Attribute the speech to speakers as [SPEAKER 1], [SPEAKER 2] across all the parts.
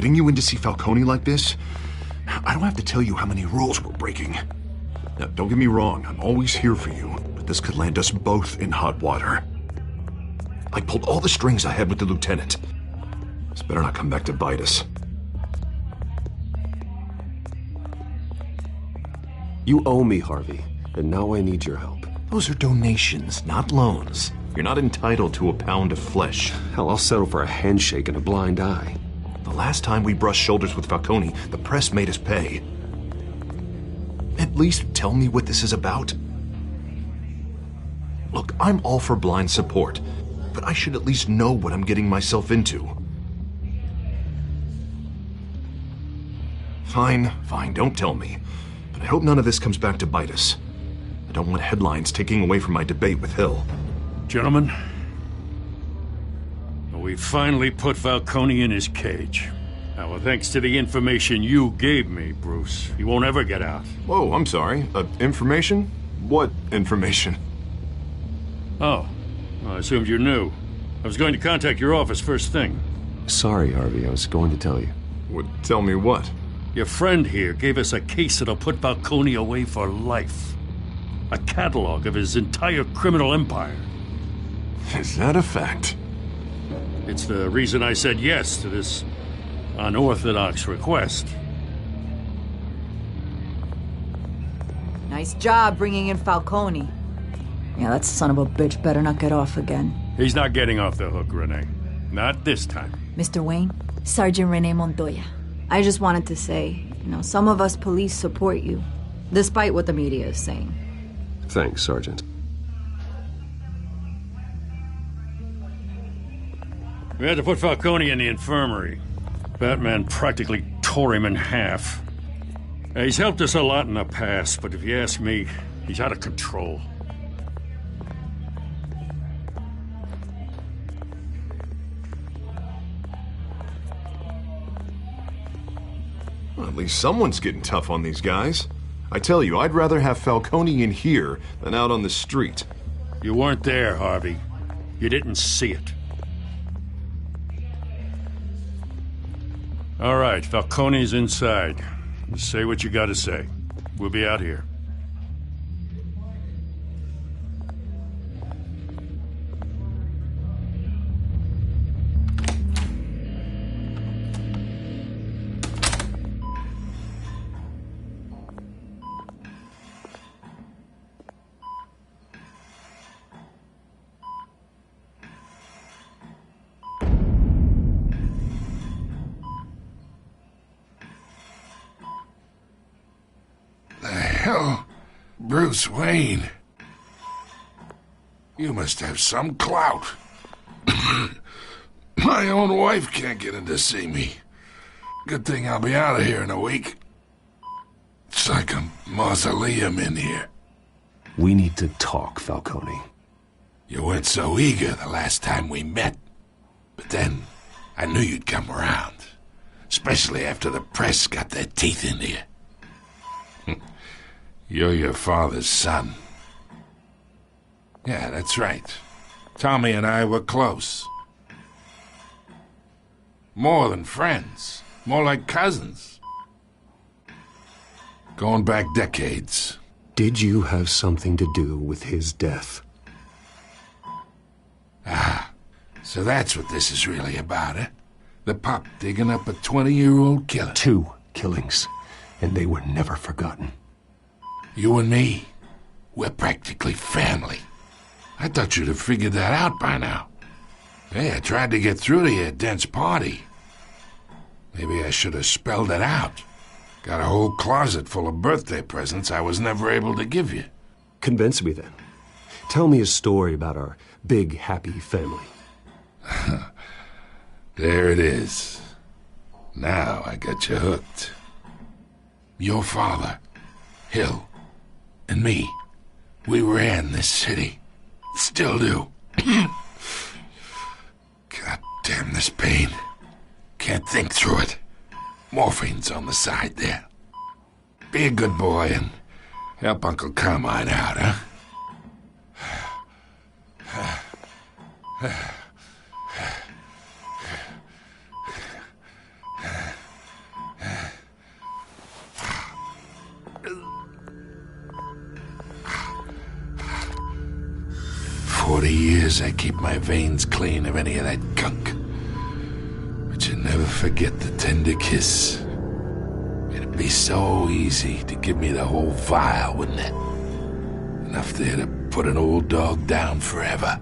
[SPEAKER 1] getting you in to see Falcone like this? I don't have to tell you how many rules we're breaking. Now, don't get me wrong, I'm always here for you, but this could land us both in hot water. I pulled all the strings I had with the lieutenant. This better not come back to bite us.
[SPEAKER 2] You owe me, Harvey, and now I need your help.
[SPEAKER 1] Those are donations, not loans. You're not entitled to a pound of flesh.
[SPEAKER 2] Hell, I'll settle for a handshake and a blind eye.
[SPEAKER 1] The last time we brushed shoulders with Falcone, the press made us pay. At least tell me what this is about. Look, I'm all for blind support, but I should at least know what I'm getting myself into. Fine, don't tell me. But I hope none of this comes back to bite us. I don't want headlines taking away from my debate with Hill.
[SPEAKER 3] Gentlemen, we finally put Falcone in his cage. Now, well, thanks to the information you gave me, Bruce, he won't ever get out.
[SPEAKER 1] Whoa, I'm sorry. Information? What information?
[SPEAKER 3] Oh, well, I assumed you knew. I was going to contact your office first thing.
[SPEAKER 2] Sorry, Harvey, I was going to tell you.
[SPEAKER 1] Would tell me what?
[SPEAKER 3] Your friend here gave us a case that'll put Falcone away for life. A catalog of his entire criminal empire.
[SPEAKER 1] Is that a fact?
[SPEAKER 3] It's the reason I said yes to this unorthodox request.
[SPEAKER 4] Nice job bringing in Falcone. Yeah, that son of a bitch better not get off again.
[SPEAKER 3] He's not getting off the hook, Renee. Not this time.
[SPEAKER 4] Mr. Wayne, Sergeant Renee Montoya. I just wanted to say, some of us police support you, despite what the media is saying.
[SPEAKER 2] Thanks, Sergeant.
[SPEAKER 3] We had to put Falcone in the infirmary. Batman practically tore him in half. He's helped us a lot in the past, but if you ask me, he's out of control.
[SPEAKER 1] Well, at least someone's getting tough on these guys. I tell you, I'd rather have Falcone in here than out on the street.
[SPEAKER 3] You weren't there, Harvey. You didn't see it. All right, Falcone's inside. Just say what you gotta say. We'll be out here.
[SPEAKER 5] Hell, Bruce Wayne. You must have some clout. My own wife can't get in to see me. Good thing I'll be out of here in a week. It's like a mausoleum in here.
[SPEAKER 2] We need to talk, Falcone.
[SPEAKER 5] You weren't so eager the last time we met. But then, I knew you'd come around. Especially after the press got their teeth into you. You're your father's son. Yeah, that's right. Tommy and I were close. More than friends. More like cousins. Going back decades.
[SPEAKER 2] Did you have something to do with his death?
[SPEAKER 5] Ah, so that's what this is really about, eh? The pup digging up a 20-year-old killer.
[SPEAKER 2] 2 killings, and they were never forgotten.
[SPEAKER 5] You and me, we're practically family. I thought you'd have figured that out by now. Hey, I tried to get through to your dense party. Maybe I should have spelled it out. Got a whole closet full of birthday presents I was never able to give you.
[SPEAKER 2] Convince me then. Tell me a story about our big, happy family.
[SPEAKER 5] There it is. Now I got you hooked. Your father, Hill, and me, we ran this city. Still do. God damn this pain. Can't think through it. Morphine's on the side there. Be a good boy and help Uncle Carmine out, huh? 40 years I keep my veins clean of any of that gunk. But you never forget the tender kiss. It'd be so easy to give me the whole vial, wouldn't it? Enough there to put an old dog down forever.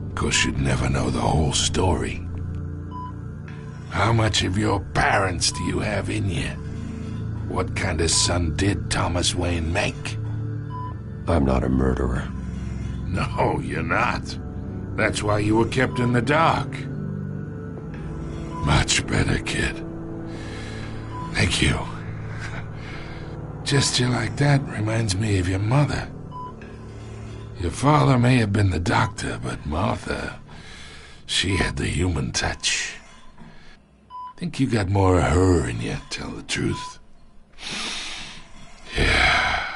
[SPEAKER 5] Of course, you'd never know the whole story. How much of your parents do you have in you? What kind of son did Thomas Wayne make?
[SPEAKER 2] I'm not a murderer.
[SPEAKER 5] No, you're not. That's why you were kept in the dark. Much better, kid. Thank you. Gesture like that reminds me of your mother. Your father may have been the doctor, but Martha, she had the human touch. Think you got more of her in you, tell the truth. Yeah.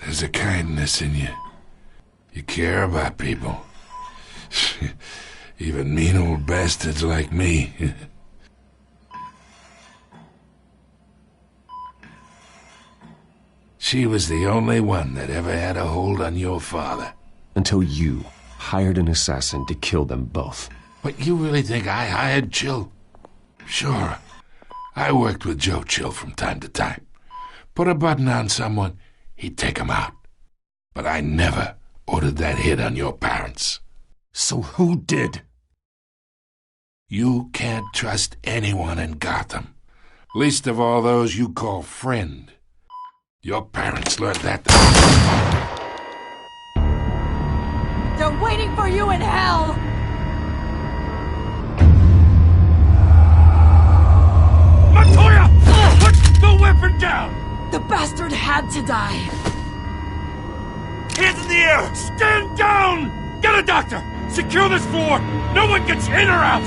[SPEAKER 5] There's a kindness in you. You care about people. Even mean old bastards like me. She was the only one that ever had a hold on your father.
[SPEAKER 2] Until you hired an assassin to kill them both.
[SPEAKER 5] What, you really think I hired Chill? Sure. I worked with Joe Chill from time to time. Put a button on someone, he'd take him out. But I never ordered that hit on your parents.
[SPEAKER 2] So who did?
[SPEAKER 5] You can't trust anyone in Gotham. Least of all those you call friend. Your parents learned that.
[SPEAKER 4] They're waiting for you in hell!
[SPEAKER 3] Montoya! Put the weapon down!
[SPEAKER 4] The bastard had to die.
[SPEAKER 3] Hands in the air! Stand down! Get a doctor! Secure this floor! No one gets in or out!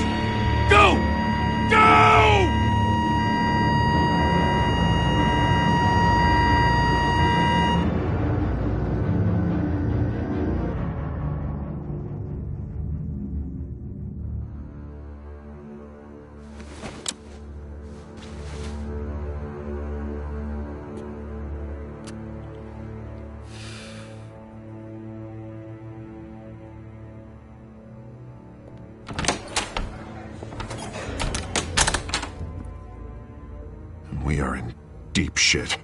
[SPEAKER 3] Go! Go!
[SPEAKER 1] We are in deep shit.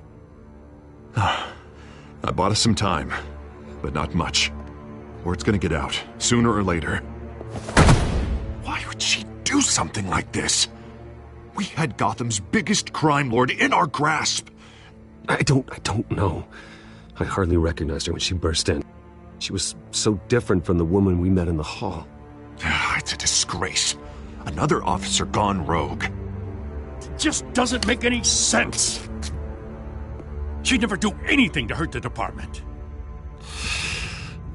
[SPEAKER 1] I bought us some time, but not much. Word's gonna get out, sooner or later. Why would she do something like this? We had Gotham's biggest crime lord in our grasp.
[SPEAKER 2] I don't know. I hardly recognized her when she burst in. She was so different from the woman we met in the hall.
[SPEAKER 1] It's a disgrace. Another officer gone rogue.
[SPEAKER 3] Just doesn't make any sense. She'd never do anything to hurt the department.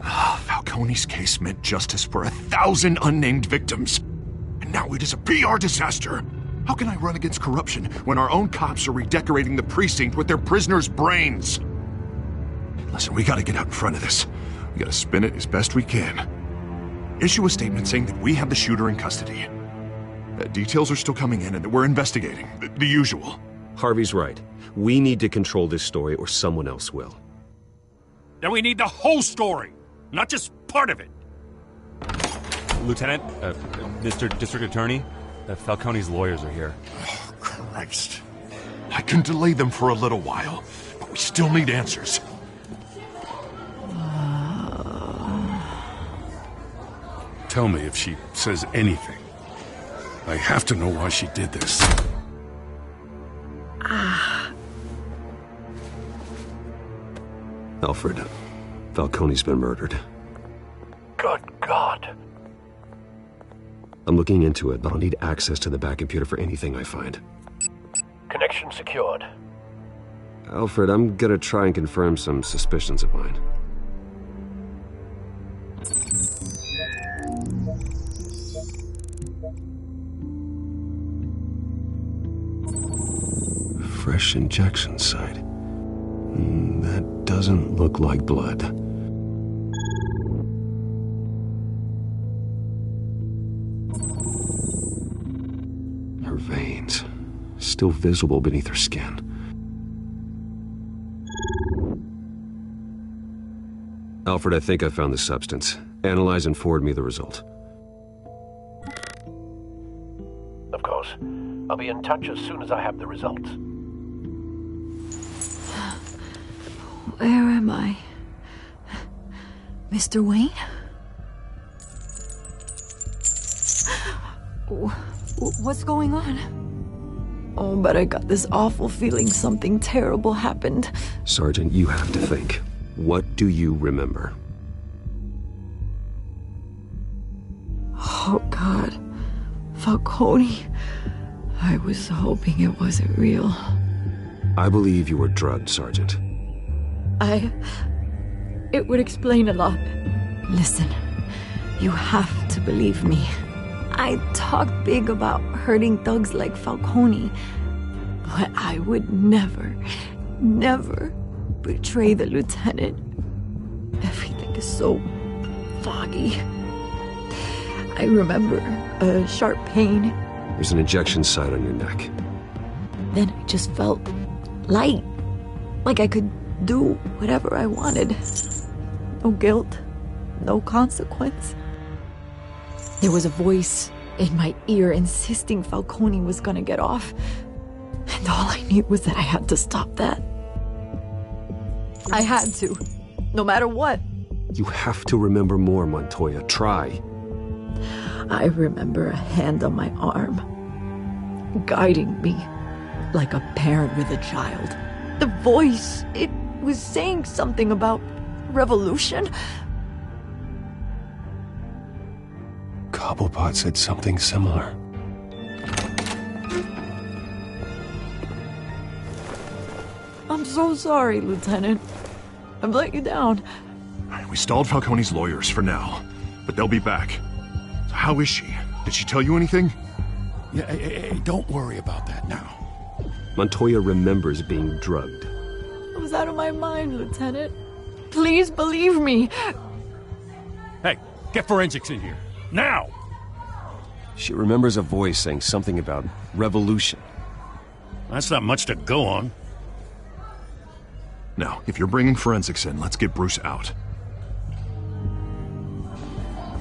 [SPEAKER 1] Falcone's case meant justice for 1,000 unnamed victims. And now it is a PR disaster. How can I run against corruption when our own cops are redecorating the precinct with their prisoners' brains? Listen, we gotta get out in front of this. We gotta spin it as best we can. Issue a statement saying that we have the shooter in custody. Details are still coming in and that we're investigating. The usual.
[SPEAKER 2] Harvey's right. We need to control this story or someone else will.
[SPEAKER 3] Then we need the whole story, not just part of it.
[SPEAKER 6] Lieutenant, Mr. District Attorney, Falcone's lawyers are here.
[SPEAKER 1] Oh, Christ. I can delay them for a little while, but we still need answers.
[SPEAKER 3] Tell me if she says anything. I have to know why she did this.
[SPEAKER 2] Alfred, Falcone's been murdered.
[SPEAKER 7] Good God.
[SPEAKER 2] I'm looking into it, but I'll need access to the back computer for anything I find.
[SPEAKER 7] Connection secured.
[SPEAKER 2] Alfred, I'm gonna try and confirm some suspicions of mine. Fresh injection site. That doesn't look like blood. Her veins, still visible beneath her skin. Alfred, I think I found the substance. Analyze and forward me the result.
[SPEAKER 7] Of course. I'll be in touch as soon as I have the results.
[SPEAKER 4] Where am I? Mr. Wayne? What's going on? Oh, but I got this awful feeling something terrible happened.
[SPEAKER 2] Sergeant, you have to think. What do you remember?
[SPEAKER 4] Oh, God. Falcone. I was hoping it wasn't real.
[SPEAKER 2] I believe you were drugged, Sergeant.
[SPEAKER 4] It would explain a lot. Listen, you have to believe me. I talk big about hurting thugs like Falcone, but I would never betray the lieutenant. Everything is so foggy. I remember a sharp pain.
[SPEAKER 2] There's an injection site on your neck.
[SPEAKER 4] Then I just felt light, like I could do whatever I wanted. No guilt, no consequence. There was a voice in my ear insisting Falcone was gonna get off. And all I knew was that I had to stop that. I had to, no matter what.
[SPEAKER 2] You have to remember more, Montoya. Try.
[SPEAKER 4] I remember a hand on my arm, guiding me like a parent with a child. The voice, it was saying something about revolution.
[SPEAKER 2] Cobblepot said something similar.
[SPEAKER 4] I'm so sorry, Lieutenant. I've let you down.
[SPEAKER 1] We stalled Falcone's lawyers for now, but they'll be back. So how is she? Did she tell you anything?
[SPEAKER 5] Yeah, hey, don't worry about that now.
[SPEAKER 2] Montoya remembers being drugged.
[SPEAKER 4] I was out of my mind, Lieutenant. Please believe me.
[SPEAKER 3] Hey, get forensics in here. Now!
[SPEAKER 2] She remembers a voice saying something about revolution.
[SPEAKER 3] That's not much to go on.
[SPEAKER 1] Now, if you're bringing forensics in, let's get Bruce out.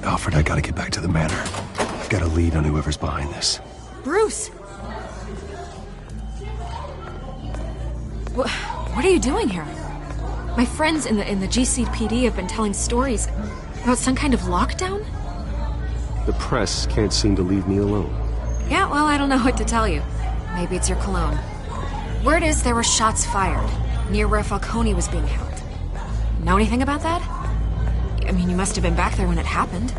[SPEAKER 2] Alfred, I gotta get back to the manor. I've got a lead on whoever's behind this.
[SPEAKER 8] Bruce! What are you doing here? My friends in the GCPD have been telling stories about some kind of lockdown?
[SPEAKER 2] The press can't seem to leave me alone.
[SPEAKER 8] Yeah, well, I don't know what to tell you. Maybe it's your cologne. Word is there were shots fired near where Falcone was being held. Know anything about that? I mean, you must have been back there when it happened.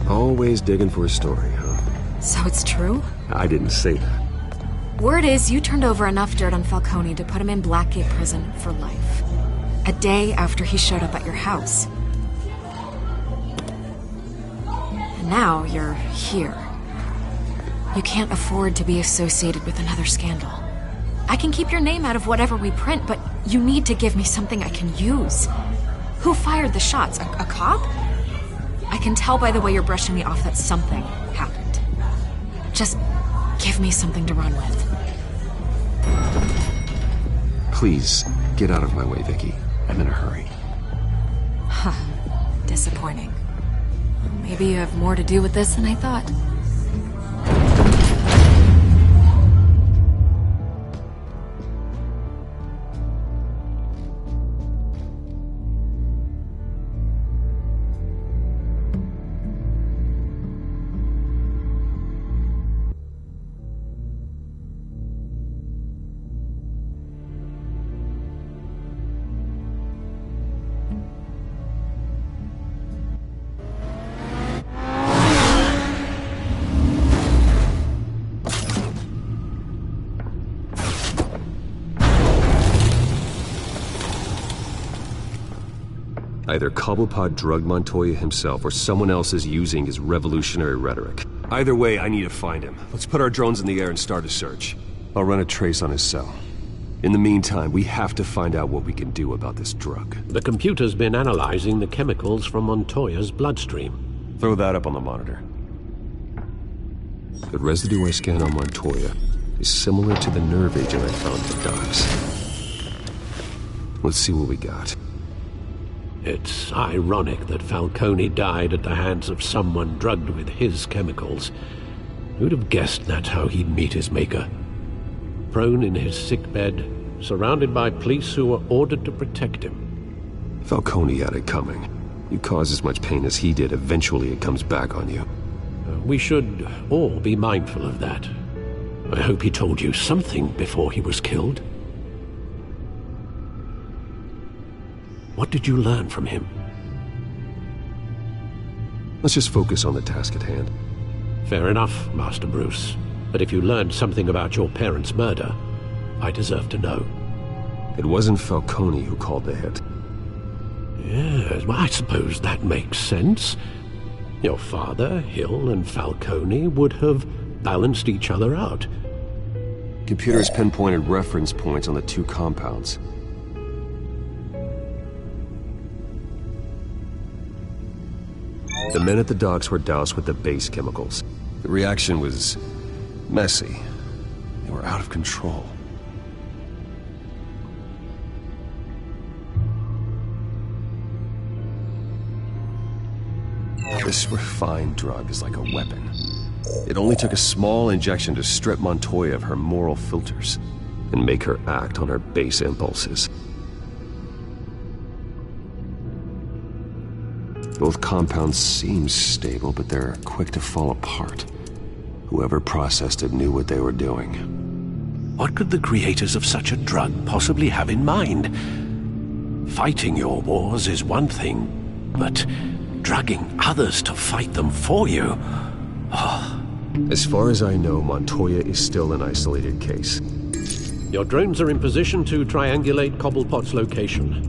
[SPEAKER 2] Always digging for a story, huh?
[SPEAKER 8] So it's true?
[SPEAKER 2] I didn't say that.
[SPEAKER 8] Word is you turned over enough dirt on Falcone to put him in Blackgate Prison for life. A day after he showed up at your house. And now you're here. You can't afford to be associated with another scandal. I can keep your name out of whatever we print, but you need to give me something I can use. Who fired the shots? A cop? I can tell by the way you're brushing me off that something happened. Just give me something to run with.
[SPEAKER 2] Please, get out of my way, Vicky. I'm in a hurry.
[SPEAKER 8] Huh. Disappointing. Maybe you have more to do with this than I thought.
[SPEAKER 2] Either Cobblepot drugged Montoya himself or someone else is using his revolutionary rhetoric. Either way, I need to find him. Let's put our drones in the air and start a search. I'll run a trace on his cell. In the meantime, we have to find out what we can do about this drug.
[SPEAKER 9] The computer's been analyzing the chemicals from Montoya's bloodstream.
[SPEAKER 2] Throw that up on the monitor. The residue I scanned on Montoya is similar to the nerve agent I found at the docks. Let's see what we got.
[SPEAKER 9] It's ironic that Falcone died at the hands of someone drugged with his chemicals. Who'd have guessed that's how he'd meet his maker? Prone in his sickbed, surrounded by police who were ordered to protect him.
[SPEAKER 2] Falcone had it coming. You cause as much pain as he did, eventually it comes back on you.
[SPEAKER 9] We should all be mindful of that. I hope he told you something before he was killed. What did you learn from him?
[SPEAKER 2] Let's just focus on the task at hand.
[SPEAKER 9] Fair enough, Master Bruce. But if you learned something about your parents' murder, I deserve to know.
[SPEAKER 2] It wasn't Falcone who called the hit.
[SPEAKER 9] Yes, well, I suppose that makes sense. Your father, Hill, and Falcone would have balanced each other out.
[SPEAKER 2] Computers pinpointed reference points on the two compounds. The men at the docks were doused with the base chemicals. The reaction was messy. They were out of control. This refined drug is like a weapon. It only took a small injection to strip Montoya of her moral filters and make her act on her base impulses. Both compounds seem stable, but they're quick to fall apart. Whoever processed it knew what they were doing.
[SPEAKER 9] What could the creators of such a drug possibly have in mind? Fighting your wars is one thing, but drugging others to fight them for you? Oh.
[SPEAKER 2] As far as I know, Montoya is still an isolated case.
[SPEAKER 9] Your drones are in position to triangulate Cobblepot's location.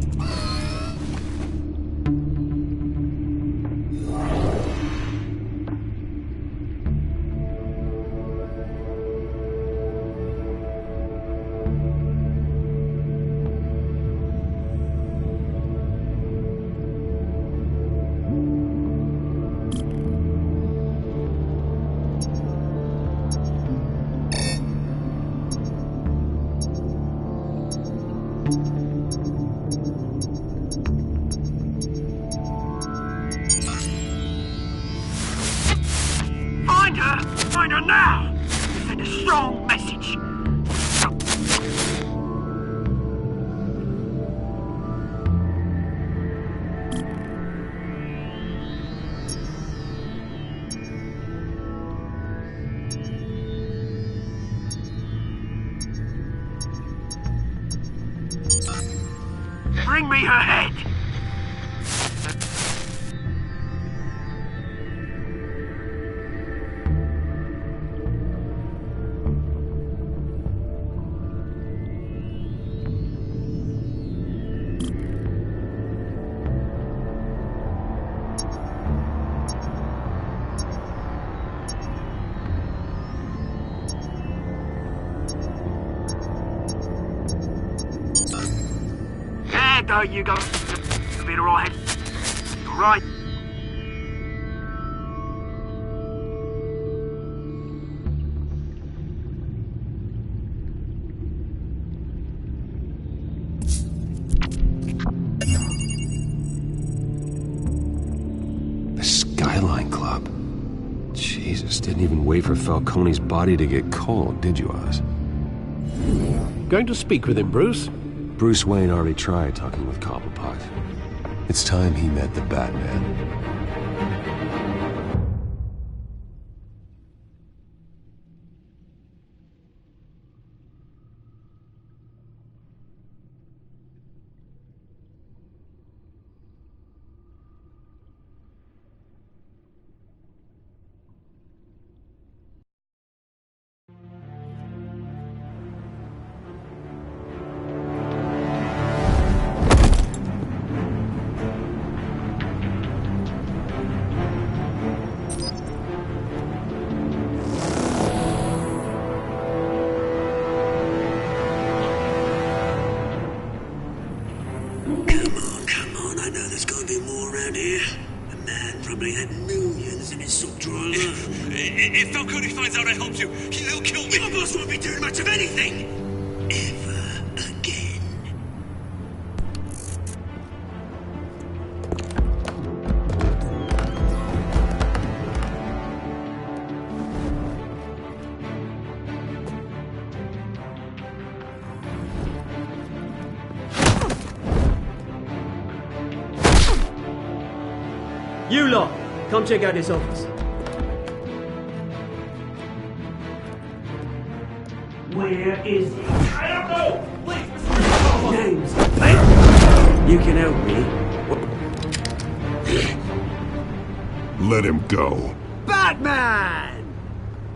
[SPEAKER 10] Find her now! Send a strong message. Bring me her head! There you go. You'll be all right. All right.
[SPEAKER 2] The Skyline Club. Jesus, didn't even wait for Falcone's body to get cold, did you, Oz?
[SPEAKER 9] Going to speak with him, Bruce?
[SPEAKER 2] Bruce Wayne already tried talking with Cobblepot. It's time he met the Batman.
[SPEAKER 11] If Falcone finds out I helped you, he'll kill me.
[SPEAKER 10] Your boss won't be doing much of anything. Ever again.
[SPEAKER 12] You lot, come check out this office. Where is he?
[SPEAKER 10] I don't know! Please,
[SPEAKER 12] James, you can help me.
[SPEAKER 1] Let him go.
[SPEAKER 12] Batman!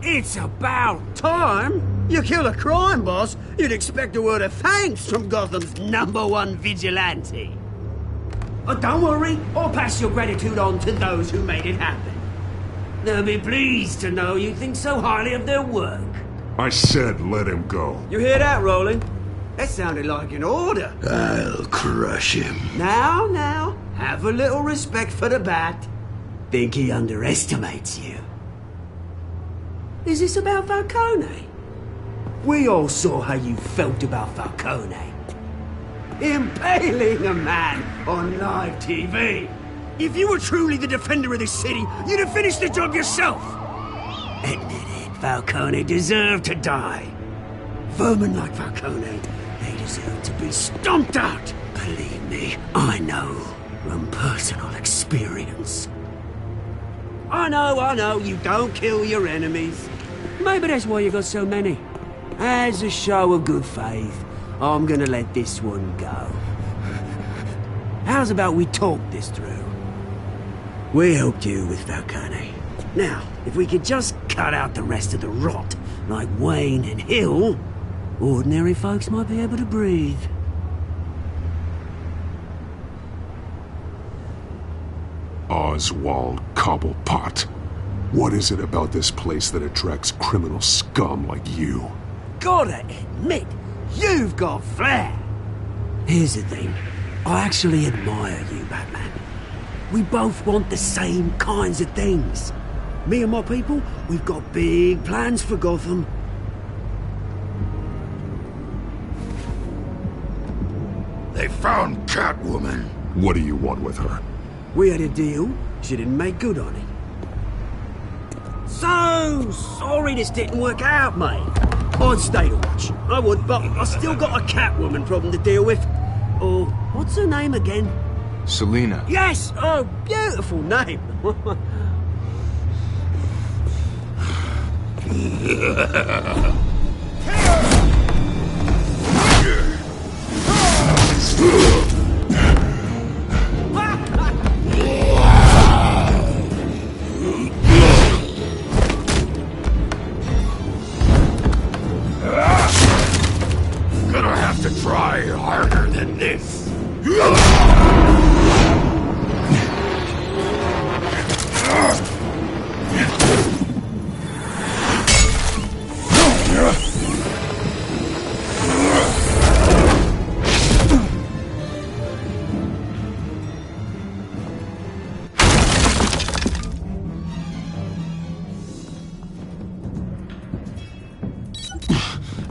[SPEAKER 12] It's about time! You kill a crime boss, you'd expect a word of thanks from Gotham's #1 vigilante. Oh, don't worry, I'll pass your gratitude on to those who made it happen. They'll be pleased to know you think so highly of their work.
[SPEAKER 1] I said let him go.
[SPEAKER 12] You hear that, Roland? That sounded like an order.
[SPEAKER 13] I'll crush him.
[SPEAKER 12] Now, have a little respect for the Bat. Think he underestimates you. Is this about Falcone? We all saw how you felt about Falcone. Impaling a man on live TV. If you were truly the defender of this city, you'd have finished the job yourself. Admit it, Falcone deserved to die. Vermin like Falcone, they deserve to be stomped out. Believe me, I know from personal experience. I know, you don't kill your enemies. Maybe that's why you got so many. As a show of good faith, I'm gonna let this one go. How's about we talk this through? We helped you with Falcone. Now, if we could just cut out the rest of the rot, like Wayne and Hill, ordinary folks might be able to breathe.
[SPEAKER 1] Oswald Cobblepot. What is it about this place that attracts criminal scum like you?
[SPEAKER 12] Gotta admit, you've got flair. Here's the thing. I actually admire you, Batman. We both want the same kinds of things. Me and my people, we've got big plans for Gotham.
[SPEAKER 13] They found Catwoman.
[SPEAKER 1] What do you want with her?
[SPEAKER 12] We had a deal. She didn't make good on it. So sorry this didn't work out, mate. I'd stay to watch. I would, but I still got a Catwoman problem to deal with. Oh, what's her name again?
[SPEAKER 14] Selina.
[SPEAKER 12] Yes! Oh, beautiful name.
[SPEAKER 13] Gonna have to try harder than this.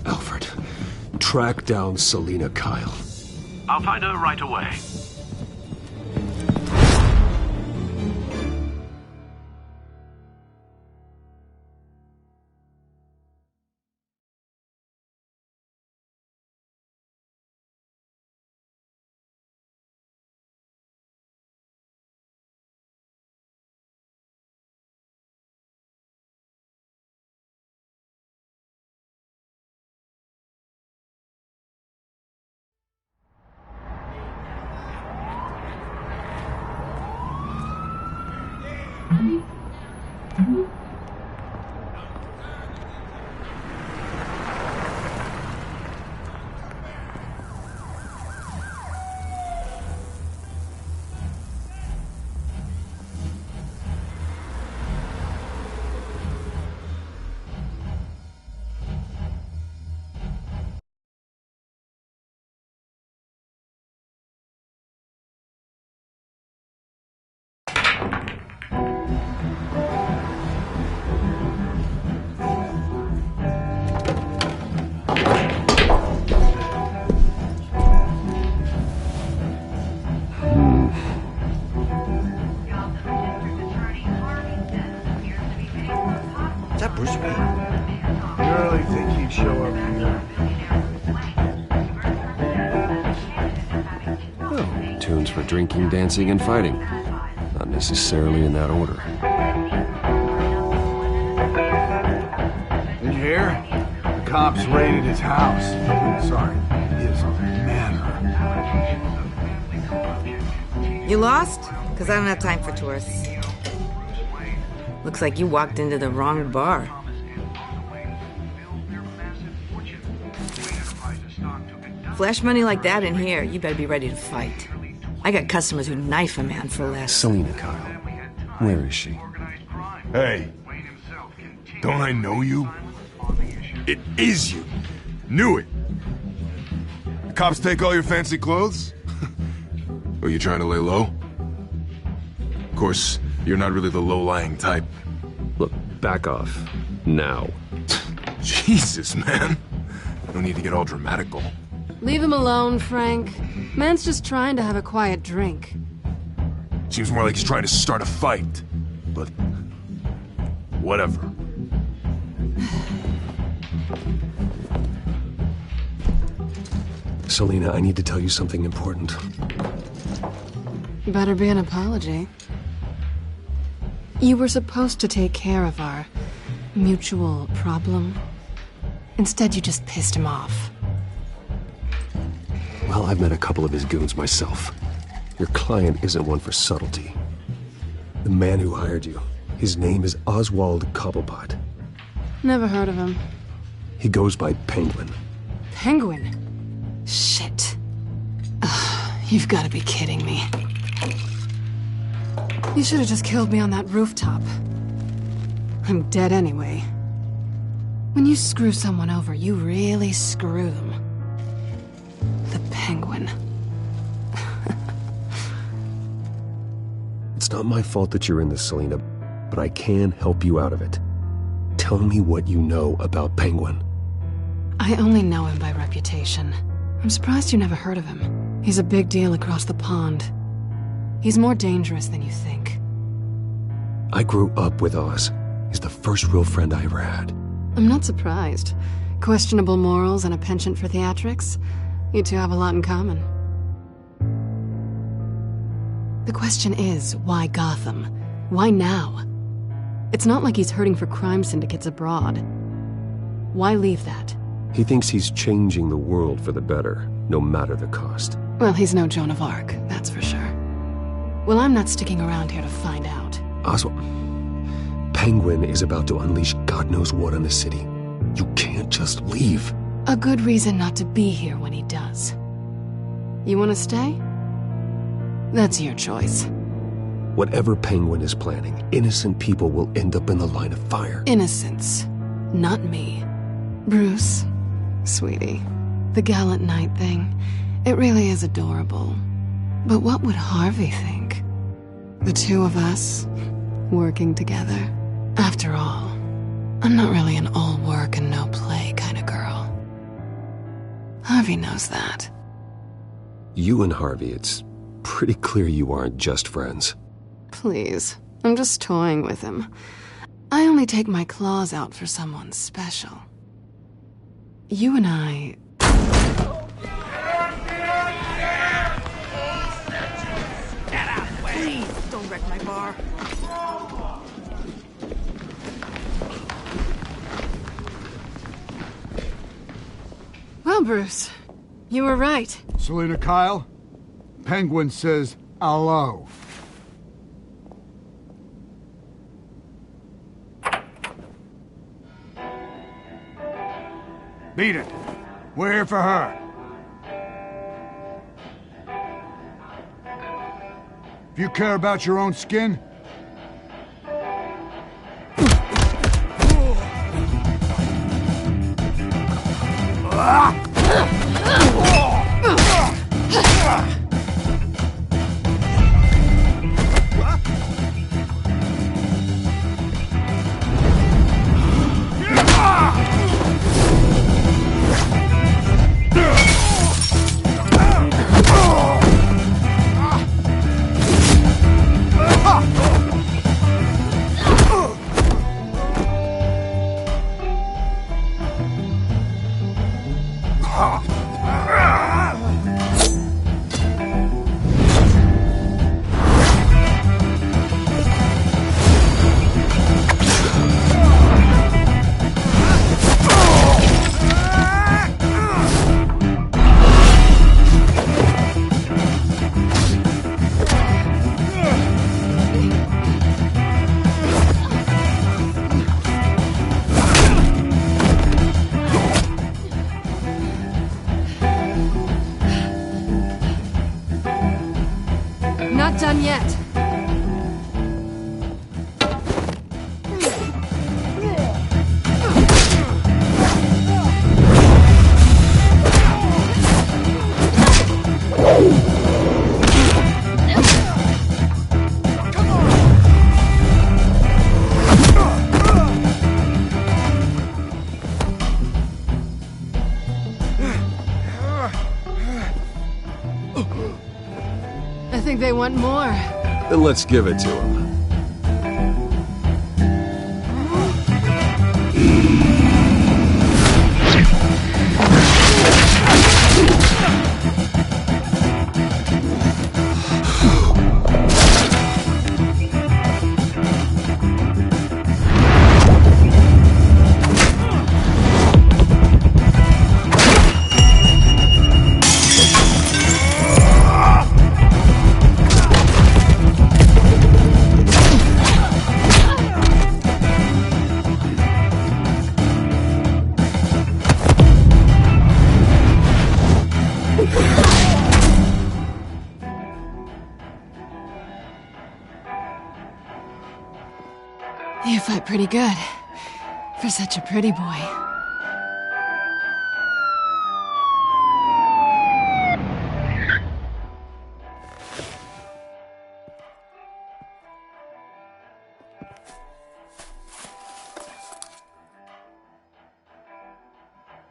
[SPEAKER 2] Alfred, track down Selina Kyle.
[SPEAKER 7] I'll find her right away.
[SPEAKER 13] Is that Bruce Wayne? You really think he'd show up here?
[SPEAKER 2] Oh, tunes for drinking, dancing, and fighting. Not necessarily in that order.
[SPEAKER 13] Did you hear? The cops raided his house. Sorry, his manor.
[SPEAKER 14] You lost? Because I don't have time for tourists. Looks like you walked into the wrong bar. Flash money like that in here, you better be ready to fight. I got customers who knife a man for less.
[SPEAKER 2] Selina Kyle. Where is she?
[SPEAKER 15] Hey. Don't I know you? It is you. Knew it. The cops take all your fancy clothes? Are you trying to lay low? Of course, you're not really the low-lying type.
[SPEAKER 2] Look, back off. Now.
[SPEAKER 15] Jesus, man. No need to get all dramatical.
[SPEAKER 16] Leave him alone, Frank. Man's just trying to have a quiet drink.
[SPEAKER 15] Seems more like he's trying to start a fight. But... whatever.
[SPEAKER 2] Selina, I need to tell you something important.
[SPEAKER 16] Better be an apology. You were supposed to take care of our mutual problem. Instead, you just pissed him off.
[SPEAKER 2] Well, I've met a couple of his goons myself. Your client isn't one for subtlety. The man who hired you, his name is Oswald Cobblepot.
[SPEAKER 16] Never heard of him.
[SPEAKER 2] He goes by Penguin.
[SPEAKER 16] Penguin? Shit. Ugh, you've got to be kidding me. You should have just killed me on that rooftop. I'm dead anyway. When you screw someone over, you really screw them. The Penguin.
[SPEAKER 2] It's not my fault that you're in this, Selina, but I can help you out of it. Tell me what you know about Penguin.
[SPEAKER 16] I only know him by reputation. I'm surprised you never heard of him. He's a big deal across the pond. He's more dangerous than you think.
[SPEAKER 2] I grew up with Oz. He's the first real friend I ever had.
[SPEAKER 16] I'm not surprised. Questionable morals and a penchant for theatrics. You two have a lot in common. The question is, why Gotham? Why now? It's not like he's hurting for crime syndicates abroad. Why leave that?
[SPEAKER 2] He thinks he's changing the world for the better, no matter the cost.
[SPEAKER 16] Well, he's no Joan of Arc, that's for sure. Well, I'm not sticking around here to find out.
[SPEAKER 2] Oswald, Penguin is about to unleash God knows what on the city. You can't just leave.
[SPEAKER 16] A good reason not to be here when he does. You want to stay? That's your choice.
[SPEAKER 2] Whatever Penguin is planning, innocent people will end up in the line of fire.
[SPEAKER 16] Innocence, not me. Bruce, sweetie, the gallant knight thing, it really is adorable. But what would Harvey think? The two of us, working together. After all, I'm not really an all work and no play kind of girl. Harvey knows that.
[SPEAKER 2] You and Harvey, it's pretty clear you aren't just friends.
[SPEAKER 16] Please, I'm just toying with him. I only take my claws out for someone special. You and I...
[SPEAKER 14] Get out! Please, don't wreck my bar.
[SPEAKER 16] Well, Bruce, you were right.
[SPEAKER 13] Selina Kyle, Penguin says hello. Beat it. We're here for her. If you care about your own skin,
[SPEAKER 16] want more.
[SPEAKER 2] Then let's give it to him.
[SPEAKER 16] You fight pretty good. For such a pretty boy.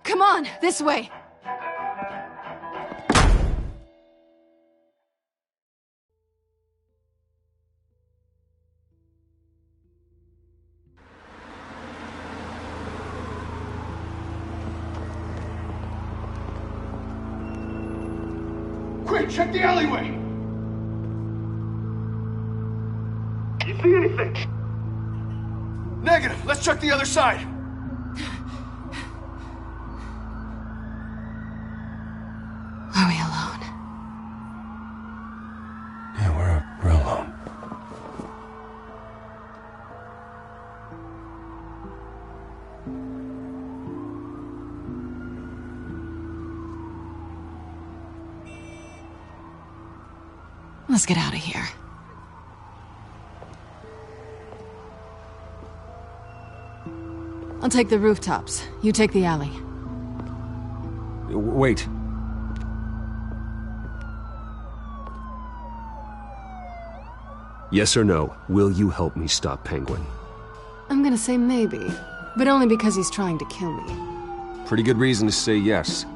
[SPEAKER 16] Come on, this way!
[SPEAKER 12] Quick, check the alleyway! You see anything? Negative. Let's check the other side.
[SPEAKER 16] Are we alone?
[SPEAKER 2] Yeah, we're alone.
[SPEAKER 16] Let's get out of here. I'll take the rooftops. You take the alley.
[SPEAKER 2] Wait. Yes or no, will you help me stop Penguin?
[SPEAKER 16] I'm gonna say maybe, but only because he's trying to kill me.
[SPEAKER 2] Pretty good reason to say yes.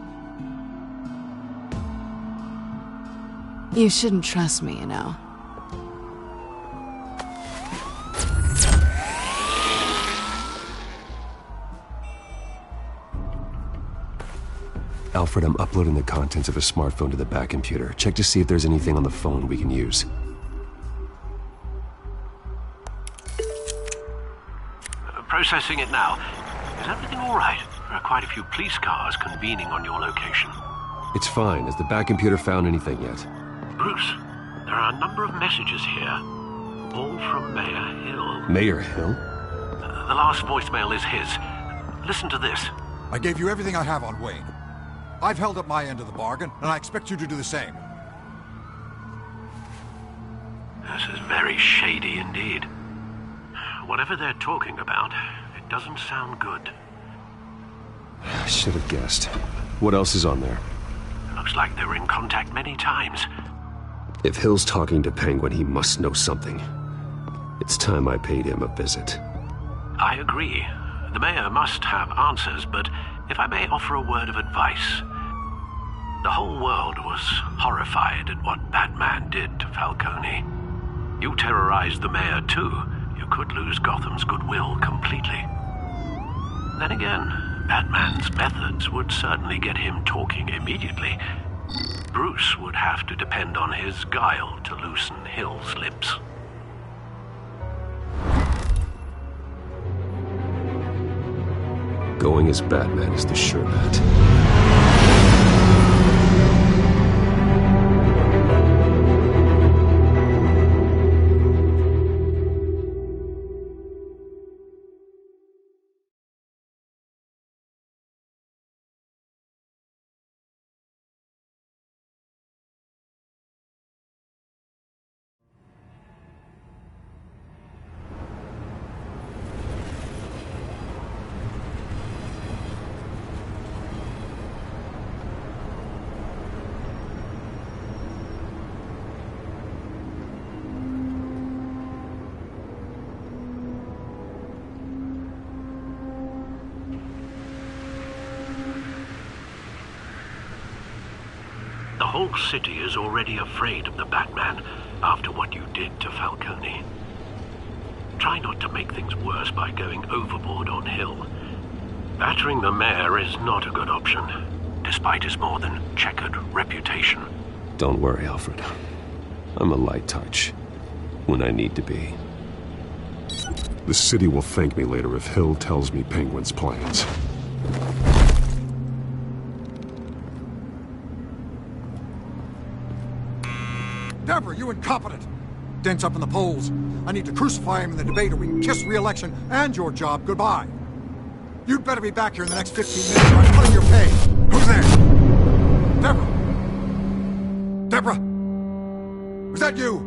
[SPEAKER 16] You shouldn't trust me, you know.
[SPEAKER 2] Alfred, I'm uploading the contents of a smartphone to the back computer. Check to see if there's anything on the phone we can use.
[SPEAKER 7] Processing it now. Is everything all right? There are quite a few police cars convening on your location.
[SPEAKER 2] It's fine. Has the back computer found anything yet?
[SPEAKER 7] Bruce, there are a number of messages here. All from Mayor Hill.
[SPEAKER 2] Mayor Hill?
[SPEAKER 7] The last voicemail is his. Listen to this.
[SPEAKER 17] I gave you everything I have on Wayne. I've held up my end of the bargain, and I expect you to do the same.
[SPEAKER 7] This is very shady indeed. Whatever they're talking about, it doesn't sound good.
[SPEAKER 2] I should have guessed. What else is on there?
[SPEAKER 7] Looks like they were in contact many times.
[SPEAKER 2] If Hill's talking to Penguin, he must know something. It's time I paid him a visit.
[SPEAKER 7] I agree. The mayor must have answers, but if I may offer a word of advice. The whole world was horrified at what Batman did to Falcone. You terrorized the mayor too. You could lose Gotham's goodwill completely. Then again, Batman's methods would certainly get him talking immediately. Bruce would have to depend on his guile to loosen Hill's lips.
[SPEAKER 2] Going as Batman is the sure bet.
[SPEAKER 7] The whole city is already afraid of the Batman, after what you did to Falcone. Try not to make things worse by going overboard on Hill. Battering the mayor is not a good option, despite his more than checkered reputation.
[SPEAKER 2] Don't worry, Alfred. I'm a light touch when I need to be. The city will thank me later if Hill tells me Penguin's plans.
[SPEAKER 17] Deborah, you incompetent! Dent's up in the polls. I need to crucify him in the debate or we can kiss re-election and your job goodbye. You'd better be back here in the next 15 minutes or I'm cutting your pay. Who's there? Deborah! Deborah! Was that you?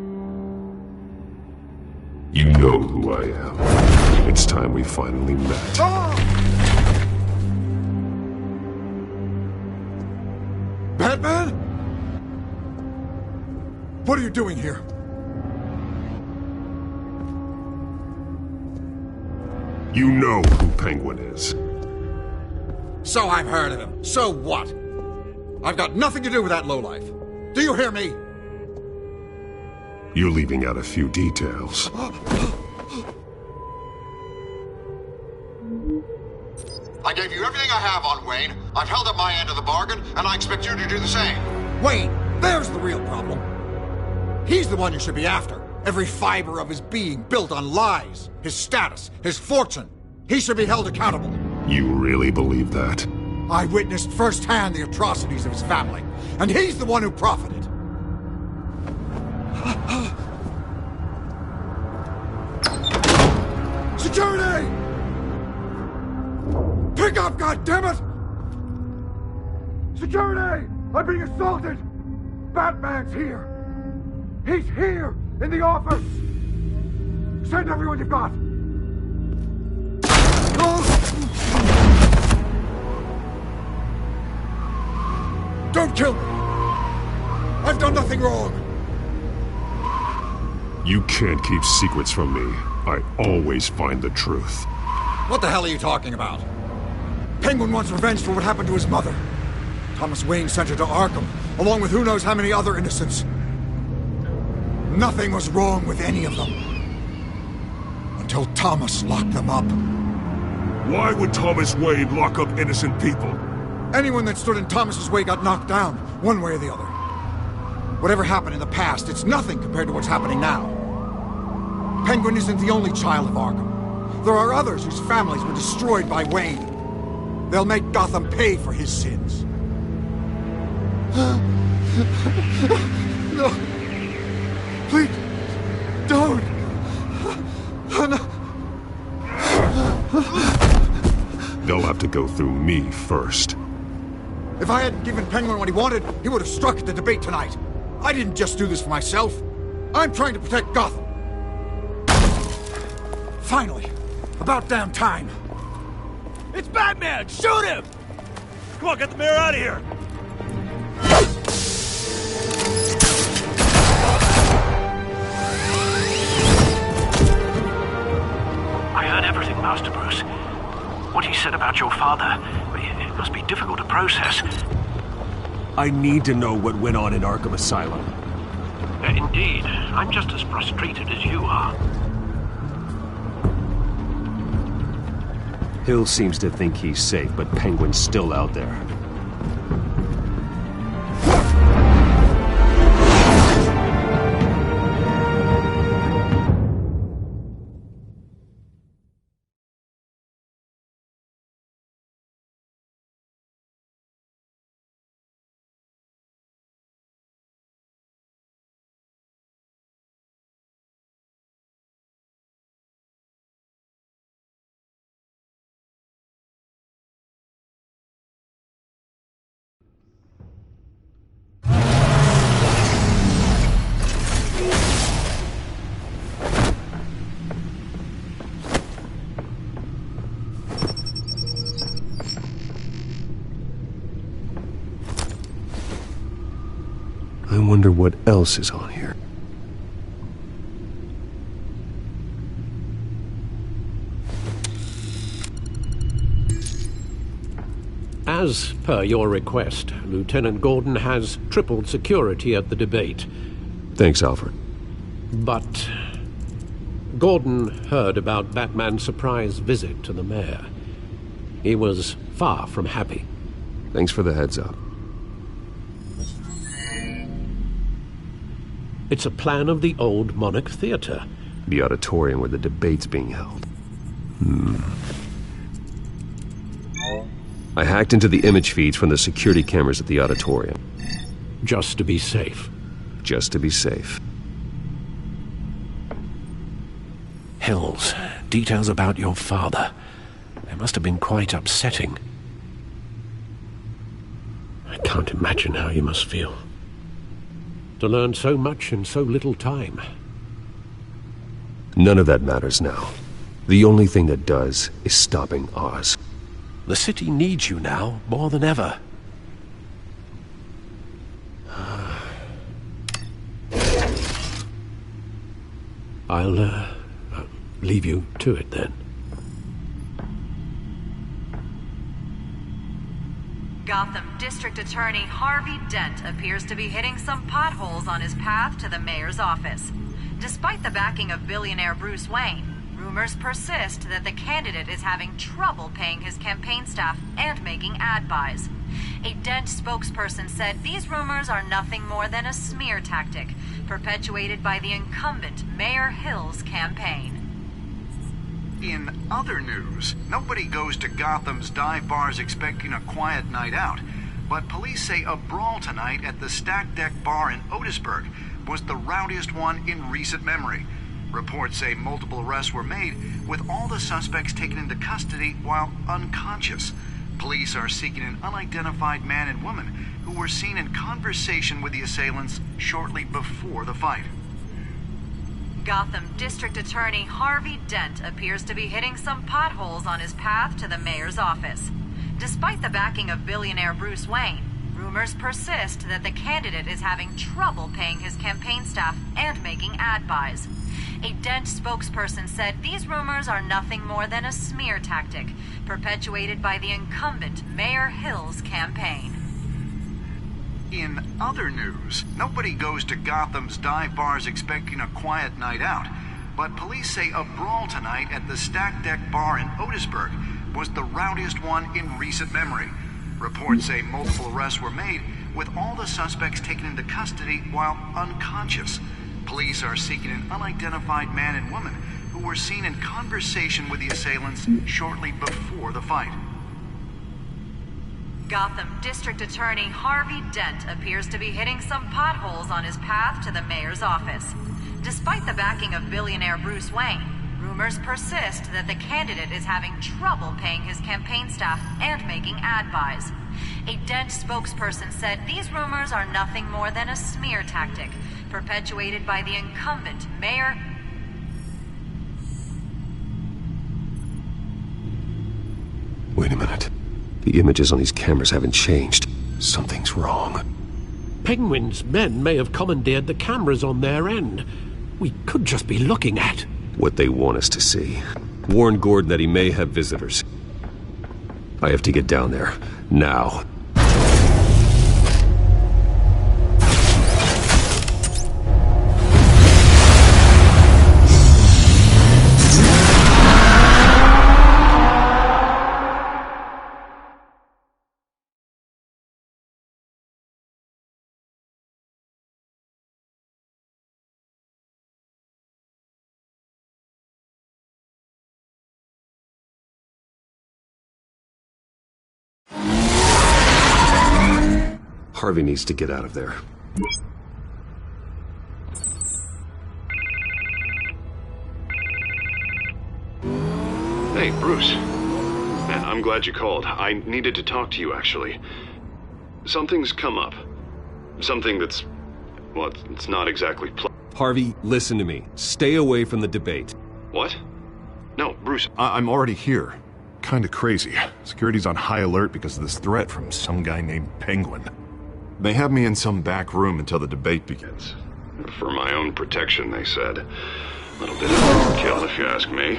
[SPEAKER 2] You know who I am. It's time we finally met.
[SPEAKER 17] Batman? What are you doing here?
[SPEAKER 2] You know who Penguin is.
[SPEAKER 17] So I've heard of him. So what? I've got nothing to do with that lowlife. Do you hear me?
[SPEAKER 2] You're leaving out a few details.
[SPEAKER 17] I gave you everything I have on Wayne. I've held up my end of the bargain, and I expect you to do the same. Wayne, there's the real problem. He's the one you should be after. Every fiber of his being built on lies. His status, his fortune. He should be held accountable.
[SPEAKER 2] You really believe that?
[SPEAKER 17] I witnessed firsthand the atrocities of his family, and he's the one who profited. Security! Pick up, goddammit! Security! I'm being assaulted! Batman's here! He's here! In the office! Send everyone you've got! Don't kill me! I've done nothing wrong!
[SPEAKER 2] You can't keep secrets from me. I always find the truth.
[SPEAKER 17] What the hell are you talking about? Penguin wants revenge for what happened to his mother. Thomas Wayne sent her to Arkham, along with who knows how many other innocents. Nothing was wrong with any of them. Until Thomas locked them up.
[SPEAKER 2] Why would Thomas Wayne lock up innocent people?
[SPEAKER 17] Anyone that stood in Thomas's way got knocked down, one way or the other. Whatever happened in the past, it's nothing compared to what's happening now. Penguin isn't the only child of Arkham. There are others whose families were destroyed by Wayne. They'll make Gotham pay for his sins. No. Please, don't. No.
[SPEAKER 2] They'll have to go through me first.
[SPEAKER 17] If I hadn't given Penguin what he wanted, he would have struck at the debate tonight. I didn't just do this for myself. I'm trying to protect Gotham. Finally. About damn time.
[SPEAKER 11] It's Batman! Shoot him! Come on, get the mayor out of here!
[SPEAKER 7] I heard everything, Master Bruce. What he said about your father, it must be difficult to process.
[SPEAKER 2] I need to know what went on in Arkham Asylum.
[SPEAKER 7] Indeed. I'm just as frustrated as you are.
[SPEAKER 2] Hill seems to think he's safe, but Penguin's still out there. I wonder what else is on here.
[SPEAKER 9] As per your request, Lieutenant Gordon has tripled security at the debate.
[SPEAKER 2] Thanks, Alfred.
[SPEAKER 9] But Gordon heard about Batman's surprise visit to the mayor. He was far from happy.
[SPEAKER 2] Thanks for the heads up.
[SPEAKER 9] It's a plan of the old Monarch Theatre.
[SPEAKER 2] The auditorium where the debate's being held. I hacked into the image feeds from the security cameras at the auditorium.
[SPEAKER 9] Just to be safe.
[SPEAKER 2] Just to be safe.
[SPEAKER 9] Hills, details about your father. They must have been quite upsetting. I can't imagine how you must feel. To learn so much in so little time.
[SPEAKER 2] None of that matters now. The only thing that does is stopping Oz.
[SPEAKER 9] The city needs you now, more than ever. I'll leave you to it then.
[SPEAKER 18] Gotham District Attorney Harvey Dent appears to be hitting some potholes on his path to the mayor's office. Despite the backing of billionaire Bruce Wayne, rumors persist that the candidate is having trouble paying his campaign staff and making ad buys. A Dent spokesperson said these rumors are nothing more than a smear tactic, perpetuated by the incumbent Mayor Hill's campaign.
[SPEAKER 19] In other news, nobody goes to Gotham's dive bars expecting a quiet night out, but police say a brawl tonight at the Stack Deck Bar in Otisburg was the rowdiest one in recent memory. Reports say multiple arrests were made, with all the suspects taken into custody while unconscious. Police are seeking an unidentified man and woman who were seen in conversation with the assailants shortly before the fight.
[SPEAKER 18] Gotham District Attorney Harvey Dent appears to be hitting some potholes on his path to the mayor's office. Despite the backing of billionaire Bruce Wayne, rumors persist that the candidate is having trouble paying his campaign staff and making ad buys. A Dent spokesperson said these rumors are nothing more than a smear tactic, perpetuated by the incumbent Mayor Hill's campaign.
[SPEAKER 19] In other news, nobody goes to Gotham's dive bars expecting a quiet night out, but police say a brawl tonight at the Stack Deck Bar in Otisburg was the rowdiest one in recent memory. Reports say multiple arrests were made, with all the suspects taken into custody while unconscious. Police are seeking an unidentified man and woman who were seen in conversation with the assailants shortly before the fight.
[SPEAKER 18] Gotham District Attorney Harvey Dent appears to be hitting some potholes on his path to the mayor's office. Despite the backing of billionaire Bruce Wayne, rumors persist that the candidate is having trouble paying his campaign staff and making ad buys. A Dent spokesperson said these rumors are nothing more than a smear tactic, perpetuated by the incumbent Mayor...
[SPEAKER 2] Wait a minute. The images on these cameras haven't changed. Something's wrong.
[SPEAKER 9] Penguin's men may have commandeered the cameras on their end. We could just be looking at
[SPEAKER 2] what they want us to see. Warn Gordon that he may have visitors. I have to get down there. Now. Harvey needs to get out of there.
[SPEAKER 20] Hey, Bruce. Man, I'm glad you called. I needed to talk to you, actually. Something's come up. Something that's... well, it's not exactly...
[SPEAKER 2] Harvey, listen to me. Stay away from the debate.
[SPEAKER 20] What? No, Bruce...
[SPEAKER 1] I'm already here. Kinda crazy. Security's on high alert because of this threat from some guy named Penguin. They have me in some back room until the debate begins.
[SPEAKER 20] For my own protection, they said. A little bit of overkill, if you ask me.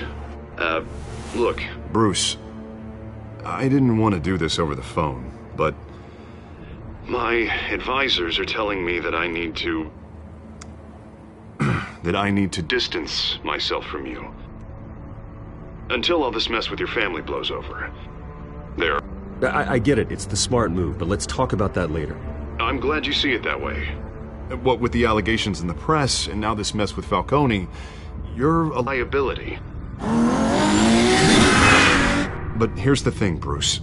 [SPEAKER 20] Look.
[SPEAKER 1] Bruce, I didn't want to do this over the phone, but...
[SPEAKER 20] my advisors are telling me that I need to...
[SPEAKER 1] that I need to
[SPEAKER 20] distance myself from you. Until all this mess with your family blows over. There.
[SPEAKER 2] I get it. It's the smart move, but let's talk about that later.
[SPEAKER 20] I'm glad you see it that way.
[SPEAKER 1] What with the allegations in the press, and now this mess with Falcone, you're a
[SPEAKER 20] liability.
[SPEAKER 1] But here's the thing, Bruce.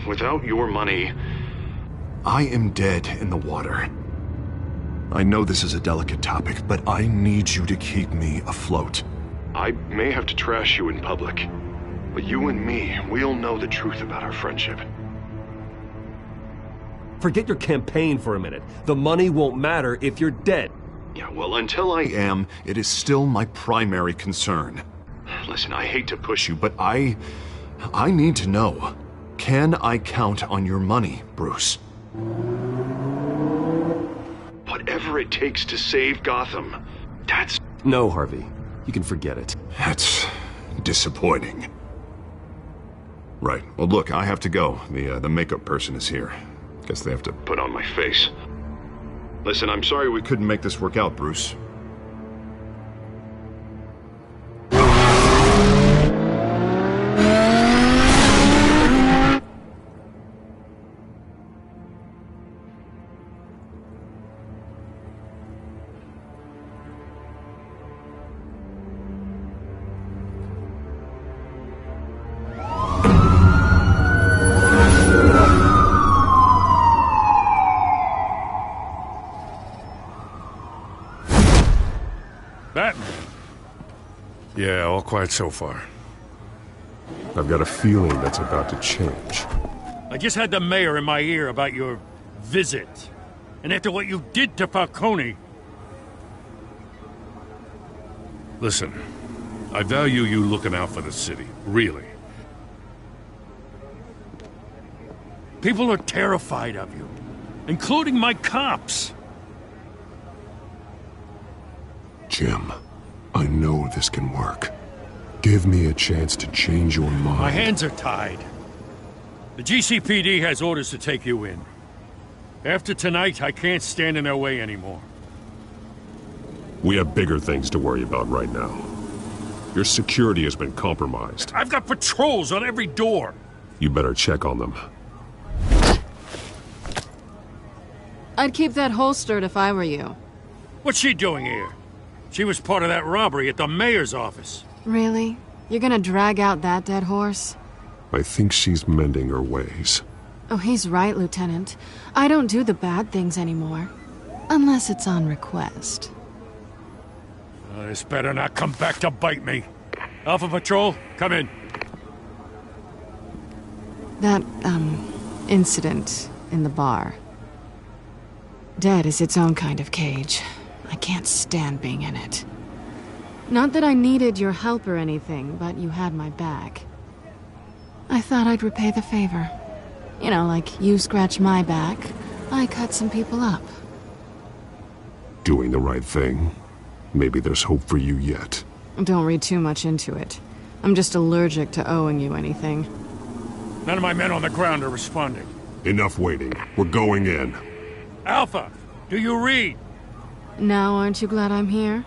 [SPEAKER 20] Without your money...
[SPEAKER 1] I am dead in the water. I know this is a delicate topic, but I need you to keep me afloat.
[SPEAKER 20] I may have to trash you in public, but you and me, we'll know the truth about our friendship.
[SPEAKER 2] Forget your campaign for a minute. The money won't matter if you're dead.
[SPEAKER 20] Yeah, well, until I
[SPEAKER 1] am, it is still my primary concern.
[SPEAKER 20] Listen, I hate to push you,
[SPEAKER 1] but I need to know. Can I count on your money, Bruce?
[SPEAKER 20] Whatever it takes to save Gotham, that's...
[SPEAKER 2] No, Harvey. You can forget it.
[SPEAKER 1] That's disappointing. Right. Well, look, I have to go. The makeup person is here. Guess they have to
[SPEAKER 20] put on my face. Listen, I'm sorry we
[SPEAKER 1] couldn't make this work out, Bruce.
[SPEAKER 3] Yeah, all quiet so far.
[SPEAKER 15] I've got a feeling that's about to change.
[SPEAKER 3] I just had the mayor in my ear about your visit. And after what you did to Falcone... Listen, I value you looking out for the city, really. People are terrified of you, including my cops.
[SPEAKER 15] Jim, I know this can work. Give me a chance to change your mind.
[SPEAKER 3] My hands are tied. The GCPD has orders to take you in. After tonight, I can't stand in their way anymore.
[SPEAKER 15] We have bigger things to worry about right now. Your security has been compromised.
[SPEAKER 3] I've got patrols on every door.
[SPEAKER 15] You better check on them.
[SPEAKER 16] I'd keep that holstered if I were you.
[SPEAKER 3] What's she doing here? She was part of that robbery at the mayor's office.
[SPEAKER 16] Really? You're gonna drag out that dead horse?
[SPEAKER 15] I think she's mending her ways.
[SPEAKER 16] Oh, he's right, Lieutenant. I don't do the bad things anymore. Unless it's on request.
[SPEAKER 3] This better not come back to bite me. Alpha Patrol, come in.
[SPEAKER 16] That, incident in the bar. Dead is its own kind of cage. I can't stand being in it. Not that I needed your help or anything, but you had my back. I thought I'd repay the favor. You know, like you scratch my back, I cut some people up.
[SPEAKER 15] Doing the right thing. Maybe there's hope for you yet.
[SPEAKER 16] Don't read too much into it. I'm just allergic to owing you anything.
[SPEAKER 3] None of my men on the ground are responding.
[SPEAKER 15] Enough waiting. We're going in.
[SPEAKER 3] Alpha, do you read?
[SPEAKER 16] Now aren't you glad I'm here?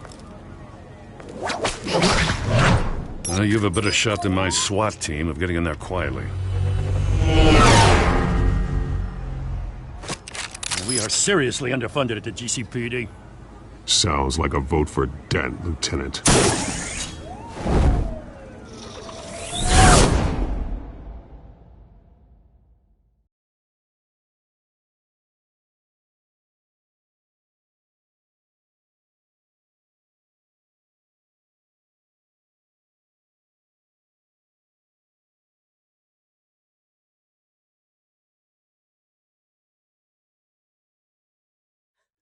[SPEAKER 3] Well, you have a better shot than my SWAT team of getting in there quietly. We are seriously underfunded at the GCPD.
[SPEAKER 15] Sounds like a vote for Dent, Lieutenant.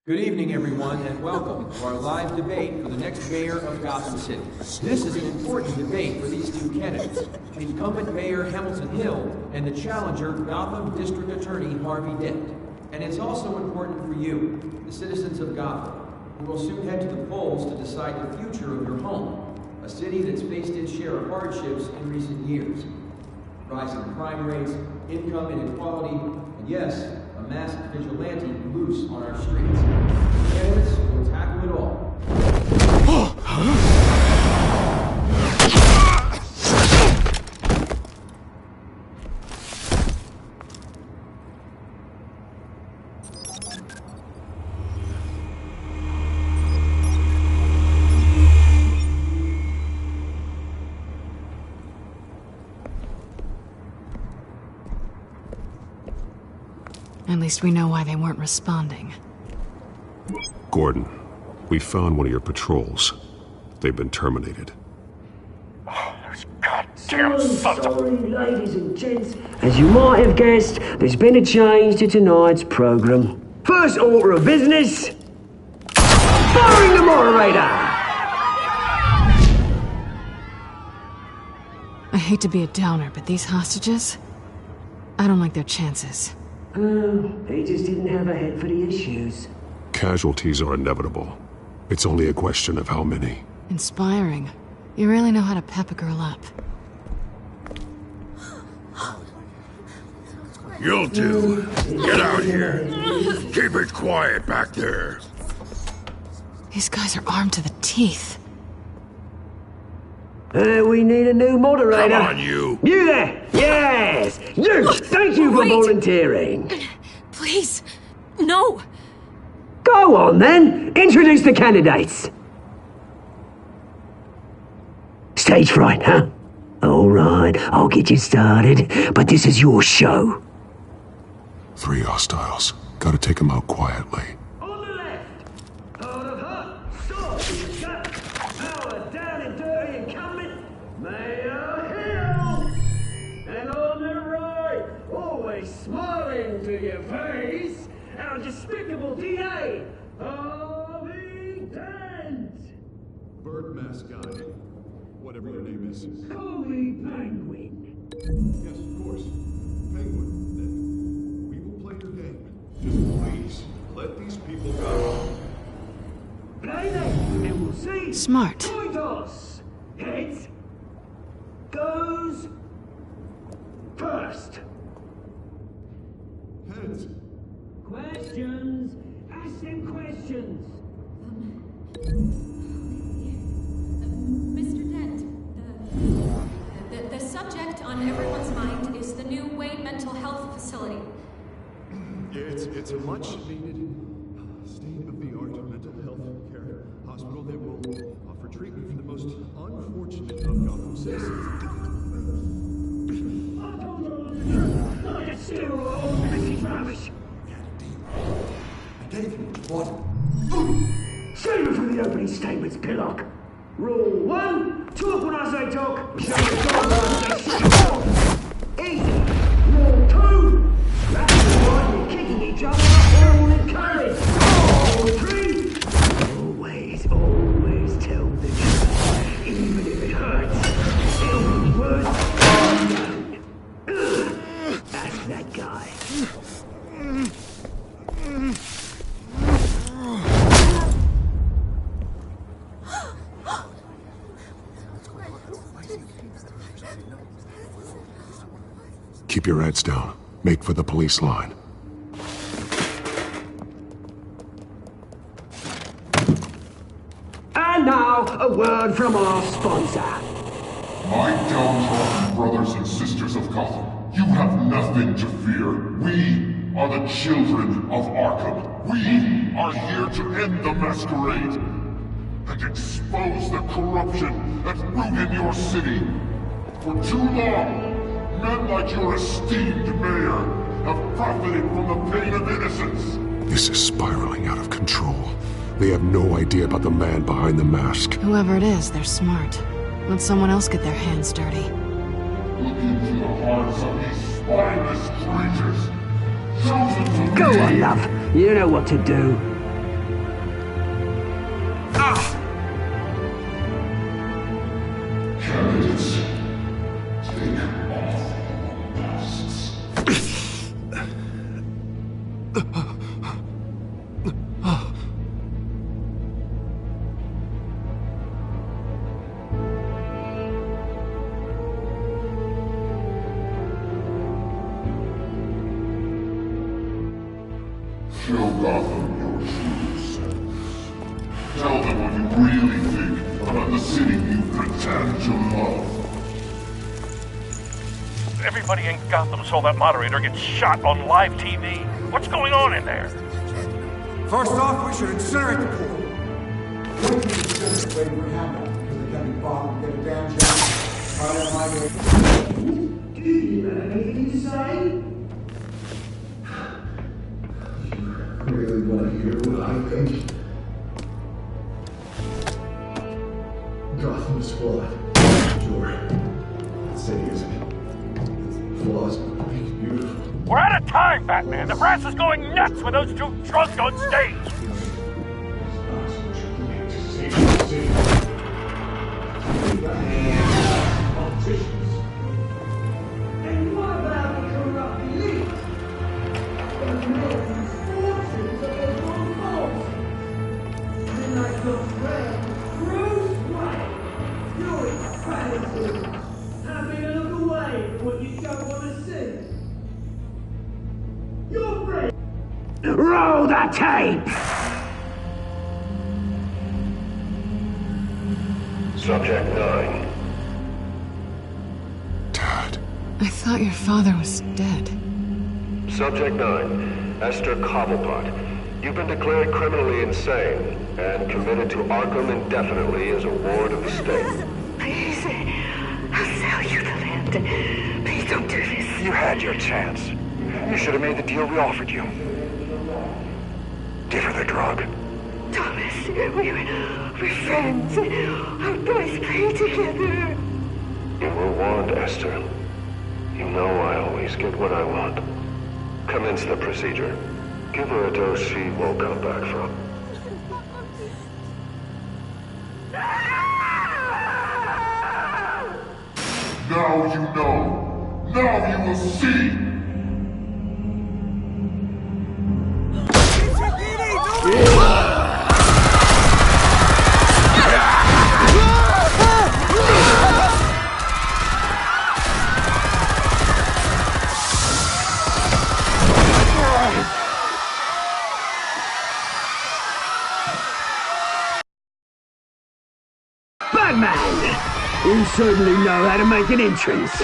[SPEAKER 21] Good evening, everyone, and welcome to our live debate for the next mayor of Gotham City. This is an important debate for these two candidates, the incumbent Mayor Hamilton Hill and the challenger Gotham District Attorney Harvey Dent. And it's also important for you, the citizens of Gotham, who will soon head to the polls to decide the future of your home, a city that's faced its share of hardships in recent years. Rising crime rates, income inequality, and yes, a masked vigilante loose on our streets. Candidates will tackle it all.
[SPEAKER 16] At least we know why they weren't responding.
[SPEAKER 2] Gordon, we found one of your patrols. They've been terminated.
[SPEAKER 12] Goddamn sorry, ladies and gents. As you might have guessed, there's been a change to tonight's program. First order of business, firing the moderator!
[SPEAKER 16] I hate to be a downer, but these hostages, I don't like their chances.
[SPEAKER 12] He just didn't have a head for the issues.
[SPEAKER 2] Casualties are inevitable. It's only a question of how many.
[SPEAKER 16] Inspiring. You really know how to pep a girl up.
[SPEAKER 5] You'll do. Get out here. Keep it quiet back there.
[SPEAKER 16] These guys are armed to the teeth.
[SPEAKER 12] We need a new moderator.
[SPEAKER 5] Come on, you.
[SPEAKER 12] You there! Yes! You! Thank you for volunteering.
[SPEAKER 8] Please, no.
[SPEAKER 12] Go on, then. Introduce the candidates. Stage fright, huh? All right, I'll get you started, but this is your show.
[SPEAKER 2] 3 hostiles. Gotta take them out quietly.
[SPEAKER 12] On the left, hard of hut, stop, shut, power down and dirty and coming, Mayor Hill! And on the right, always smiling to your face, our despicable DA, Harvey Dent!
[SPEAKER 1] Bird mascot. Whatever your name is.
[SPEAKER 12] Call me Penguin.
[SPEAKER 1] Yes, of course. Penguin, then. We will play your game. Just please, let these people go.
[SPEAKER 12] Play them, and we'll see.
[SPEAKER 16] Smart.
[SPEAKER 12] Coin toss. Heads. Goes. First.
[SPEAKER 1] Heads.
[SPEAKER 12] Questions. Ask them questions.
[SPEAKER 6] Mr. Dent, the subject on everyone's mind is the new Wayne Mental Health Facility.
[SPEAKER 1] It's a much-needed state-of-the-art mental health care hospital that will offer treatment for the most unfortunate of Gotham citizens.
[SPEAKER 12] I gave you what? Save it from the opening statements, Pillock. Rule 1, talk when I say talk, show the dog when I say talk. Easy. Rule 2, grab the one and kicking each other all encouraged. Rule 3, always tell the truth, even if it hurts. It'll be worth it. That's that guy.
[SPEAKER 2] Keep your heads down. Make for the police line.
[SPEAKER 12] And now, a word from our sponsor.
[SPEAKER 22] My downtrodden brothers and sisters of Gotham, you have nothing to fear. We are the children of Arkham. We are here to end the masquerade and expose the corruption that ruined your city. For too long, men like your esteemed mayor have profited from the pain of innocence.
[SPEAKER 2] This is spiraling out of control. They have no idea about the man behind the mask.
[SPEAKER 16] Whoever it is, they're smart. Let someone else get their hands dirty.
[SPEAKER 22] Look into the hearts of these spineless creatures. Chosen to
[SPEAKER 12] Go
[SPEAKER 22] lead.
[SPEAKER 12] on, love. You know what to do.
[SPEAKER 22] Candidates, take off masks. Show Gotham your true selves. Tell them what you really think. city you pretend to love.
[SPEAKER 11] Everybody in Gotham saw that moderator get shot on live TV. What's going on in there?
[SPEAKER 17] First off, we should incinerate the pool. Wait to disintegrate what happened, because it can be bombed and get a damn job. Do you have anything to say? You really want to hear what I think? Gotham's flawed. Sure. That city isn't. Flaws make it beautiful.
[SPEAKER 11] We're out of time, Batman. The press is going nuts with those two drunks on stage.
[SPEAKER 12] And what about the corrupt elite? Those millions, fortunes of their own faults. And like your friend, Bruce Wayne, you're incredible. Having a look away from what you don't want to see. Your friend. Roll the tape!
[SPEAKER 20] Subject 9.
[SPEAKER 16] I thought your father was dead.
[SPEAKER 20] Subject 9, Esther Cobblepot. You've been declared criminally insane and committed to Arkham indefinitely as a ward of the state.
[SPEAKER 12] Please, I'll sell you the land. Please don't do this.
[SPEAKER 4] You had your chance. You should have made the deal we offered you. Give her the drug.
[SPEAKER 12] Thomas, we're friends. Our boys play together.
[SPEAKER 20] You were warned, Esther. You know I always get what I want. Commence the procedure. Give her a dose she won't come back from.
[SPEAKER 22] Now you know. Now you will see.
[SPEAKER 12] Batman! You certainly know how to make an entrance.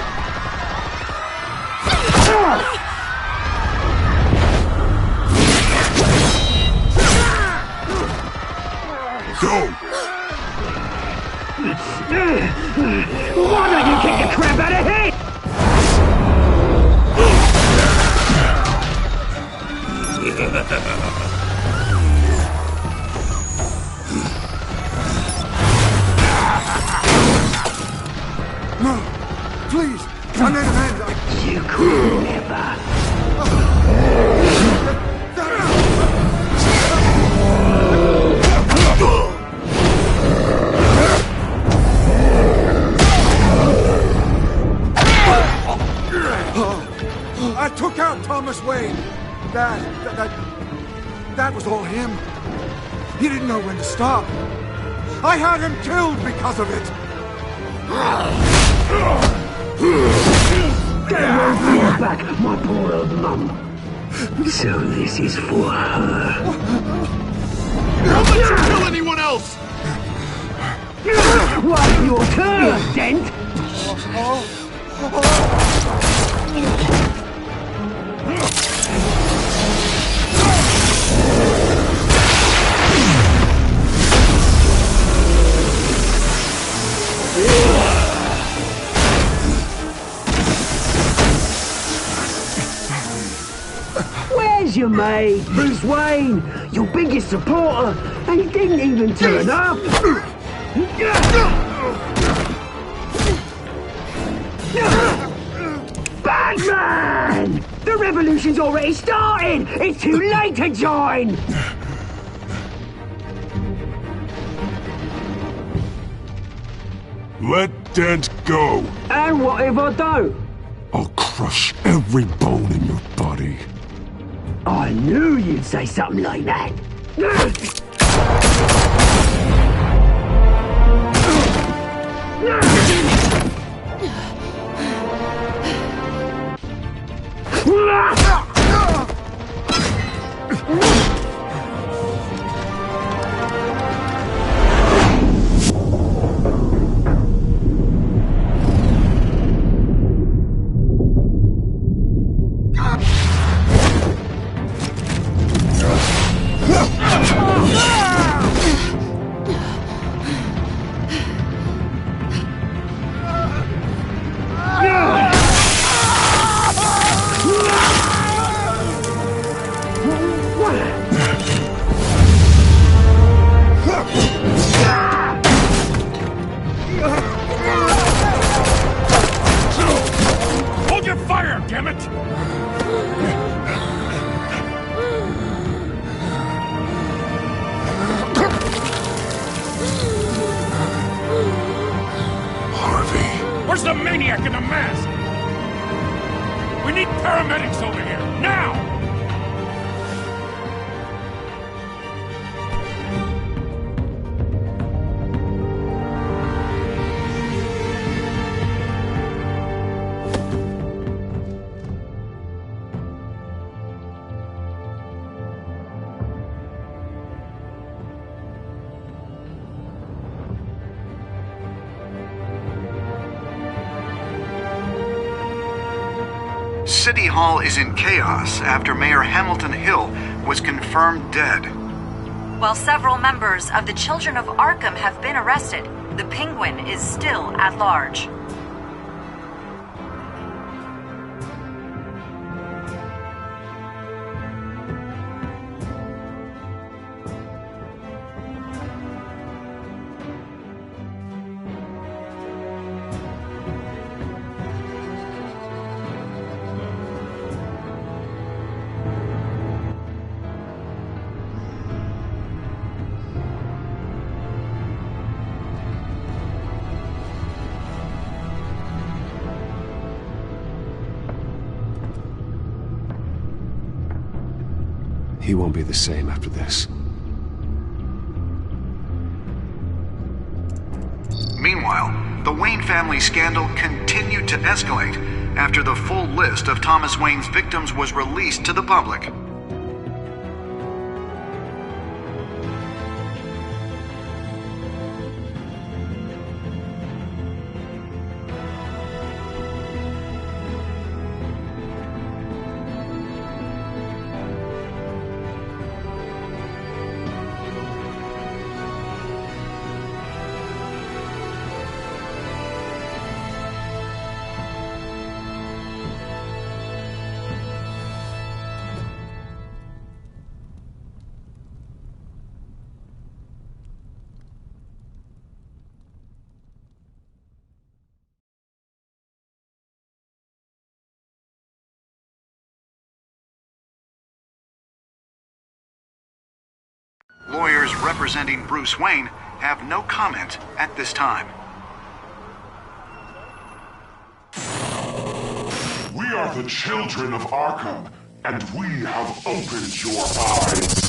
[SPEAKER 15] Go!
[SPEAKER 12] Why don't you kick the crap out of him?
[SPEAKER 17] No! Please! I made an end!
[SPEAKER 12] You could never.
[SPEAKER 17] I took out Thomas Wayne. That was all him. He didn't know when to stop. I had him killed because of it.
[SPEAKER 12] That won't bring back my poor old mum. So this is for her.
[SPEAKER 15] Don't let you kill anyone else!
[SPEAKER 12] What's your turn, Dent? Where's your mate, Bruce Wayne? Your biggest supporter, and he didn't even turn up. Batman! The revolution's already started! It's too late to join!
[SPEAKER 15] Let Dent go!
[SPEAKER 12] And what if I don't?
[SPEAKER 15] I'll crush every bone in your body.
[SPEAKER 12] I knew you'd say something like that.
[SPEAKER 11] Where's the maniac in the mask? We need paramedics over here, now!
[SPEAKER 19] City Hall is in chaos after Mayor Hamilton Hill was confirmed dead.
[SPEAKER 18] While several members of the Children of Arkham have been arrested, the Penguin is still at large.
[SPEAKER 2] He won't be the same after this.
[SPEAKER 19] Meanwhile, the Wayne family scandal continued to escalate after the full list of Thomas Wayne's victims was released to the public. Lawyers representing Bruce Wayne have no comment at this time.
[SPEAKER 22] We are the children of Arkham, and we have opened your eyes.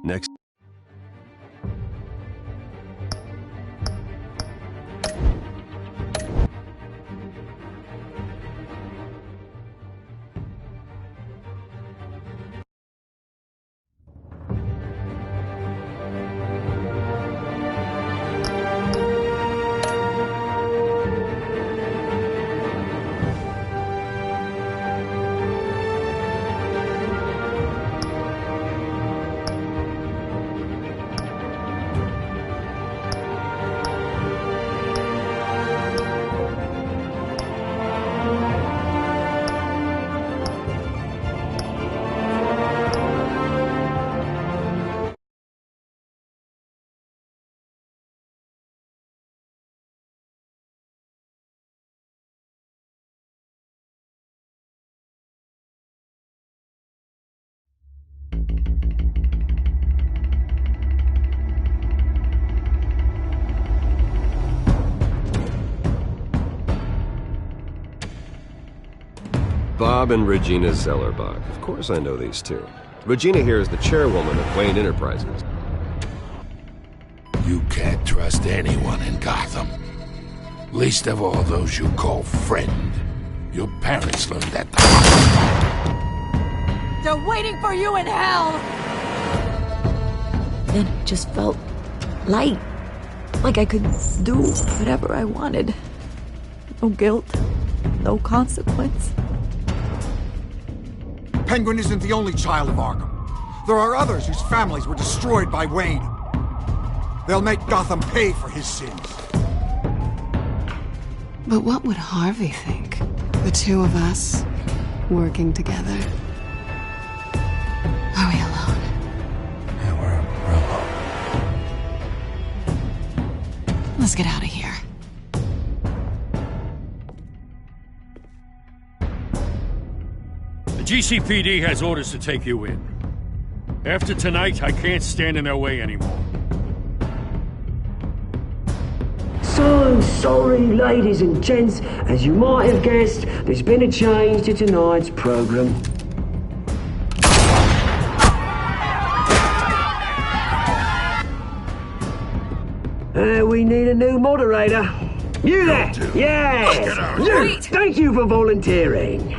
[SPEAKER 2] Next. Bob and Regina Zellerbach. Of course I know these two. Regina here is the chairwoman of Wayne Enterprises.
[SPEAKER 5] You can't trust anyone in Gotham. Least of all those you call friend. Your parents learned that the hard way.
[SPEAKER 10] They're waiting for you in hell! Then it just felt light. Like I could do whatever I wanted. No guilt, no consequence.
[SPEAKER 17] Penguin isn't the only child of Arkham. There are others whose families were destroyed by Wayne. They'll make Gotham pay for his sins.
[SPEAKER 16] But what would Harvey think? The two of us, working together. Are we alone?
[SPEAKER 2] Yeah, we're alone.
[SPEAKER 16] Let's get out of here.
[SPEAKER 3] The GCPD has orders to take you in. After tonight, I can't stand in their way anymore.
[SPEAKER 12] So sorry, ladies and gents. As you might have guessed, there's been a change to tonight's program. We need a new moderator. You there! Yes! You! Thank you for volunteering.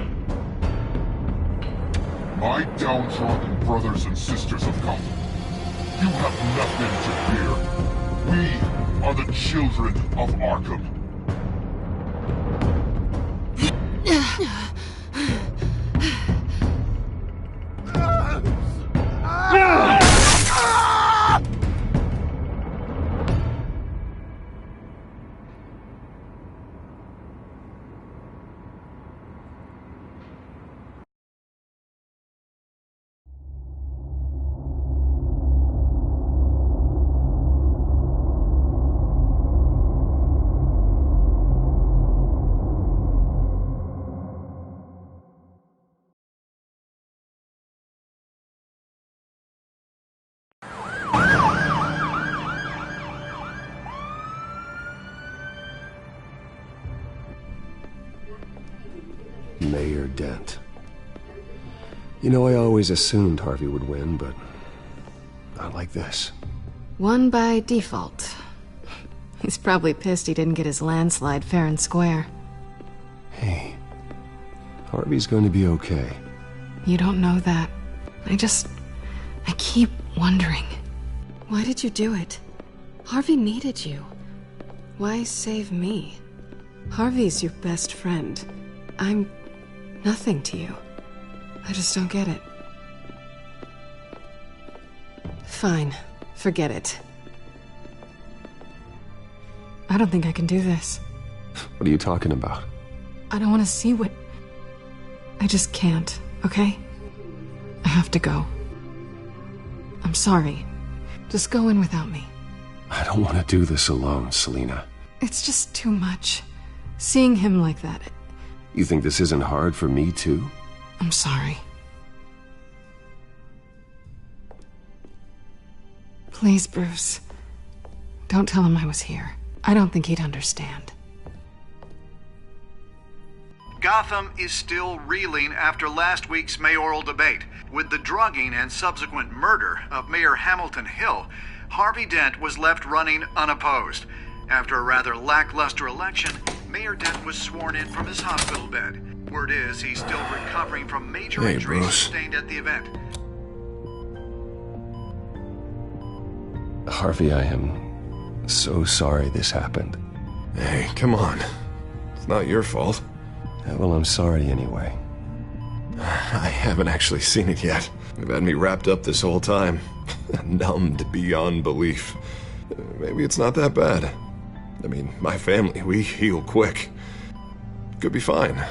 [SPEAKER 22] My downtrodden brothers and sisters of Gotham, you have nothing to fear. We are the children of Arkham.
[SPEAKER 2] Mayor Dent. You know, I always assumed Harvey would win, but not like this.
[SPEAKER 16] Won by default. He's probably pissed he didn't get his landslide fair and square.
[SPEAKER 2] Hey, Harvey's going to be okay.
[SPEAKER 16] You don't know that. I keep wondering. Why did you do it? Harvey needed you. Why save me? Harvey's your best friend. I'm nothing to you. I just don't get it. Fine. Forget it. I don't think I can do this.
[SPEAKER 2] What are you talking about?
[SPEAKER 16] I don't want to see what... I just can't, okay? I have to go. I'm sorry. Just go in without me.
[SPEAKER 2] I don't want to do this alone, Selina.
[SPEAKER 16] It's just too much. Seeing him like that...
[SPEAKER 2] You think this isn't hard for me, too?
[SPEAKER 16] I'm sorry. Please, Bruce. Don't tell him I was here. I don't think he'd understand.
[SPEAKER 19] Gotham is still reeling after last week's mayoral debate. With the drugging and subsequent murder of Mayor Hamilton Hill, Harvey Dent was left running unopposed. After a rather lackluster election, Mayor Dent was sworn in from his hospital bed. Word is he's still recovering from major injuries sustained at the event.
[SPEAKER 2] Harvey, I am so sorry this happened.
[SPEAKER 15] Hey, come on. It's not your fault.
[SPEAKER 2] Yeah, well, I'm sorry anyway.
[SPEAKER 15] I haven't actually seen it yet. They've had me wrapped up this whole time. Numbed beyond belief. Maybe it's not that bad. I mean, my family, we heal quick. Could be fine.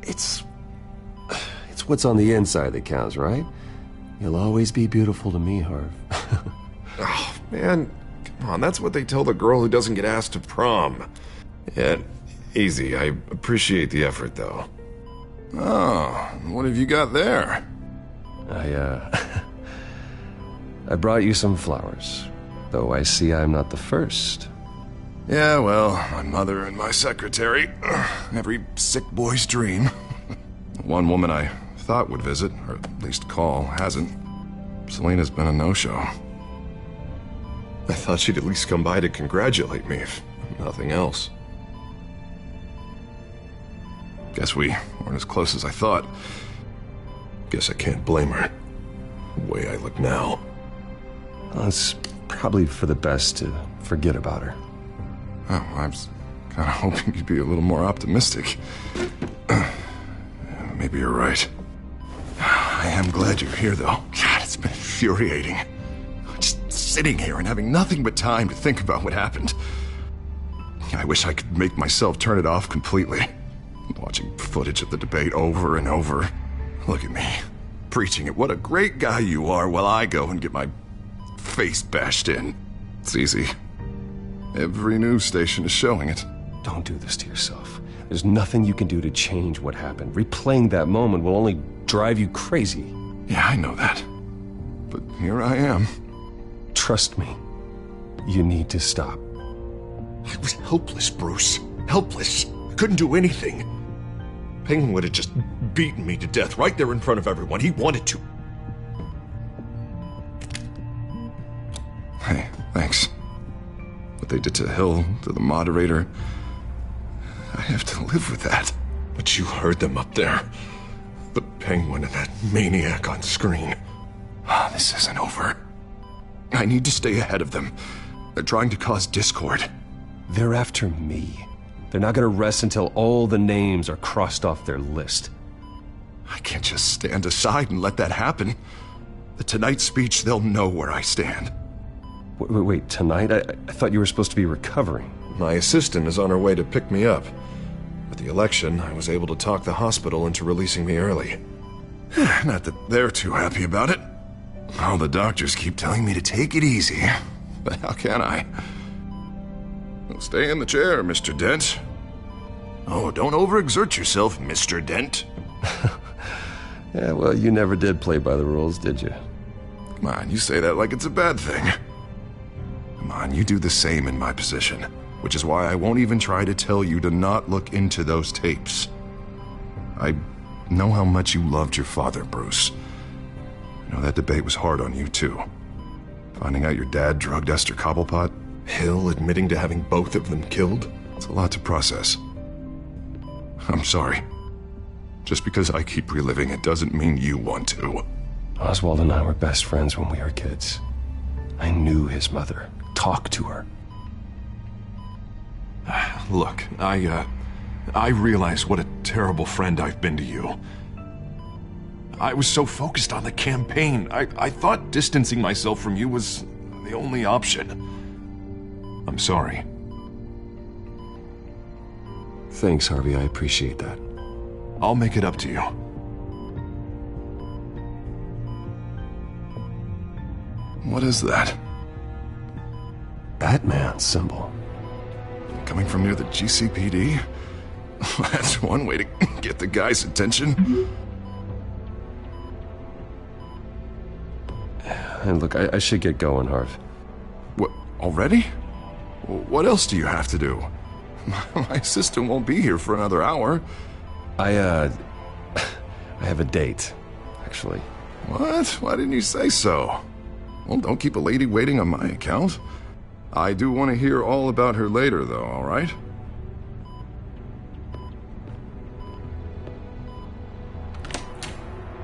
[SPEAKER 2] It's what's on the inside that counts, right? You'll always be beautiful to me, Harv.
[SPEAKER 15] Oh, man, come on, that's what they tell the girl who doesn't get asked to prom. Yeah, easy, I appreciate the effort, though. Oh, what have you got there?
[SPEAKER 2] I brought you some flowers, though I see I'm not the first.
[SPEAKER 15] Yeah, well, my mother and my secretary. Every sick boy's dream. One woman I thought would visit, or at least call, hasn't. Selina's been a no-show. I thought she'd at least come by to congratulate me, if nothing else. Guess we weren't as close as I thought. Guess I can't blame her. The way I look now.
[SPEAKER 2] Well, it's probably for the best to forget about her.
[SPEAKER 15] Oh, I was kind of hoping you'd be a little more optimistic. Maybe you're right. I am glad you're here, though. God, it's been
[SPEAKER 1] infuriating. Just sitting here and having nothing but time to think about what happened. I wish I could make myself turn it off completely. Watching footage of the debate over and over. Look at me, preaching at what a great guy you are while I go and get my face bashed in. It's easy. Every news station is showing it.
[SPEAKER 2] Don't do this to yourself. There's nothing you can do to change what happened. Replaying that moment will only drive you crazy.
[SPEAKER 1] Yeah, I know that. But here I am.
[SPEAKER 2] Trust me. You need to stop.
[SPEAKER 1] I was helpless, Bruce. Helpless. I couldn't do anything. Penguin would have just beaten me to death right there in front of everyone. He wanted to. Hey, thanks. What they did to Hill, to the moderator, I have to live with that. But you heard them up there. The Penguin and that maniac on screen. This isn't over. I need to stay ahead of them. They're trying to cause discord.
[SPEAKER 2] They're after me. They're not gonna rest until all the names are crossed off their list.
[SPEAKER 1] I can't just stand aside and let that happen. The Tonight speech, they'll know where I stand.
[SPEAKER 2] Wait, tonight? I thought you were supposed to be recovering.
[SPEAKER 1] My assistant is on her way to pick me up. With the election, I was able to talk the hospital into releasing me early. Not that they're too happy about it. All the doctors keep telling me to take it easy. But how can I? Well, stay in the chair, Mr. Dent. Oh, don't overexert yourself, Mr. Dent.
[SPEAKER 2] Yeah, well, you never did play by the rules, did you?
[SPEAKER 1] Come on, you say that like it's a bad thing. Come on, you do the same in my position. Which is why I won't even try to tell you to not look into those tapes. I know how much you loved your father, Bruce. I know that debate was hard on you, too. Finding out your dad drugged Esther Cobblepot, Hill admitting to having both of them killed, it's a lot to process. I'm sorry. Just because I keep reliving it doesn't mean you want to.
[SPEAKER 2] Oswald and I were best friends when we were kids. I knew his mother. Talked to her.
[SPEAKER 1] Look, I realize what a terrible friend I've been to you. I was so focused on the campaign. I thought distancing myself from you was the only option. I'm sorry.
[SPEAKER 2] Thanks, Harvey. I appreciate that.
[SPEAKER 1] I'll make it up to you. What is that?
[SPEAKER 2] Batman symbol.
[SPEAKER 1] Coming from near the GCPD? That's one way to get the guy's attention.
[SPEAKER 2] And look, I should get going, Harv.
[SPEAKER 1] What, already? What else do you have to do? My assistant won't be here for another hour.
[SPEAKER 2] I have a date, actually.
[SPEAKER 1] What? Why didn't you say so? Well, don't keep a lady waiting on my account. I do want to hear all about her later, though, all right?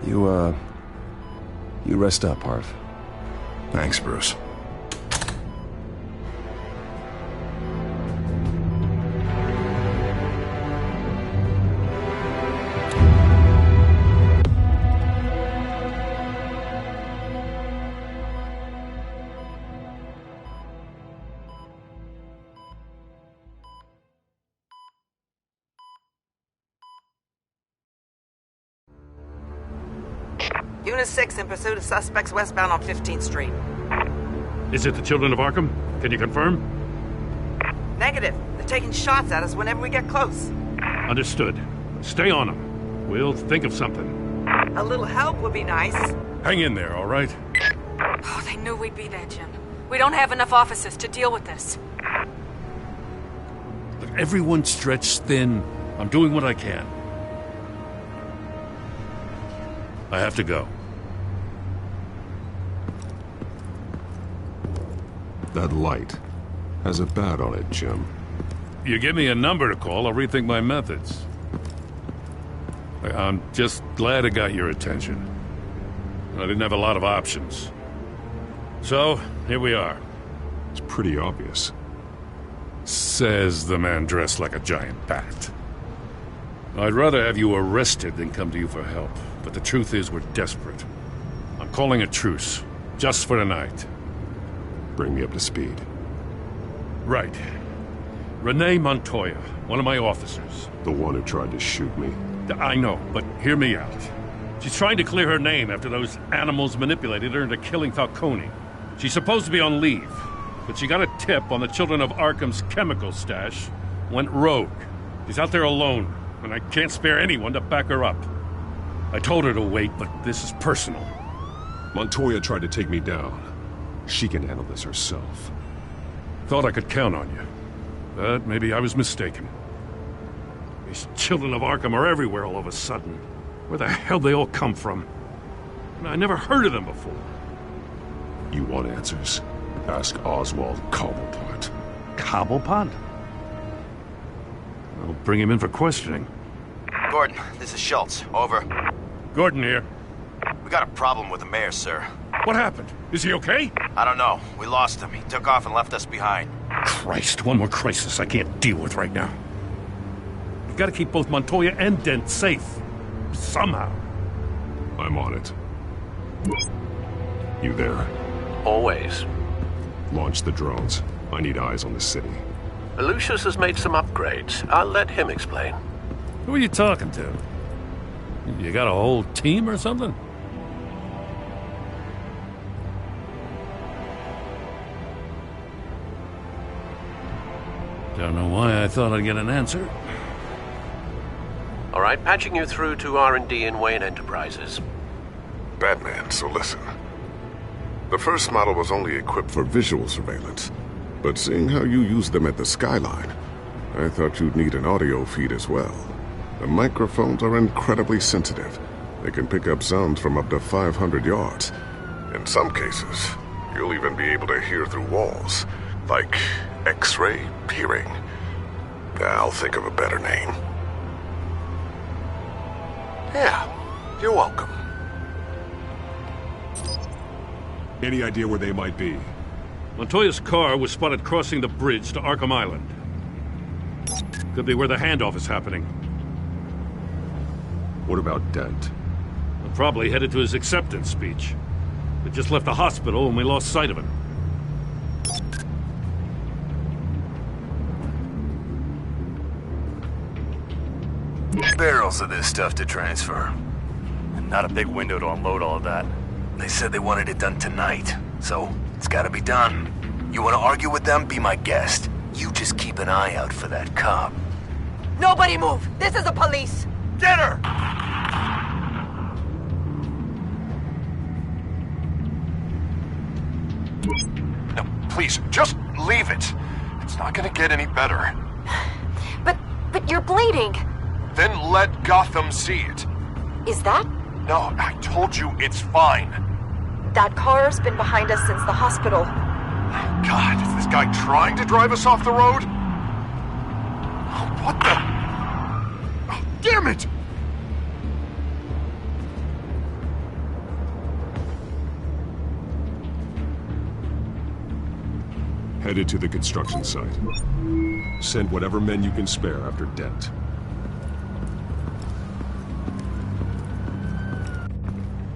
[SPEAKER 2] You rest up, Harv.
[SPEAKER 1] Thanks, Bruce.
[SPEAKER 13] Unit 6 in pursuit of suspects westbound on 15th Street.
[SPEAKER 3] Is it the Children of Arkham? Can you confirm?
[SPEAKER 13] Negative. They're taking shots at us whenever we get close.
[SPEAKER 3] Understood. Stay on them. We'll think of something.
[SPEAKER 13] A little help would be nice.
[SPEAKER 3] Hang in there, all right?
[SPEAKER 8] Oh, they knew we'd be there, Jim. We don't have enough officers to deal with this.
[SPEAKER 3] Look, everyone's stretched thin. I'm doing what I can. I have to go.
[SPEAKER 2] That light has a bat on it, Jim.
[SPEAKER 3] You give me a number to call, I'll rethink my methods. I'm just glad it got your attention. I didn't have a lot of options. So, here we are.
[SPEAKER 2] It's pretty obvious.
[SPEAKER 3] Says the man dressed like a giant bat. I'd rather have you arrested than come to you for help. But the truth is we're desperate. I'm calling a truce. Just for tonight.
[SPEAKER 2] Bring me up to speed.
[SPEAKER 3] Right. Renee Montoya, one of my officers.
[SPEAKER 2] The one who tried to shoot me.
[SPEAKER 3] I know, but hear me out. She's trying to clear her name after those animals manipulated her into killing Falcone. She's supposed to be on leave, but she got a tip on the Children of Arkham's chemical stash, went rogue. She's out there alone, and I can't spare anyone to back her up. I told her to wait, but this is personal.
[SPEAKER 2] Montoya tried to take me down. She can handle this herself.
[SPEAKER 3] Thought I could count on you, but maybe I was mistaken. These Children of Arkham are everywhere all of a sudden. Where the hell they all come from? I never heard of them before.
[SPEAKER 2] You want answers? Ask Oswald Cobblepot.
[SPEAKER 3] Cobblepot? I'll bring him in for questioning.
[SPEAKER 7] Gordon, this is Schultz. Over.
[SPEAKER 3] Gordon here.
[SPEAKER 7] We got a problem with the mayor, sir.
[SPEAKER 3] What happened? Is he okay?
[SPEAKER 7] I don't know. We lost him. He took off and left us behind.
[SPEAKER 3] Christ, one more crisis I can't deal with right now. We've got to keep both Montoya and Dent safe. Somehow.
[SPEAKER 2] I'm on it. You there?
[SPEAKER 9] Always.
[SPEAKER 2] Launch the drones. I need eyes on the city.
[SPEAKER 9] Lucius has made some upgrades. I'll let him explain.
[SPEAKER 3] Who are you talking to? You got a whole team or something? Don't know why I thought I'd get an answer.
[SPEAKER 9] All right, patching you through to R&D in Wayne Enterprises.
[SPEAKER 14] Batman, so listen. The first model was only equipped for visual surveillance, but seeing how you use them at the Skyline, I thought you'd need an audio feed as well. The microphones are incredibly sensitive. They can pick up sounds from up to 500 yards. In some cases, you'll even be able to hear through walls, like X-ray peering. I'll think of a better name. Yeah, you're welcome.
[SPEAKER 2] Any idea where they might be?
[SPEAKER 3] Montoya's car was spotted crossing the bridge to Arkham Island. Could be where the handoff is happening.
[SPEAKER 2] What about Dent?
[SPEAKER 3] Probably headed to his acceptance speech. He just left the hospital and we lost sight of him.
[SPEAKER 7] Barrels of this stuff to transfer. And not a big window to unload all of that. They said they wanted it done tonight, so it's gotta be done. You wanna argue with them? Be my guest. You just keep an eye out for that cop.
[SPEAKER 13] Nobody move! This is the police!
[SPEAKER 7] Get her!
[SPEAKER 15] No, please, just leave it. It's not gonna get any better.
[SPEAKER 8] But you're bleeding.
[SPEAKER 15] Then let Gotham see it.
[SPEAKER 8] Is that?
[SPEAKER 15] No, I told you it's fine.
[SPEAKER 8] That car's been behind us since the hospital.
[SPEAKER 15] God, is this guy trying to drive us off the road? What the? Oh, damn it!
[SPEAKER 2] Headed to the construction site. Send whatever men you can spare after Dent.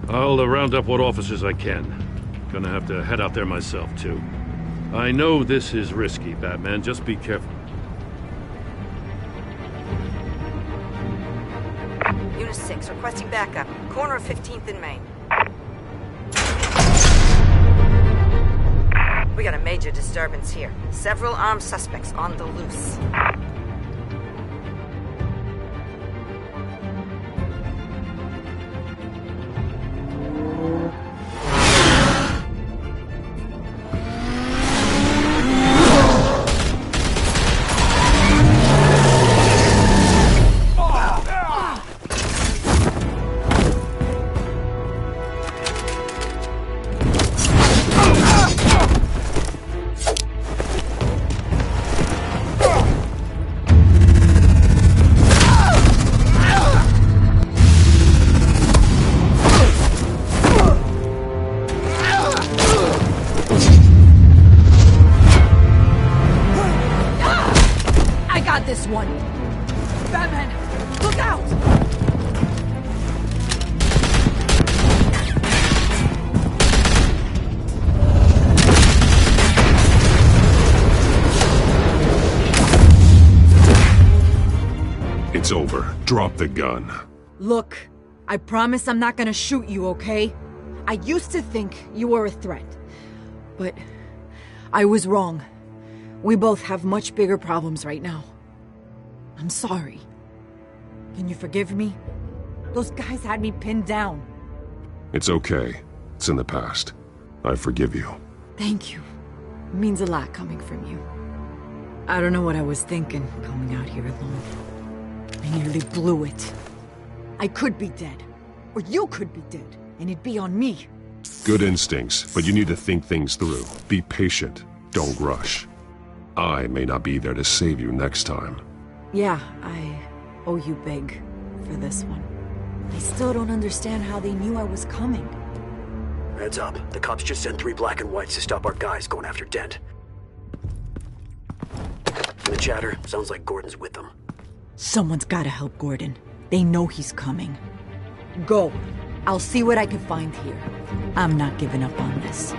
[SPEAKER 3] I'll round up what officers I can. Gonna have to head out there myself, too. I know this is risky, Batman. Just be careful.
[SPEAKER 13] Unit 6, requesting backup. Corner of 15th and Main. We got a major disturbance here. Several armed suspects on the loose.
[SPEAKER 10] This one. Batman, look out!
[SPEAKER 2] It's over. Drop the gun.
[SPEAKER 6] Look, I promise I'm not gonna shoot you, okay? I used to think you were a threat, but I was wrong. We both have much bigger problems right now. I'm sorry. Can you forgive me? Those guys had me pinned down.
[SPEAKER 2] It's okay. It's in the past. I forgive you.
[SPEAKER 6] Thank you. It means a lot coming from you. I don't know what I was thinking, coming out here alone. I nearly blew it. I could be dead. Or you could be dead, and it'd be on me.
[SPEAKER 2] Good instincts, but you need to think things through. Be patient. Don't rush. I may not be there to save you next time.
[SPEAKER 6] Yeah, I owe you big for this one. I still don't understand how they knew I was coming.
[SPEAKER 12] Heads up. The cops just sent 3 black and whites to stop our guys going after Dent. The chatter sounds like Gordon's with them.
[SPEAKER 6] Someone's gotta help Gordon. They know he's coming. Go. I'll see what I can find here. I'm not giving up on this.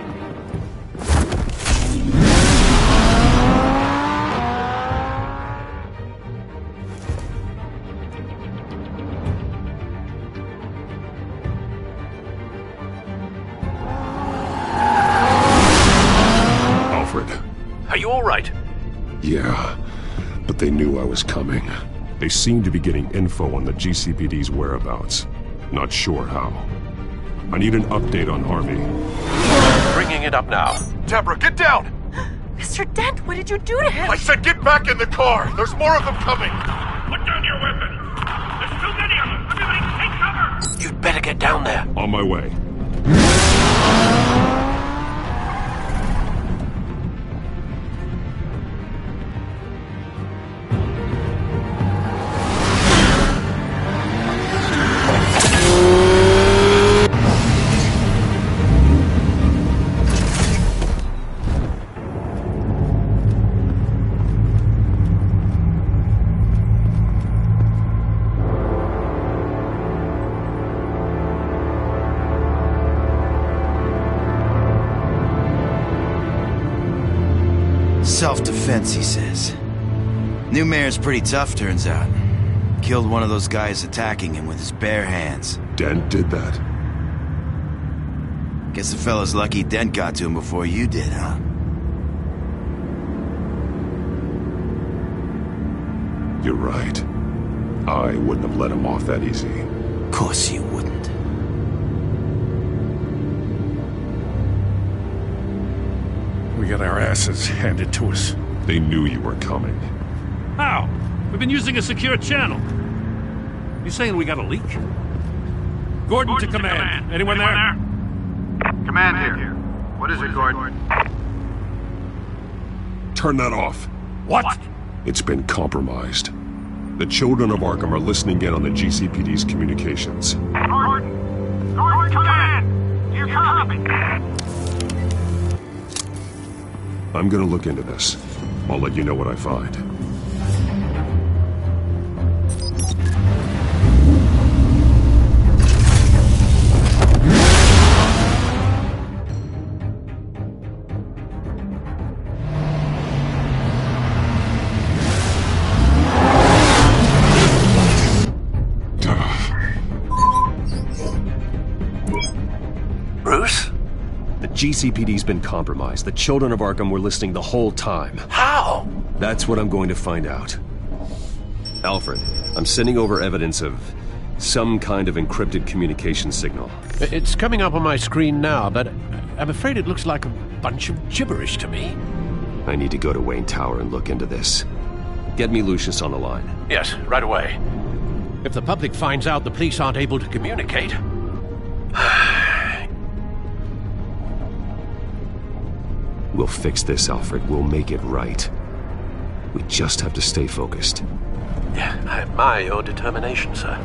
[SPEAKER 2] Alfred.
[SPEAKER 9] Are you all right?
[SPEAKER 2] Yeah, but they knew I was coming. They seem to be getting info on the GCPD's whereabouts. Not sure how. I need an update on Harvey.
[SPEAKER 9] Bringing it up now.
[SPEAKER 11] Deborah, get down!
[SPEAKER 6] Mr. Dent, what did you do to him?
[SPEAKER 11] I said get back in the car! There's more of them coming! Put down your weapon! There's too many of them! Everybody take cover!
[SPEAKER 9] You'd better get down there.
[SPEAKER 2] On my way.
[SPEAKER 21] Self-defense, he says. New mayor's pretty tough, turns out. Killed one of those guys attacking him with his bare hands.
[SPEAKER 2] Dent did that?
[SPEAKER 21] Guess the fella's lucky Dent got to him before you did, huh?
[SPEAKER 2] You're right. I wouldn't have let him off that easy.
[SPEAKER 21] Of course you wouldn't.
[SPEAKER 3] We got our asses handed to us.
[SPEAKER 2] They knew you were coming.
[SPEAKER 3] How? We've been using a secure channel. You saying we got a leak? Gordon to command. Anyone there?
[SPEAKER 23] Command here. What is it, Gordon?
[SPEAKER 2] Turn that off.
[SPEAKER 3] What?
[SPEAKER 2] It's been compromised. The children of Arkham are listening in on the GCPD's communications.
[SPEAKER 23] Gordon! Gordon, command! You copy?
[SPEAKER 2] I'm gonna look into this. I'll let you know what I find.
[SPEAKER 9] Bruce?
[SPEAKER 2] The GCPD's been compromised. The children of Arkham were listening the whole time.
[SPEAKER 9] How?
[SPEAKER 2] That's what I'm going to find out. Alfred, I'm sending over evidence of some kind of encrypted communication signal.
[SPEAKER 9] It's coming up on my screen now, but I'm afraid it looks like a bunch of gibberish to me.
[SPEAKER 2] I need to go to Wayne Tower and look into this. Get me Lucius on the line.
[SPEAKER 9] Yes, right away. If the public finds out the police aren't able to communicate...
[SPEAKER 2] We'll fix this, Alfred. We'll make it right. We just have to stay focused.
[SPEAKER 9] Yeah, I admire your determination, sir.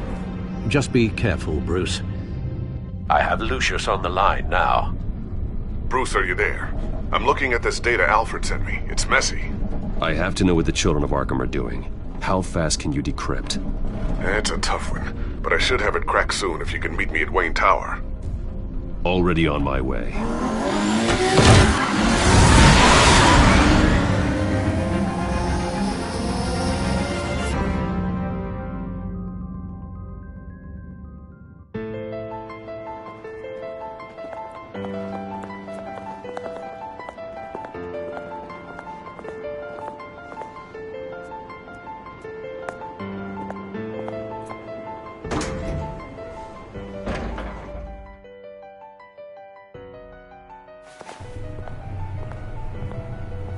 [SPEAKER 9] Just be careful, Bruce. I have Lucius on the line now.
[SPEAKER 14] Bruce, are you there? I'm looking at this data Alfred sent me. It's messy.
[SPEAKER 2] I have to know what the children of Arkham are doing. How fast can you decrypt?
[SPEAKER 14] It's a tough one, but I should have it cracked soon if you can meet me at Wayne Tower.
[SPEAKER 2] Already on my way.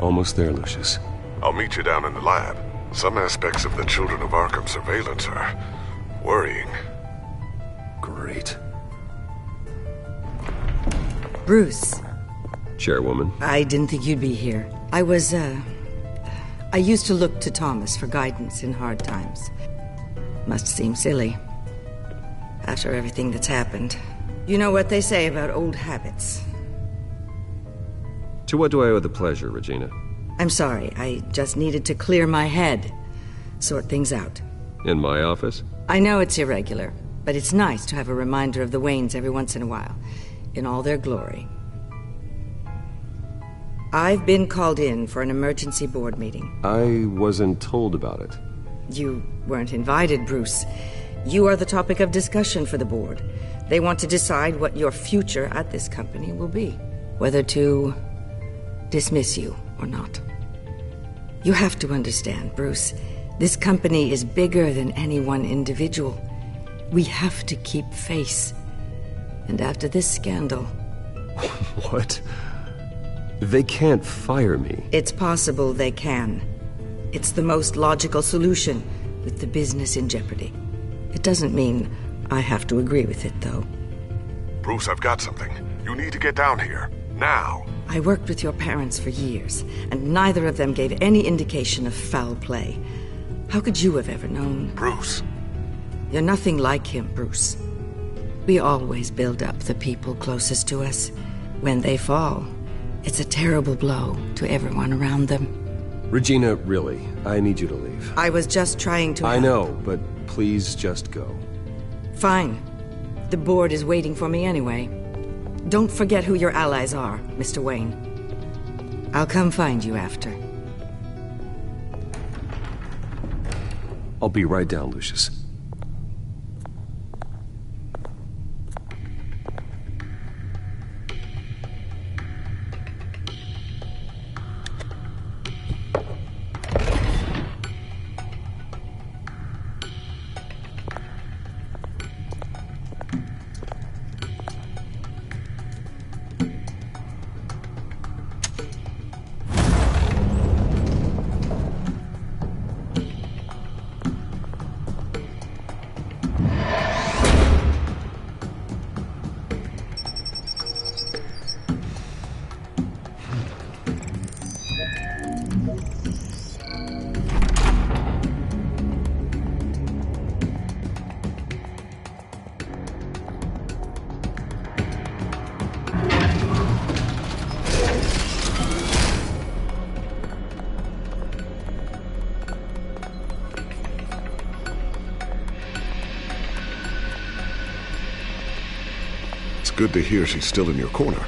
[SPEAKER 2] Almost there, Lucius.
[SPEAKER 14] I'll meet you down in the lab. Some aspects of the Children of Arkham surveillance are worrying.
[SPEAKER 2] Great.
[SPEAKER 4] Bruce.
[SPEAKER 2] Chairwoman.
[SPEAKER 4] I didn't think you'd be here. I used to look to Thomas for guidance in hard times. Must seem silly. After everything that's happened. You know what they say about old habits.
[SPEAKER 2] To what do I owe the pleasure, Regina?
[SPEAKER 4] I'm sorry, I just needed to clear my head. Sort things out.
[SPEAKER 2] In my office?
[SPEAKER 4] I know it's irregular, but it's nice to have a reminder of the Waynes every once in a while. In all their glory. I've been called in for an emergency board meeting.
[SPEAKER 2] I wasn't told about it.
[SPEAKER 4] You weren't invited, Bruce. You are the topic of discussion for the board. They want to decide what your future at this company will be. Whether to dismiss you or not. You have to understand, Bruce. This company is bigger than any one individual. We have to keep face. And after this scandal...
[SPEAKER 2] What? They can't fire me.
[SPEAKER 4] It's possible they can. It's the most logical solution, with the business in jeopardy. It doesn't mean I have to agree with it, though.
[SPEAKER 14] Bruce, I've got something. You need to get down here. Now.
[SPEAKER 4] I worked with your parents for years, and neither of them gave any indication of foul play. How could you have ever known?
[SPEAKER 14] Bruce.
[SPEAKER 4] You're nothing like him, Bruce. We always build up the people closest to us. When they fall, it's a terrible blow to everyone around them.
[SPEAKER 2] Regina, really, I need you to leave.
[SPEAKER 4] I was just trying to...
[SPEAKER 2] I know, but please just go.
[SPEAKER 4] Fine. The board is waiting for me anyway. Don't forget who your allies are, Mr. Wayne. I'll come find you after.
[SPEAKER 2] I'll be right down, Lucius.
[SPEAKER 14] Good to hear she's still in your corner.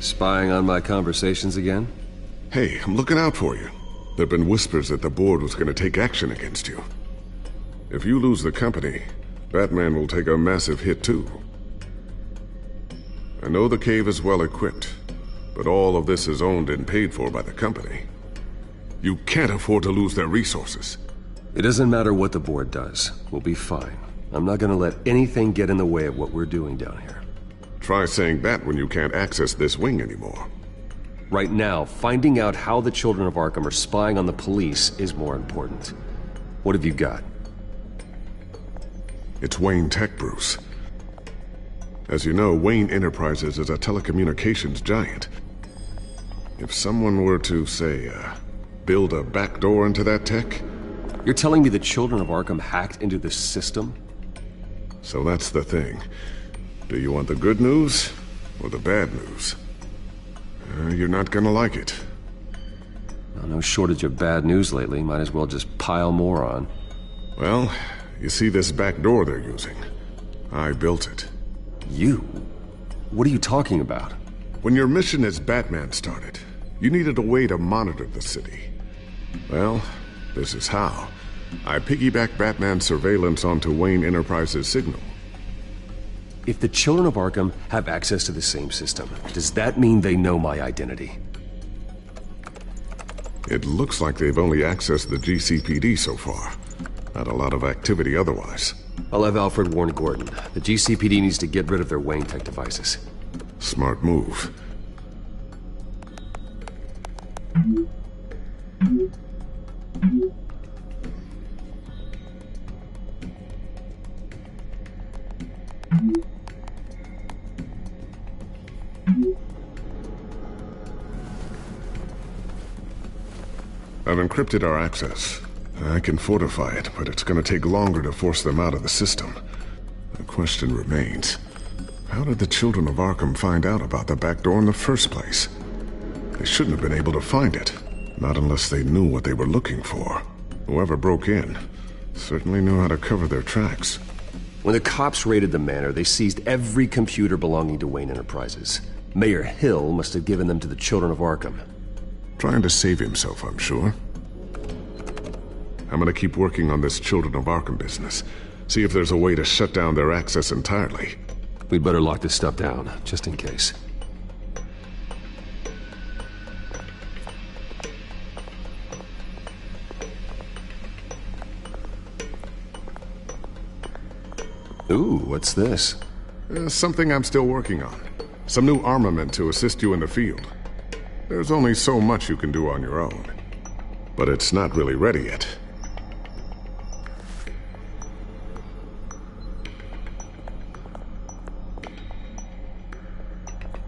[SPEAKER 2] Spying on my conversations again?
[SPEAKER 14] Hey, I'm looking out for you. There've been whispers that the board was going to take action against you. If you lose the company, Batman will take a massive hit too. I know the cave is well equipped, but all of this is owned and paid for by the company. You can't afford to lose their resources.
[SPEAKER 2] It doesn't matter what the board does. We'll be fine. I'm not gonna let anything get in the way of what we're doing down here.
[SPEAKER 14] Try saying that when you can't access this wing anymore.
[SPEAKER 2] Right now, finding out how the Children of Arkham are spying on the police is more important. What have you got?
[SPEAKER 14] It's Wayne Tech, Bruce. As you know, Wayne Enterprises is a telecommunications giant. If someone were to, say, build a backdoor into that tech...
[SPEAKER 2] You're telling me the Children of Arkham hacked into this system?
[SPEAKER 14] So that's the thing. Do you want the good news or the bad news? You're not gonna like it.
[SPEAKER 2] Well, no shortage of bad news lately. Might as well just pile more on.
[SPEAKER 14] Well, you see this back door they're using? I built it.
[SPEAKER 2] You? What are you talking about?
[SPEAKER 14] When your mission as Batman started, you needed a way to monitor the city. Well, this is how. I piggybacked Batman's surveillance onto Wayne Enterprises' signal.
[SPEAKER 2] If the Children of Arkham have access to the same system, does that mean they know my identity?
[SPEAKER 14] It looks like they've only accessed the GCPD so far. Not a lot of activity otherwise.
[SPEAKER 2] I'll have Alfred warn Gordon. The GCPD needs to get rid of their Wayne Tech devices.
[SPEAKER 14] Smart move. I've encrypted our access. I can fortify it, but it's gonna take longer to force them out of the system. The question remains, how did the children of Arkham find out about the back door in the first place? They shouldn't have been able to find it, not unless they knew what they were looking for. Whoever broke in certainly knew how to cover their tracks.
[SPEAKER 2] When the cops raided the manor, they seized every computer belonging to Wayne Enterprises. Mayor Hill must have given them to the children of Arkham.
[SPEAKER 14] Trying to save himself, I'm sure. I'm gonna keep working on this Children of Arkham business. See if there's a way to shut down their access entirely.
[SPEAKER 2] We'd better lock this stuff down, just in case. Ooh, what's this?
[SPEAKER 14] Something I'm still working on. Some new armament to assist you in the field. There's only so much you can do on your own. But it's not really ready yet.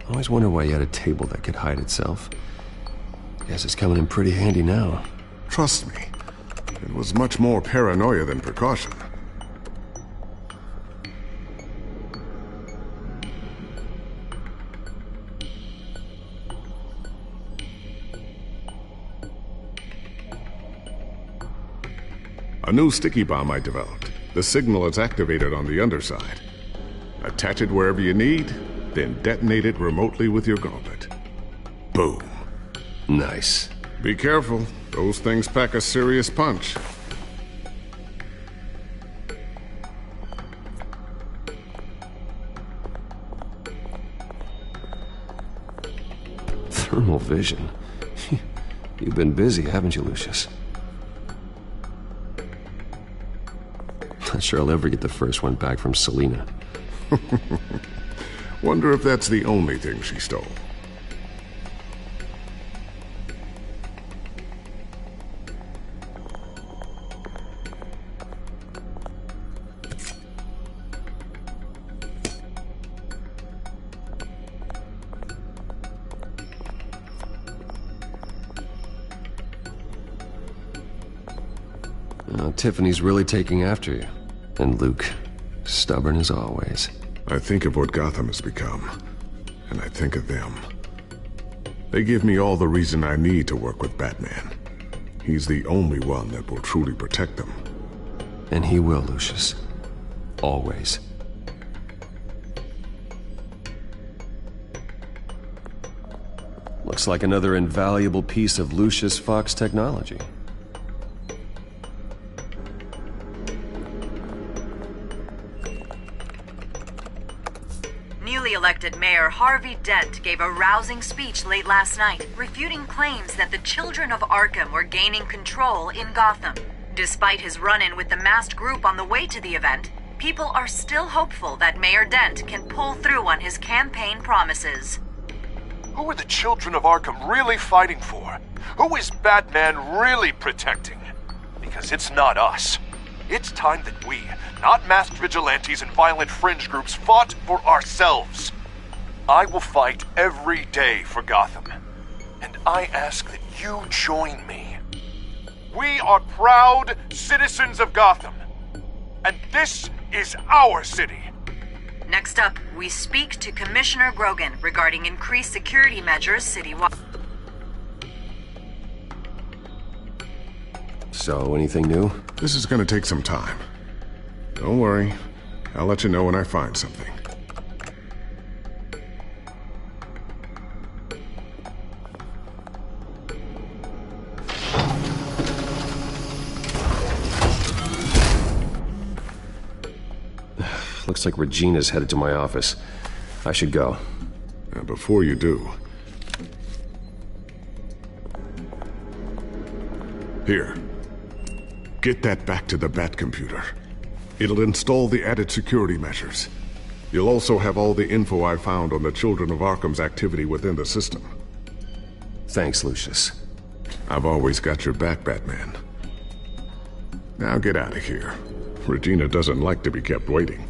[SPEAKER 2] I always wondered why you had a table that could hide itself. Guess it's coming in pretty handy now.
[SPEAKER 14] Trust me, it was much more paranoia than precaution. A new sticky bomb I developed. The signal is activated on the underside. Attach it wherever you need, then detonate it remotely with your gauntlet. Boom.
[SPEAKER 2] Nice.
[SPEAKER 14] Be careful. Those things pack a serious punch.
[SPEAKER 2] Thermal vision. You've been busy, haven't you, Lucius? Not sure I'll ever get the first one back from Selina.
[SPEAKER 14] Wonder if that's the only thing she stole.
[SPEAKER 2] Tiffany's really taking after you. And Luke, stubborn as always.
[SPEAKER 14] I think of what Gotham has become, and I think of them. They give me all the reason I need to work with Batman. He's the only one that will truly protect them.
[SPEAKER 2] And he will, Lucius. Always. Looks like another invaluable piece of Lucius Fox technology.
[SPEAKER 5] Newly elected Mayor Harvey Dent gave a rousing speech late last night, refuting claims that the children of Arkham were gaining control in Gotham. Despite his run-in with the masked group on the way to the event, people are still hopeful that Mayor Dent can pull through on his campaign promises.
[SPEAKER 11] Who are the children of Arkham really fighting for? Who is Batman really protecting? Because it's not us. It's time that we, not masked vigilantes and violent fringe groups, fought for ourselves. I will fight every day for Gotham. And I ask that you join me. We are proud citizens of Gotham. And this is our city.
[SPEAKER 5] Next up, we speak to Commissioner Grogan regarding increased security measures citywide.
[SPEAKER 2] So, anything new?
[SPEAKER 14] This is gonna take some time. Don't worry. I'll let you know when I find something.
[SPEAKER 2] Looks like Regina's headed to my office. I should go.
[SPEAKER 14] Now, before you do... Here. Get that back to the Bat computer. It'll install the added security measures. You'll also have all the info I found on the Children of Arkham's activity within the system.
[SPEAKER 2] Thanks, Lucius.
[SPEAKER 14] I've always got your back, Batman. Now get out of here. Regina doesn't like to be kept waiting.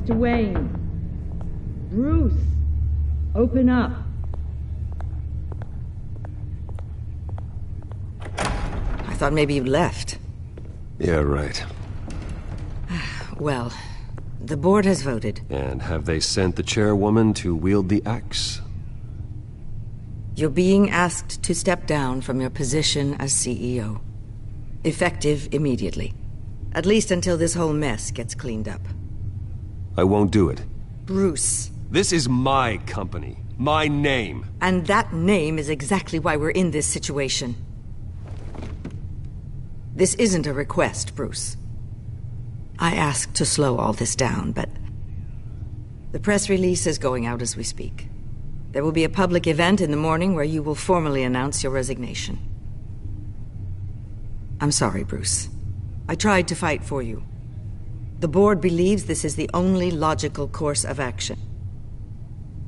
[SPEAKER 10] Mr. Wayne. Bruce. Open up.
[SPEAKER 4] I thought maybe you left.
[SPEAKER 2] Yeah, right.
[SPEAKER 4] Well, the board has voted.
[SPEAKER 2] And have they sent the chairwoman to wield the axe?
[SPEAKER 4] You're being asked to step down from your position as CEO. Effective immediately. At least until this whole mess gets cleaned up.
[SPEAKER 2] I won't do it.
[SPEAKER 4] Bruce.
[SPEAKER 2] This is my company. My name.
[SPEAKER 4] And that name is exactly why we're in this situation. This isn't a request, Bruce. I asked to slow all this down, but the press release is going out as we speak. There will be a public event in the morning where you will formally announce your resignation. I'm sorry, Bruce. I tried to fight for you. The board believes this is the only logical course of action.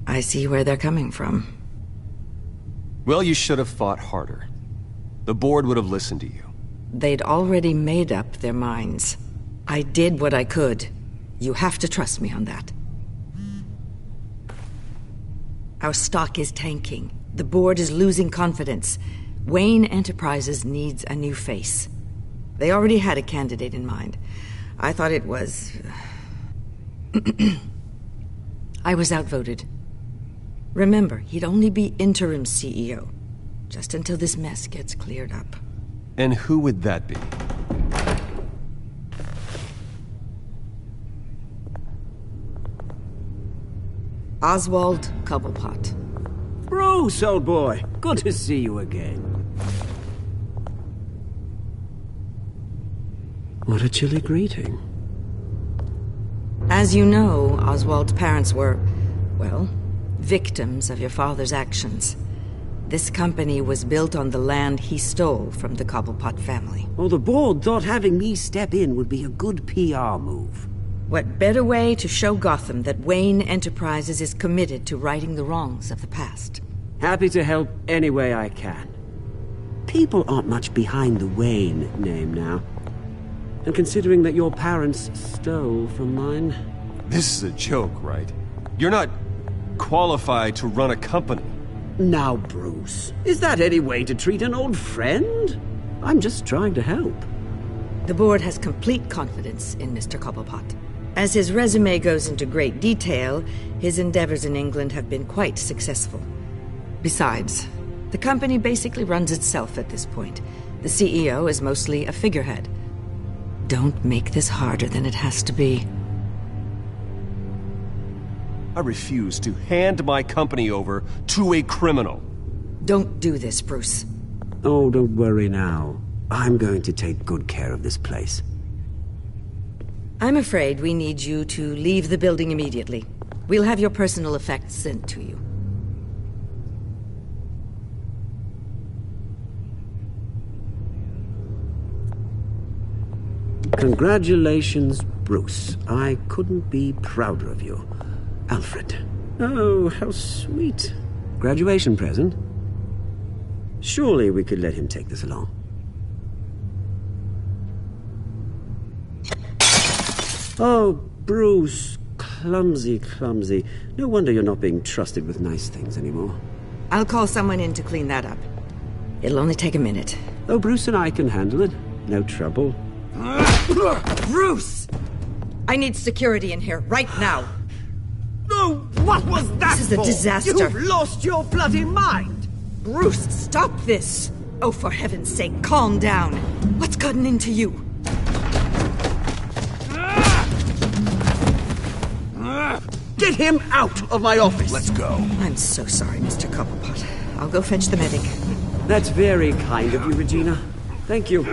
[SPEAKER 4] I see where they're coming from.
[SPEAKER 2] Well, you should have fought harder. The board would have listened to you.
[SPEAKER 4] They'd already made up their minds. I did what I could. You have to trust me on that. Our stock is tanking. The board is losing confidence. Wayne Enterprises needs a new face. They already had a candidate in mind. I thought it was... I was outvoted. Remember, he'd only be interim CEO, just until this mess gets cleared up.
[SPEAKER 2] And who would that be?
[SPEAKER 4] Oswald Cobblepot.
[SPEAKER 12] Bruce, old boy. Good to see you again. What a chilly greeting.
[SPEAKER 4] As you know, Oswald's parents were, well, victims of your father's actions. This company was built on the land he stole from the Cobblepot family.
[SPEAKER 12] Well, the board thought having me step in would be a good PR move.
[SPEAKER 4] What better way to show Gotham that Wayne Enterprises is committed to righting the wrongs of the past?
[SPEAKER 12] Happy to help any way I can. People aren't much behind the Wayne name now. And considering that your parents stole from mine...
[SPEAKER 2] This is a joke, right? You're not qualified to run a company.
[SPEAKER 12] Now, Bruce, is that any way to treat an old friend? I'm just trying to help.
[SPEAKER 4] The board has complete confidence in Mr. Cobblepot. As his resume goes into great detail, his endeavors in England have been quite successful. Besides, the company basically runs itself at this point. The CEO is mostly a figurehead. Don't make this harder than it has to be.
[SPEAKER 2] I refuse to hand my company over to a criminal.
[SPEAKER 4] Don't do this, Bruce.
[SPEAKER 12] Oh, don't worry now. I'm going to take good care of this place.
[SPEAKER 4] I'm afraid we need you to leave the building immediately. We'll have your personal effects sent to you.
[SPEAKER 12] Congratulations, Bruce. I couldn't be prouder of you. Alfred. Oh, how sweet. Graduation present? Surely we could let him take this along. Oh, Bruce. Clumsy, clumsy. No wonder you're not being trusted with nice things anymore.
[SPEAKER 4] I'll call someone in to clean that up. It'll only take a minute.
[SPEAKER 12] Oh, Bruce and I can handle it. No trouble.
[SPEAKER 4] Bruce! I need security in here, right now.
[SPEAKER 12] No, what was that
[SPEAKER 4] This is a disaster.
[SPEAKER 12] You've lost your bloody mind!
[SPEAKER 4] Bruce, stop this! Oh, for heaven's sake, calm down. What's gotten into you?
[SPEAKER 12] Get him out of my office!
[SPEAKER 21] Let's go.
[SPEAKER 4] I'm so sorry, Mr. Cobblepot. I'll go fetch the medic.
[SPEAKER 12] That's very kind of you, Regina. Thank you.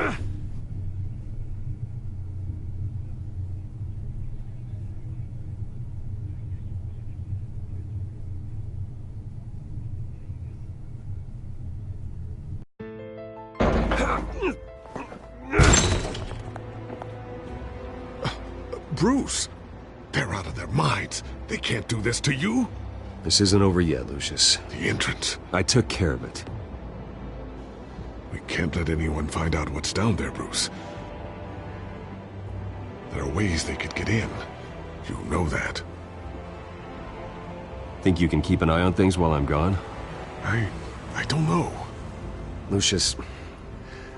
[SPEAKER 14] Bruce, they're out of their minds. They can't do this to you.
[SPEAKER 2] This isn't over yet, Lucius.
[SPEAKER 14] The entrance.
[SPEAKER 2] I took care of it.
[SPEAKER 14] We can't let anyone find out what's down there, Bruce. There are ways they could get in. You know that.
[SPEAKER 2] Think you can keep an eye on things while I'm gone?
[SPEAKER 14] I don't know.
[SPEAKER 2] Lucius,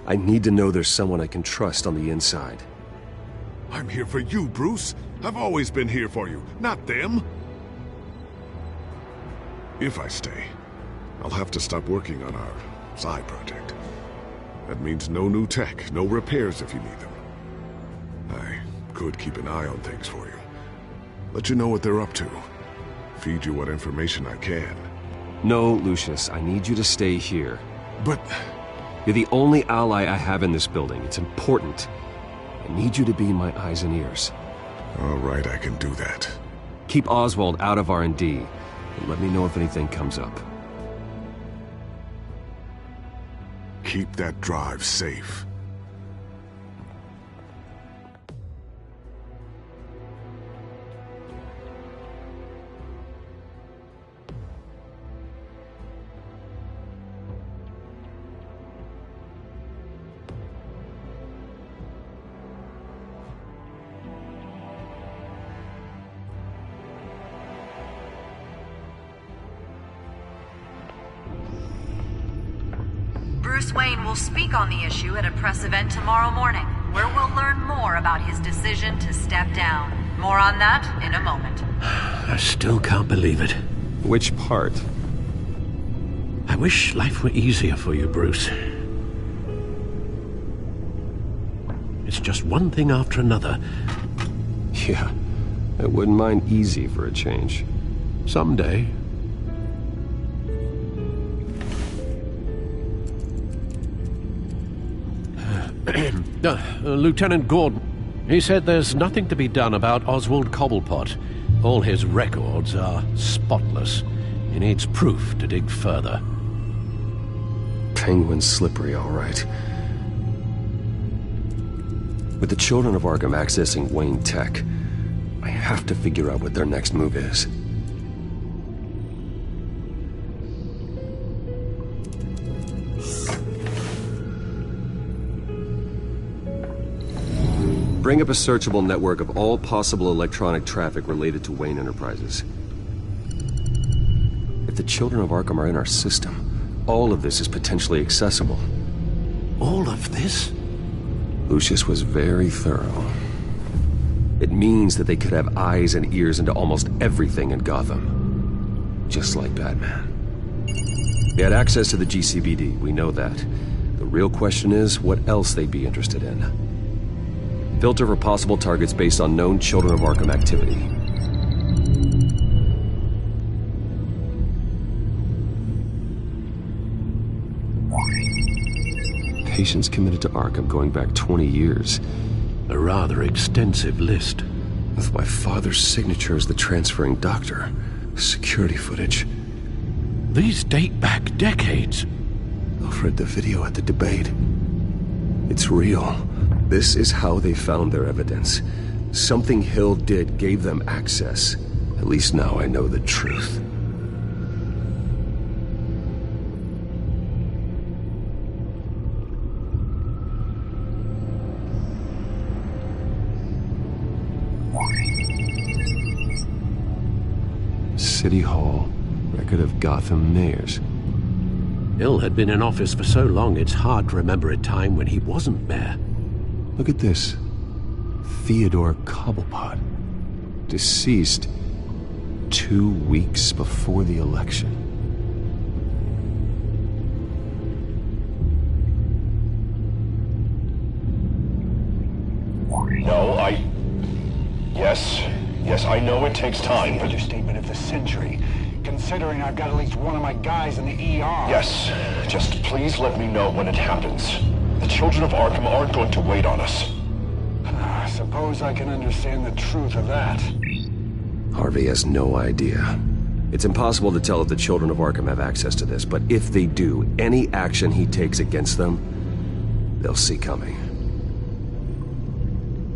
[SPEAKER 2] I need to know there's someone I can trust on the inside.
[SPEAKER 14] I'm here for you, Bruce. I've always been here for you, not them. If I stay, I'll have to stop working on our side project. That means no new tech, no repairs if you need them. I could keep an eye on things for you. Let you know what they're up to. Feed you what information I can.
[SPEAKER 2] No, Lucius, I need you to stay here.
[SPEAKER 14] But...
[SPEAKER 2] You're the only ally I have in this building. It's important. I need you to be my eyes and ears.
[SPEAKER 14] All right, I can do that.
[SPEAKER 2] Keep Oswald out of R&D, and let me know if anything comes up.
[SPEAKER 14] Keep that drive safe.
[SPEAKER 5] Bruce Wayne will speak on the issue at a press event tomorrow morning, where we'll learn more about his decision to step down. More on that in a moment.
[SPEAKER 9] I still can't believe it.
[SPEAKER 2] Which part?
[SPEAKER 9] I wish life were easier for you, Bruce. It's just one thing after another.
[SPEAKER 2] Yeah, I wouldn't mind easy for a change.
[SPEAKER 9] Someday. Lieutenant Gordon, he said there's nothing to be done about Oswald Cobblepot. All his records are spotless. He needs proof to dig further.
[SPEAKER 2] Penguin's slippery, all right. With the children of Arkham accessing Wayne Tech, I have to figure out what their next move is. Bring up a searchable network of all possible electronic traffic related to Wayne Enterprises. If the children of Arkham are in our system, all of this is potentially accessible.
[SPEAKER 9] All of this?
[SPEAKER 2] Lucius was very thorough. It means that they could have eyes and ears into almost everything in Gotham. Just like Batman. They had access to the GCPD, we know that. The real question is, what else they'd be interested in. Filter for possible targets based on known Children of Arkham activity. Patients committed to Arkham going back 20 years.
[SPEAKER 9] A rather extensive list.
[SPEAKER 2] With my father's signature as the transferring doctor. Security footage.
[SPEAKER 9] These date back decades.
[SPEAKER 2] I've read the video at the debate. It's real. This is how they found their evidence. Something Hill did gave them access. At least now I know the truth. City Hall, record of Gotham mayors.
[SPEAKER 9] Hill had been in office for so long it's hard to remember a time when he wasn't mayor.
[SPEAKER 2] Look at this. Theodore Cobblepot. Deceased 2 weeks before the election.
[SPEAKER 11] No, Yes?
[SPEAKER 1] Yes, I know it takes time, but...
[SPEAKER 23] Understatement of the century, considering I've got at least one of my guys in the ER.
[SPEAKER 1] Yes, just please let me know when it happens. The children of Arkham aren't going to wait on us.
[SPEAKER 23] I suppose I can understand the truth of that.
[SPEAKER 2] Harvey has no idea. It's impossible to tell if the children of Arkham have access to this, but if they do, any action he takes against them, they'll see coming.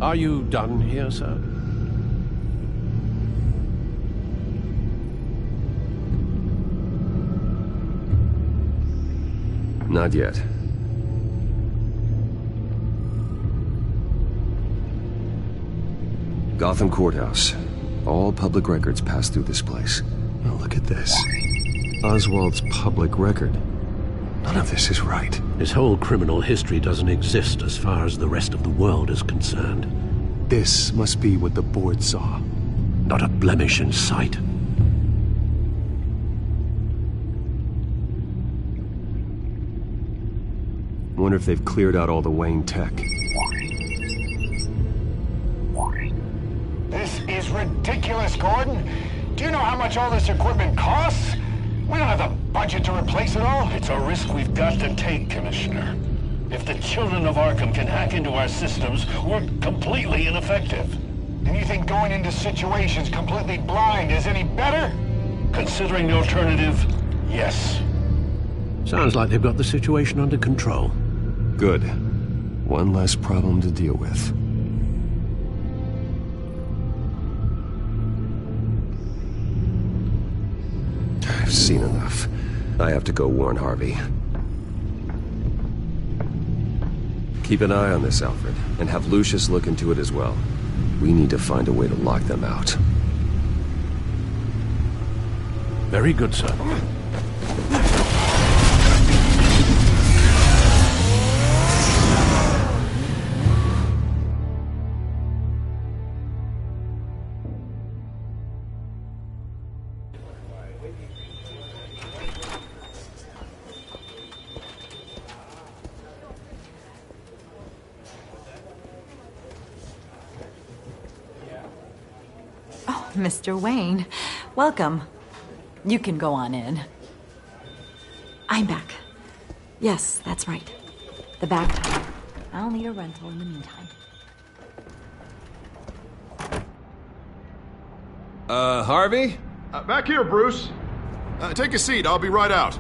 [SPEAKER 9] Are you done here, sir?
[SPEAKER 2] Not yet. Gotham Courthouse. All public records pass through this place. Oh, look at this. Oswald's public record. None of this is right.
[SPEAKER 9] His whole criminal history doesn't exist as far as the rest of the world is concerned.
[SPEAKER 2] This must be what the board saw.
[SPEAKER 9] Not a blemish in sight.
[SPEAKER 2] Wonder if they've cleared out all the Wayne tech.
[SPEAKER 23] This is ridiculous, Gordon. Do you know how much all this equipment costs? We don't have the budget to replace it all.
[SPEAKER 3] It's a risk we've got to take, Commissioner. If the children of Arkham can hack into our systems, we're completely ineffective.
[SPEAKER 23] And you think going into situations completely blind is any better?
[SPEAKER 3] Considering the alternative, yes.
[SPEAKER 9] Sounds like they've got the situation under control.
[SPEAKER 2] Good. One less problem to deal with. I've seen enough. I have to go warn Harvey. Keep an eye on this, Alfred, and have Lucius look into it as well. We need to find a way to lock them out.
[SPEAKER 9] Very good, sir.
[SPEAKER 17] Mr. Wayne, welcome. You can go on in.
[SPEAKER 8] I'm back. Yes, that's right. The back time. I'll need a rental in the meantime.
[SPEAKER 2] Harvey?
[SPEAKER 11] Back here, Bruce. Take a seat. I'll be right out.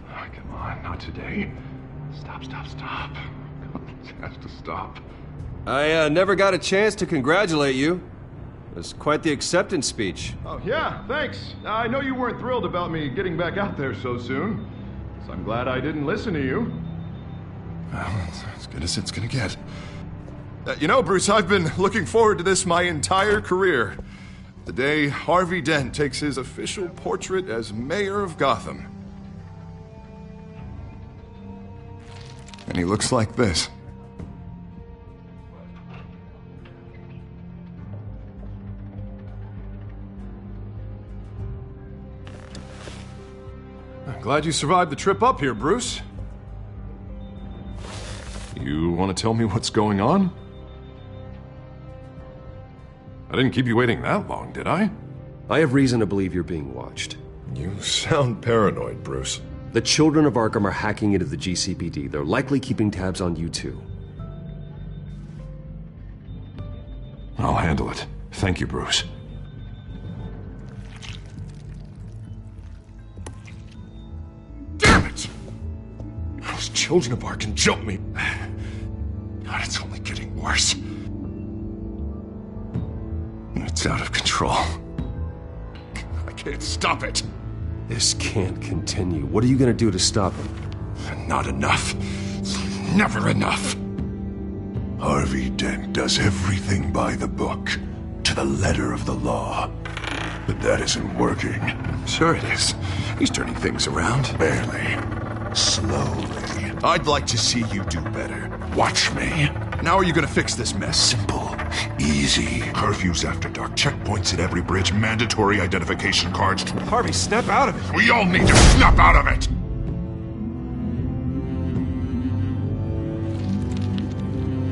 [SPEAKER 15] Oh, come on, not today. Stop. It has to stop.
[SPEAKER 2] I never got a chance to congratulate you. It was quite the acceptance speech.
[SPEAKER 11] Oh, yeah, thanks. I know you weren't thrilled about me getting back out there so soon. So I'm glad I didn't listen to you. Well, it's as good as it's gonna get. You know, Bruce, I've been looking forward to this my entire career. The day Harvey Dent takes his official portrait as mayor of Gotham. And he looks like this. I'm glad you survived the trip up here, Bruce. You want to tell me what's going on? I didn't keep you waiting that long, did I?
[SPEAKER 2] I have reason to believe you're being watched.
[SPEAKER 11] You sound paranoid, Bruce.
[SPEAKER 2] The children of Arkham are hacking into the GCPD. They're likely keeping tabs on you too.
[SPEAKER 11] I'll handle it. Thank you, Bruce. Damn it! Those children of Arkham jumped me. God, it's only getting worse. It's out of control. I can't stop it.
[SPEAKER 2] This can't continue. What are you gonna do to stop him?
[SPEAKER 11] Not enough. Never enough. Harvey Dent does everything by the book, to the letter of the law. But that isn't working. Sure it is. He's turning things around. Barely. Slowly. I'd like to see you do better. Watch me. Now are you gonna fix this mess? Simple. Easy. Curfews after dark, checkpoints at every bridge, mandatory identification cards.
[SPEAKER 2] Harvey, snap out of it.
[SPEAKER 11] We all need to snap out of it!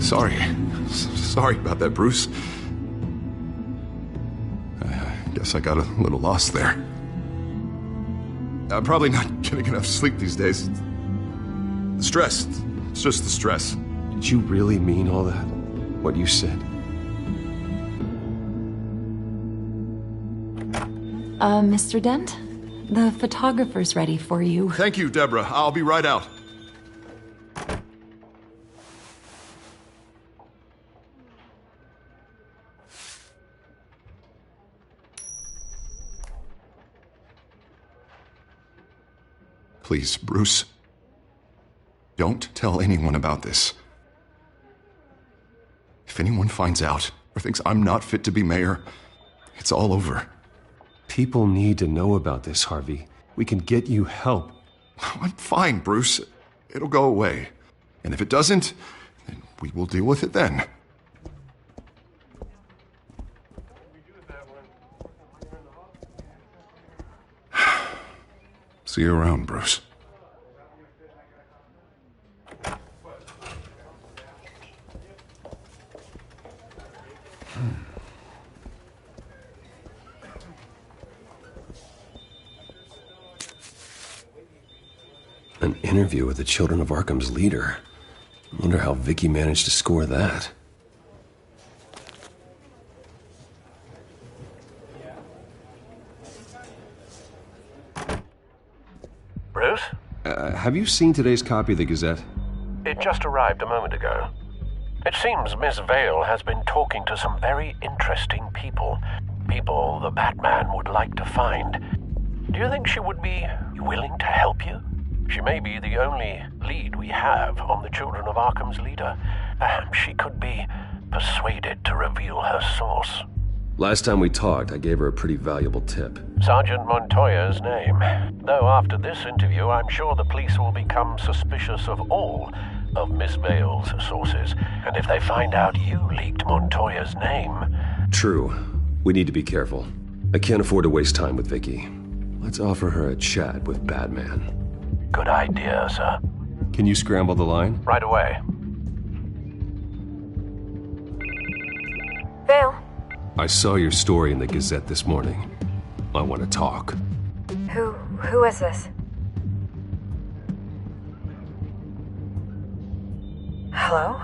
[SPEAKER 11] Sorry about that, Bruce.
[SPEAKER 1] Guess I got a little lost there. I'm probably not getting enough sleep these days. The stress. It's just the stress.
[SPEAKER 2] Did you really mean all that? What you said?
[SPEAKER 17] Mr. Dent? The photographer's ready for you.
[SPEAKER 1] Thank you, Deborah. I'll be right out. Please, Bruce. Don't tell anyone about this. If anyone finds out or thinks I'm not fit to be mayor, it's all over.
[SPEAKER 2] People need to know about this, Harvey. We can get you help.
[SPEAKER 1] I'm fine, Bruce. It'll go away. And if it doesn't, then we will deal with it then. See you around, Bruce.
[SPEAKER 2] An interview with the Children of Arkham's leader. I wonder how Vicky managed to score that.
[SPEAKER 18] Bruce?
[SPEAKER 2] Have you seen today's copy of the Gazette?
[SPEAKER 18] It just arrived a moment ago. It seems Miss Vale has been talking to some very interesting people. People the Batman would like to find. Do you think she would be willing to help you? She may be the only lead we have on the Children of Arkham's leader. Perhaps she could be persuaded to reveal her source.
[SPEAKER 2] Last time we talked, I gave her a pretty valuable tip.
[SPEAKER 18] Sergeant Montoya's name. Though after this interview, I'm sure the police will become suspicious of all of Miss Vale's sources. And if they find out you leaked Montoya's name...
[SPEAKER 2] True. We need to be careful. I can't afford to waste time with Vicky. Let's offer her a chat with Batman.
[SPEAKER 18] Good idea, sir.
[SPEAKER 2] Can you scramble the line?
[SPEAKER 18] Right away.
[SPEAKER 8] Vale.
[SPEAKER 2] I saw your story in the Gazette this morning. I want to talk.
[SPEAKER 8] Who is this? Hello?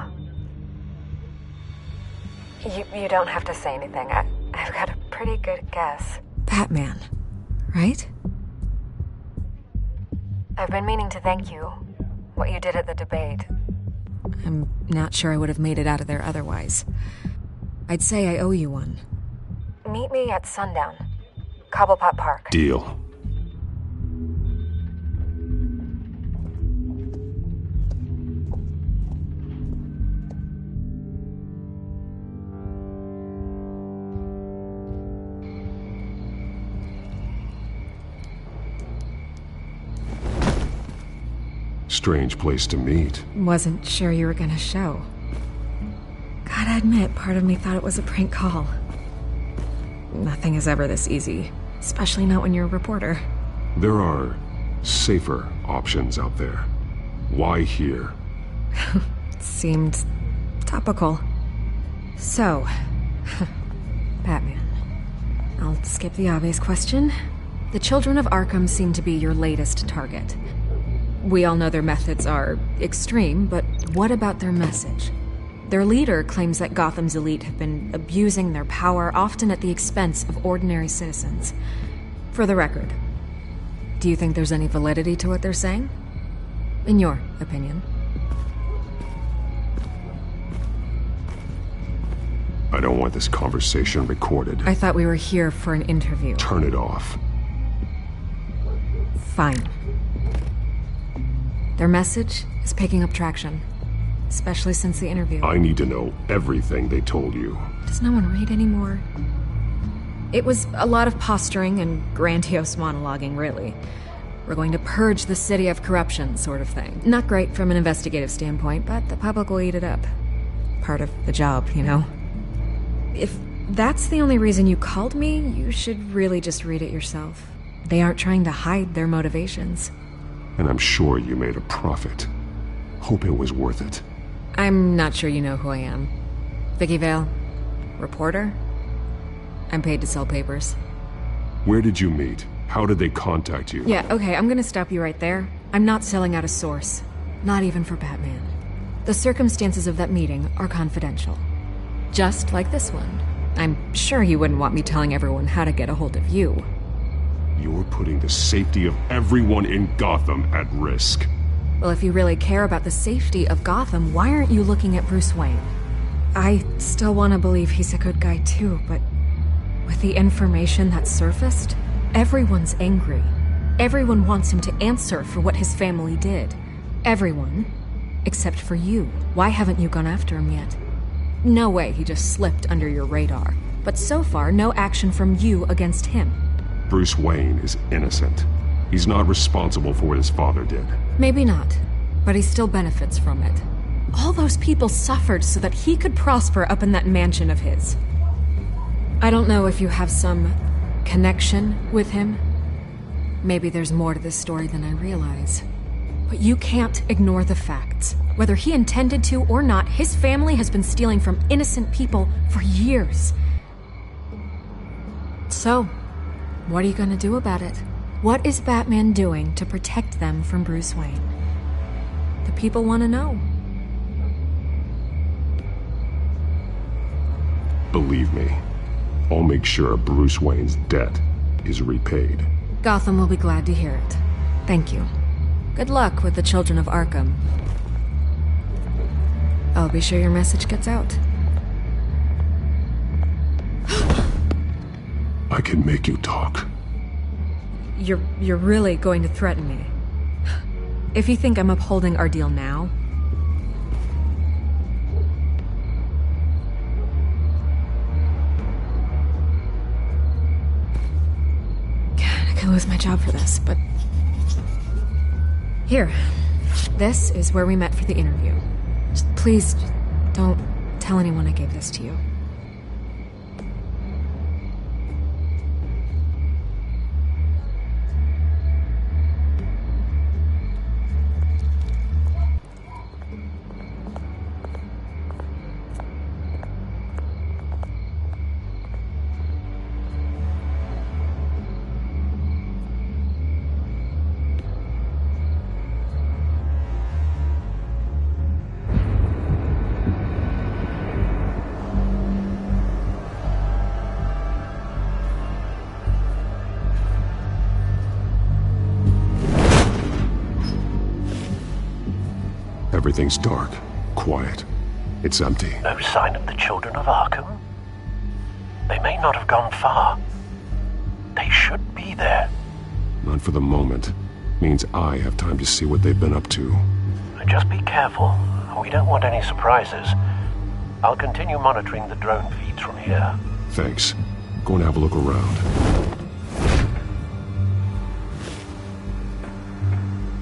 [SPEAKER 8] You don't have to say anything. I've got a pretty good guess.
[SPEAKER 6] Batman, right?
[SPEAKER 8] I've been meaning to thank you. What you did at the debate.
[SPEAKER 6] I'm not sure I would have made it out of there otherwise. I'd say I owe you one.
[SPEAKER 8] Meet me at sundown. Cobblepot Park.
[SPEAKER 2] Deal.
[SPEAKER 1] Strange place to meet.
[SPEAKER 6] Wasn't sure you were gonna show. Gotta admit, part of me thought it was a prank call. Nothing is ever this easy, especially not when you're a reporter.
[SPEAKER 1] There are safer options out there. Why here?
[SPEAKER 6] Seemed topical. So, Batman. I'll skip the obvious question. The Children of Arkham seem to be your latest target. We all know their methods are extreme, but what about their message? Their leader claims that Gotham's elite have been abusing their power, often at the expense of ordinary citizens. For the record, do you think there's any validity to what they're saying? In your opinion?
[SPEAKER 1] I don't want this conversation recorded.
[SPEAKER 6] I thought we were here for an interview.
[SPEAKER 1] Turn it off.
[SPEAKER 6] Fine. Their message is picking up traction, especially since the interview.
[SPEAKER 1] I need to know everything they told you.
[SPEAKER 6] Does no one read anymore? It was a lot of posturing and grandiose monologuing, really. We're going to purge the city of corruption, sort of thing. Not great from an investigative standpoint, but the public will eat it up. Part of the job, you know? If that's the only reason you called me, you should really just read it yourself. They aren't trying to hide their motivations.
[SPEAKER 1] And I'm sure you made a profit. Hope it was worth it.
[SPEAKER 6] I'm not sure you know who I am. Vicky Vale. Reporter. I'm paid to sell papers.
[SPEAKER 2] Where did you meet? How did they contact you?
[SPEAKER 8] Yeah, okay, I'm gonna stop you right there. I'm not selling out a source. Not even for Batman. The circumstances of that meeting are confidential. Just like this one. I'm sure you wouldn't want me telling everyone how to get a hold of you.
[SPEAKER 2] You're putting the safety of everyone in Gotham at risk.
[SPEAKER 8] Well, if you really care about the safety of Gotham, why aren't you looking at Bruce Wayne? I still want to believe he's a good guy too, but with the information that surfaced, everyone's angry. Everyone wants him to answer for what his family did. Everyone, except for you. Why haven't you gone after him yet? No way he just slipped under your radar. But so far, no action from you against him.
[SPEAKER 2] Bruce Wayne is innocent. He's not responsible for what his father did.
[SPEAKER 8] Maybe not, but he still benefits from it. All those people suffered so that he could prosper up in that mansion of his. I don't know if you have some connection with him. Maybe there's more to this story than I realize. But you can't ignore the facts. Whether he intended to or not, his family has been stealing from innocent people for years. So, what are you gonna do about it? What is Batman doing to protect them from Bruce Wayne? The people want to know.
[SPEAKER 2] Believe me, I'll make sure Bruce Wayne's debt is repaid.
[SPEAKER 8] Gotham will be glad to hear it. Thank you. Good luck with the children of Arkham. I'll be sure your message gets out.
[SPEAKER 2] I can make you talk.
[SPEAKER 8] You're really going to threaten me. If you think I'm upholding our deal now... I could lose my job for this, but... Here. This is where we met for the interview. Please, don't tell anyone I gave this to you.
[SPEAKER 2] Everything's dark, quiet. It's empty.
[SPEAKER 18] No sign of the children of Arkham? They may not have gone far. They should be there.
[SPEAKER 2] Not for the moment. Means I have time to see what they've been up to.
[SPEAKER 18] Just be careful. We don't want any surprises. I'll continue monitoring the drone feeds from here.
[SPEAKER 2] Thanks. Going to have a look around.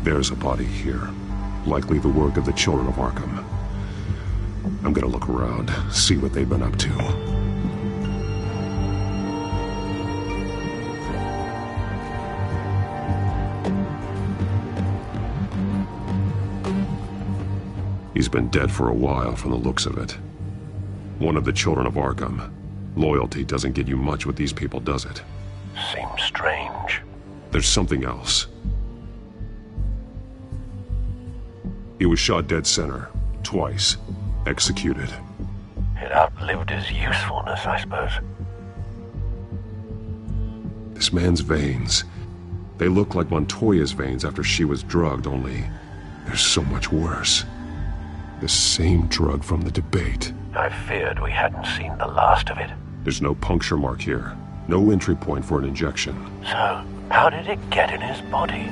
[SPEAKER 2] There's a body here. Likely the work of the children of Arkham. I'm gonna look around, see what they've been up to. He's been dead for a while from the looks of it. One of the children of Arkham. Loyalty doesn't get you much with these people, does it?
[SPEAKER 18] Seems strange.
[SPEAKER 2] There's something else. He was shot dead center, twice, executed.
[SPEAKER 18] It outlived his usefulness, I suppose.
[SPEAKER 2] This man's veins, they look like Montoya's veins after she was drugged, only they're so much worse. The same drug from the debate.
[SPEAKER 18] I feared we hadn't seen the last of it.
[SPEAKER 2] There's no puncture mark here, no entry point for an injection.
[SPEAKER 18] So, how did it get in his body?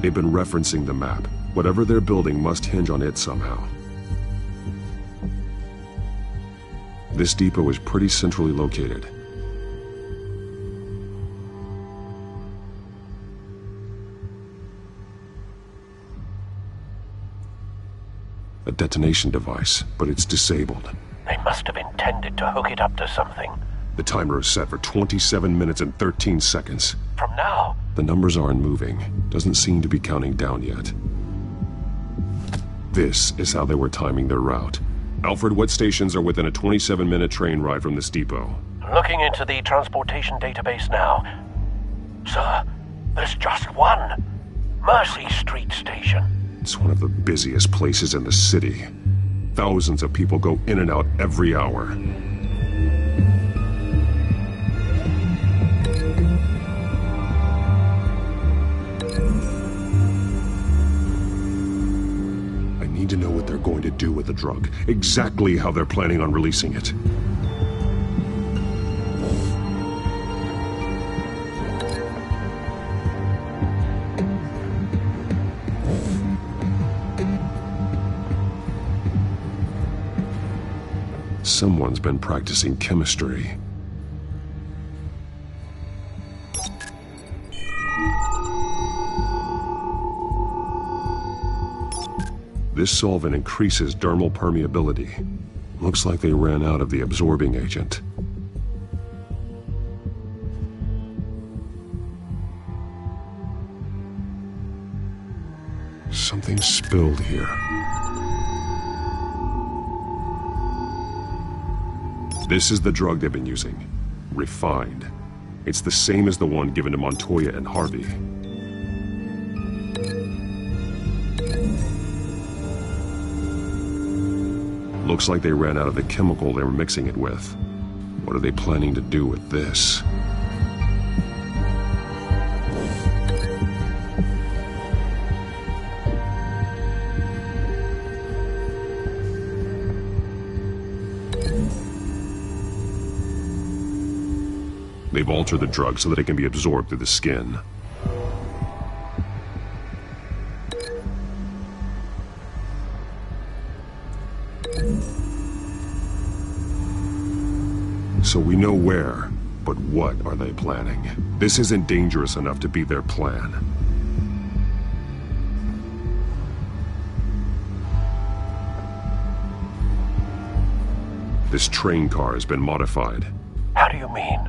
[SPEAKER 2] They've been referencing the map. Whatever they're building must hinge on it somehow. This depot is pretty centrally located. A detonation device, but it's disabled.
[SPEAKER 18] They must have intended to hook it up to something.
[SPEAKER 2] The timer is set for 27 minutes and 13 seconds.
[SPEAKER 18] From now?
[SPEAKER 2] The numbers aren't moving. Doesn't seem to be counting down yet. This is how they were timing their route. Alfred, what stations are within a 27-minute train ride from this depot?
[SPEAKER 18] Looking into the transportation database now. Sir, there's just one. Mercy Street Station.
[SPEAKER 2] It's one of the busiest places in the city. Thousands of people go in and out every hour. I need to know what they're going to do with the drug. Exactly how they're planning on releasing it. Someone's been practicing chemistry. This solvent increases dermal permeability. Looks like they ran out of the absorbing agent. Something spilled here. This is the drug they've been using. Refined. It's the same as the one given to Montoya and Harvey. Looks like they ran out of the chemical they were mixing it with. What are they planning to do with this? They've altered the drug so that it can be absorbed through the skin. So we know where, but what are they planning? This isn't dangerous enough to be their plan. This train car has been modified.
[SPEAKER 18] How do you mean?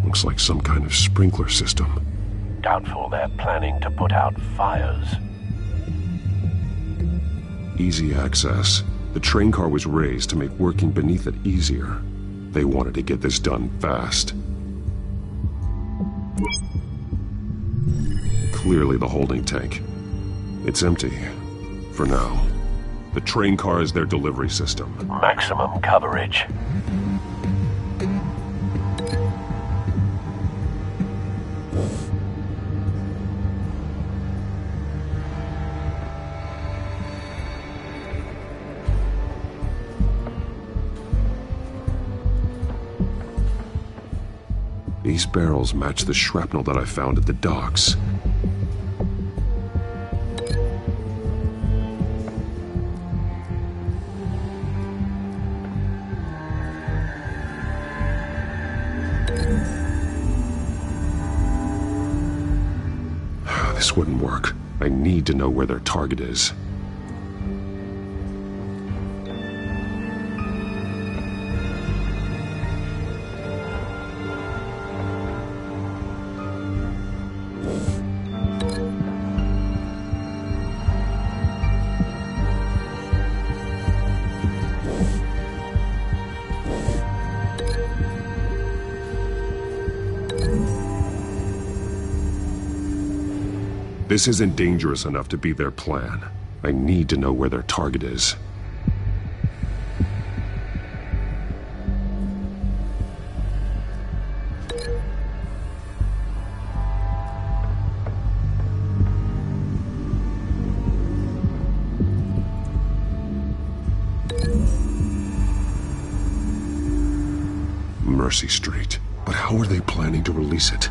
[SPEAKER 2] Looks like some kind of sprinkler system.
[SPEAKER 18] Doubtful they're planning to put out fires.
[SPEAKER 2] Easy access. The train car was raised to make working beneath it easier. They wanted to get this done fast. Clearly the holding tank. It's empty. For now. The train car is their delivery system.
[SPEAKER 18] Maximum coverage.
[SPEAKER 2] These barrels match the shrapnel that I found at the docks. This wouldn't work. I need to know where their target is. This isn't dangerous enough to be their plan. I need to know where their target is. Mercy Street. But how are they planning to release it?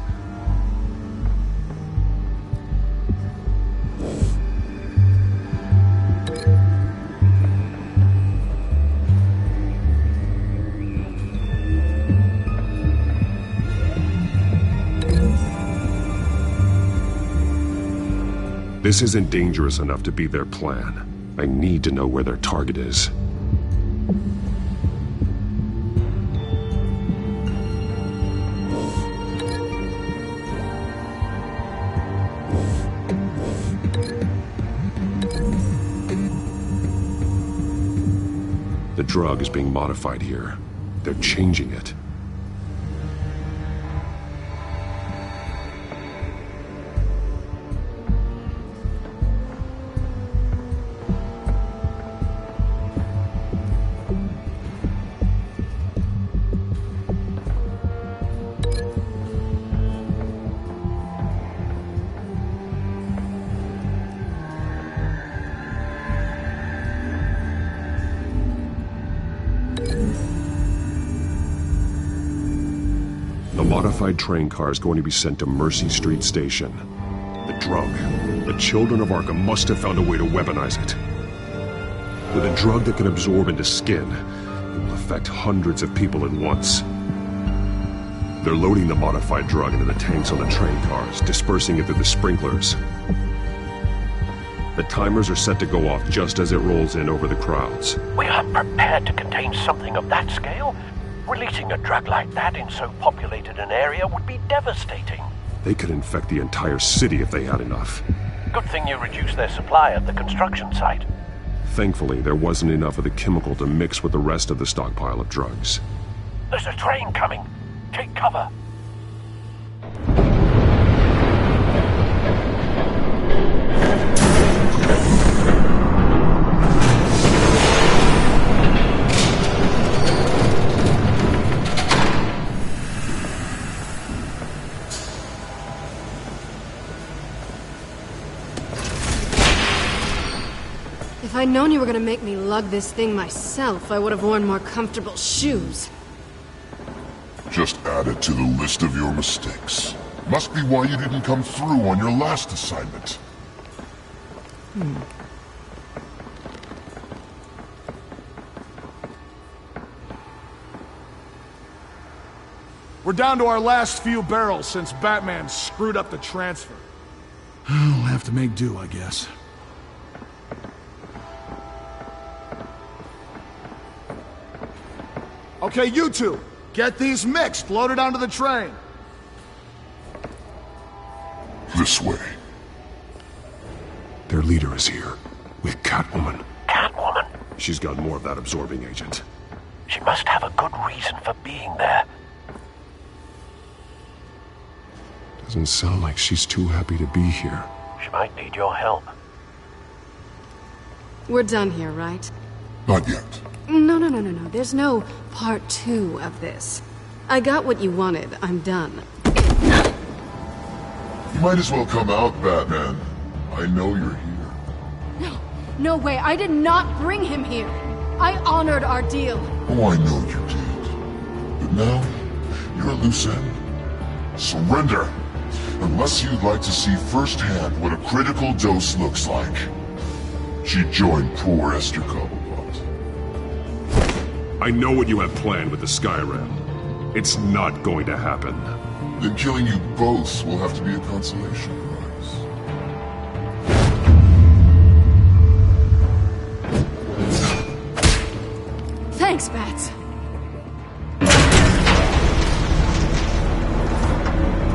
[SPEAKER 2] This isn't dangerous enough to be their plan. I need to know where their target is.
[SPEAKER 14] drug is being modified here. They're changing it. The modified train car is going to be sent to Mercy Street Station. The drug. The children of Arkham must have found a way to weaponize it. With a drug that can absorb into skin, it will affect hundreds of people at once. They're loading the modified drug into the tanks on the train cars, dispersing it through the sprinklers. The timers are set to go off just as it rolls in over the crowds.
[SPEAKER 18] We aren't prepared to contain something of that scale. Releasing a drug like that in so populated an area would be devastating.
[SPEAKER 14] They could infect the entire city if they had enough.
[SPEAKER 18] Good thing you reduced their supply at the construction site.
[SPEAKER 14] Thankfully, there wasn't enough of the chemical to mix with the rest of the stockpile of drugs.
[SPEAKER 18] There's a train coming. Take cover.
[SPEAKER 16] If I'd known you were gonna make me lug this thing myself, I would have worn more comfortable shoes.
[SPEAKER 20] Just add it to the list of your mistakes. Must be why you didn't come through on your last assignment.
[SPEAKER 22] We're down to our last few barrels since Batman screwed up the transfer. We'll have to make do, I guess. Okay, you two, get these mixed, loaded onto the train.
[SPEAKER 20] This way.
[SPEAKER 14] Their leader is here, with Catwoman.
[SPEAKER 18] Catwoman?
[SPEAKER 14] She's got more of that absorbing agent.
[SPEAKER 18] She must have a good reason for being there.
[SPEAKER 14] Doesn't sound like she's too happy to be here.
[SPEAKER 18] She might need your help.
[SPEAKER 16] We're done here, right?
[SPEAKER 20] Not yet.
[SPEAKER 16] No. There's no part 2 of this. I got what you wanted. I'm done.
[SPEAKER 20] You might as well come out, Batman. I know you're here.
[SPEAKER 16] No way. I did not bring him here. I honored our deal.
[SPEAKER 20] Oh, I know you did. But now, you're a loose end. Surrender. Unless you'd like to see firsthand what a critical dose looks like. She joined poor Esther Cobblepot.
[SPEAKER 14] I know what you have planned with the Skyrail. It's not going to happen.
[SPEAKER 20] Then killing you both will have to be a consolation prize.
[SPEAKER 16] Thanks, Bats.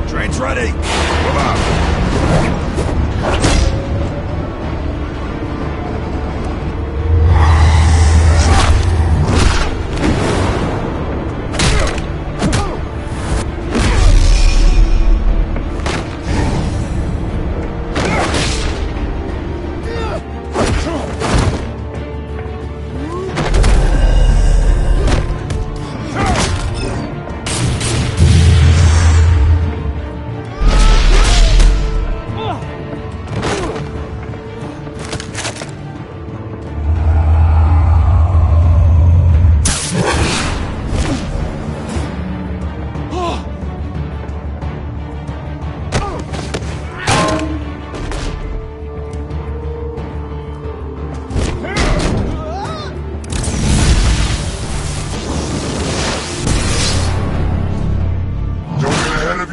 [SPEAKER 15] Train's ready. Come on.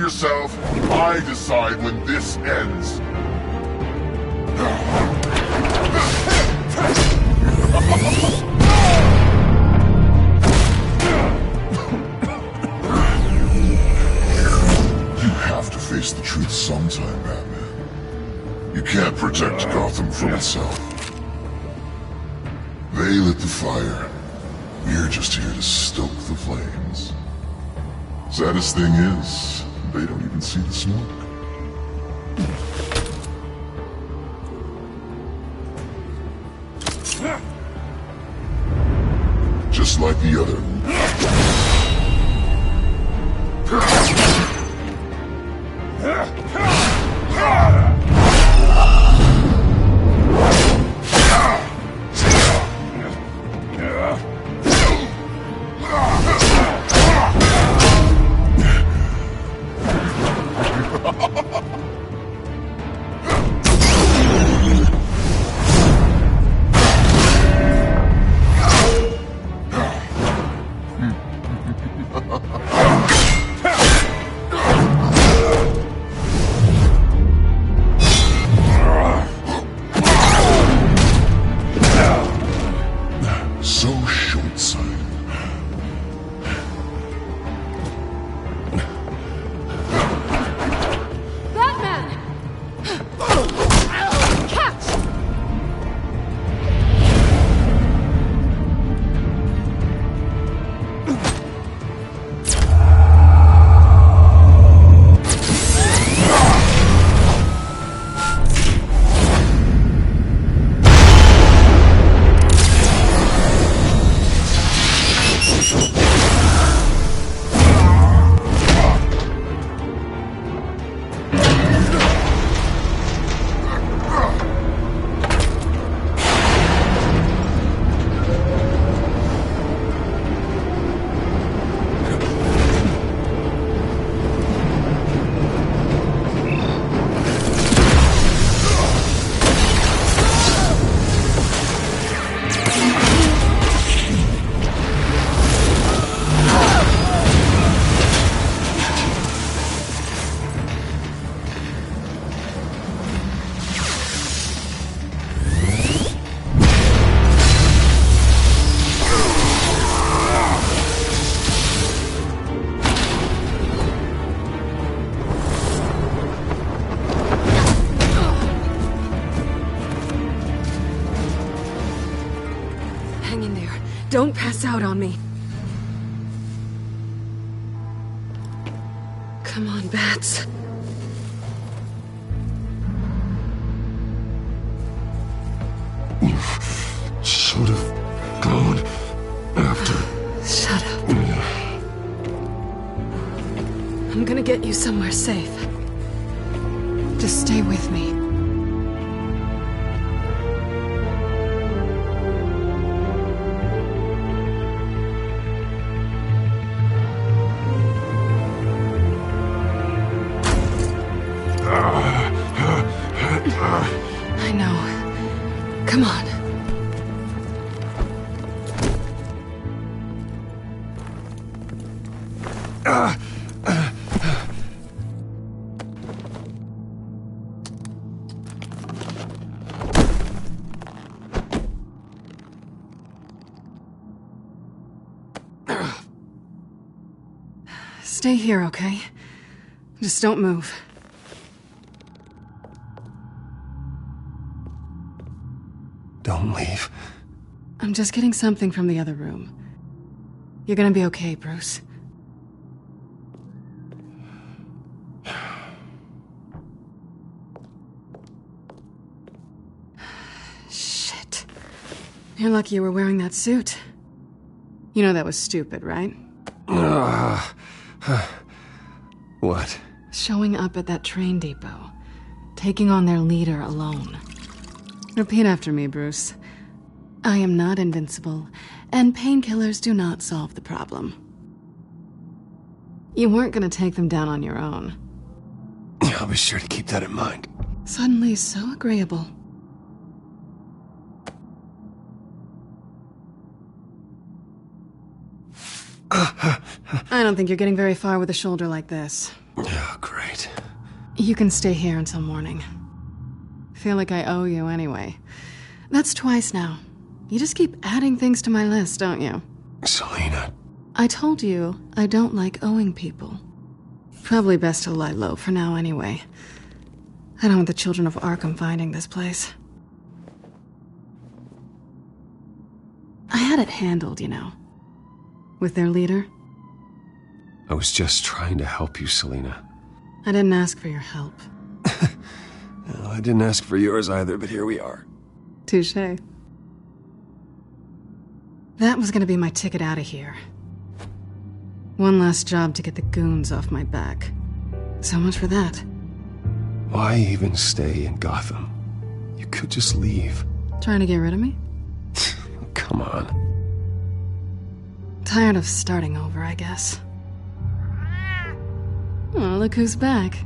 [SPEAKER 20] yourself. I decide when this ends. You have to face the truth sometime, Batman. You can't protect Gotham from itself. They lit the fire. We're just here to stoke the flames. Saddest thing is, they don't even see the smoke. Just like the other.
[SPEAKER 16] Don't pass out on me. Come on, Bats.
[SPEAKER 20] You should have gone after.
[SPEAKER 16] Shut up. I'm gonna get you somewhere safe. Just stay with me. I know. Come on. Stay here, okay? Just don't move.
[SPEAKER 2] Don't leave.
[SPEAKER 16] I'm just getting something from the other room. You're gonna be okay, Bruce. Shit. You're lucky you were wearing that suit. You know that was stupid, right?
[SPEAKER 2] What?
[SPEAKER 16] Showing up at that train depot. Taking on their leader alone. Repeat after me, Bruce. I am not invincible, and painkillers do not solve the problem. You weren't gonna take them down on your own.
[SPEAKER 2] I'll be sure to keep that in mind.
[SPEAKER 16] Suddenly so agreeable. I don't think you're getting very far with a shoulder like this.
[SPEAKER 2] Oh, great.
[SPEAKER 16] You can stay here until morning. Feel like I owe you anyway. That's twice now. You just keep adding things to my list, don't you?
[SPEAKER 2] Selina.
[SPEAKER 16] I told you I don't like owing people. Probably best to lie low for now anyway. I don't want the children of Arkham finding this place. I had it handled, you know. with their leader?
[SPEAKER 2] I was just trying to help you, Selina.
[SPEAKER 16] I didn't ask for your help.
[SPEAKER 2] Well, I didn't ask for yours either, but here we are.
[SPEAKER 16] Touché. That was gonna be my ticket out of here. One last job to get the goons off my back. So much for that.
[SPEAKER 2] Why even stay in Gotham? You could just leave.
[SPEAKER 16] Trying to get rid of me?
[SPEAKER 2] Come on.
[SPEAKER 16] Tired of starting over, I guess. Oh, look who's back.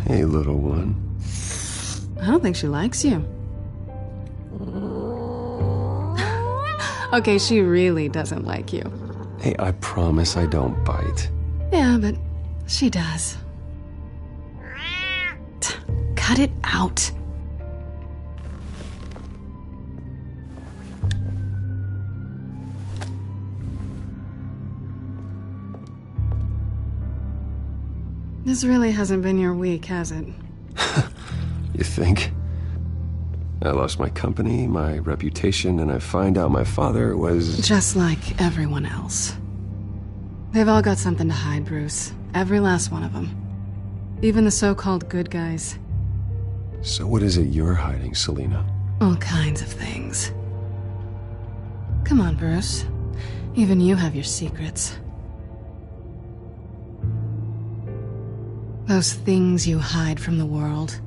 [SPEAKER 2] Hey, little one.
[SPEAKER 16] I don't think she likes you. Okay, she really doesn't like you.
[SPEAKER 2] Hey, I promise I don't bite.
[SPEAKER 16] Yeah, but she does. Cut it out. This really hasn't been your week, has it?
[SPEAKER 2] You think? I lost my company, my reputation, and I find out my father was...
[SPEAKER 16] Just like everyone else. They've all got something to hide, Bruce. Every last one of them. Even the so-called good guys.
[SPEAKER 2] So what is it you're hiding, Selina?
[SPEAKER 16] All kinds of things. Come on, Bruce. Even you have your secrets. Those things you hide from the world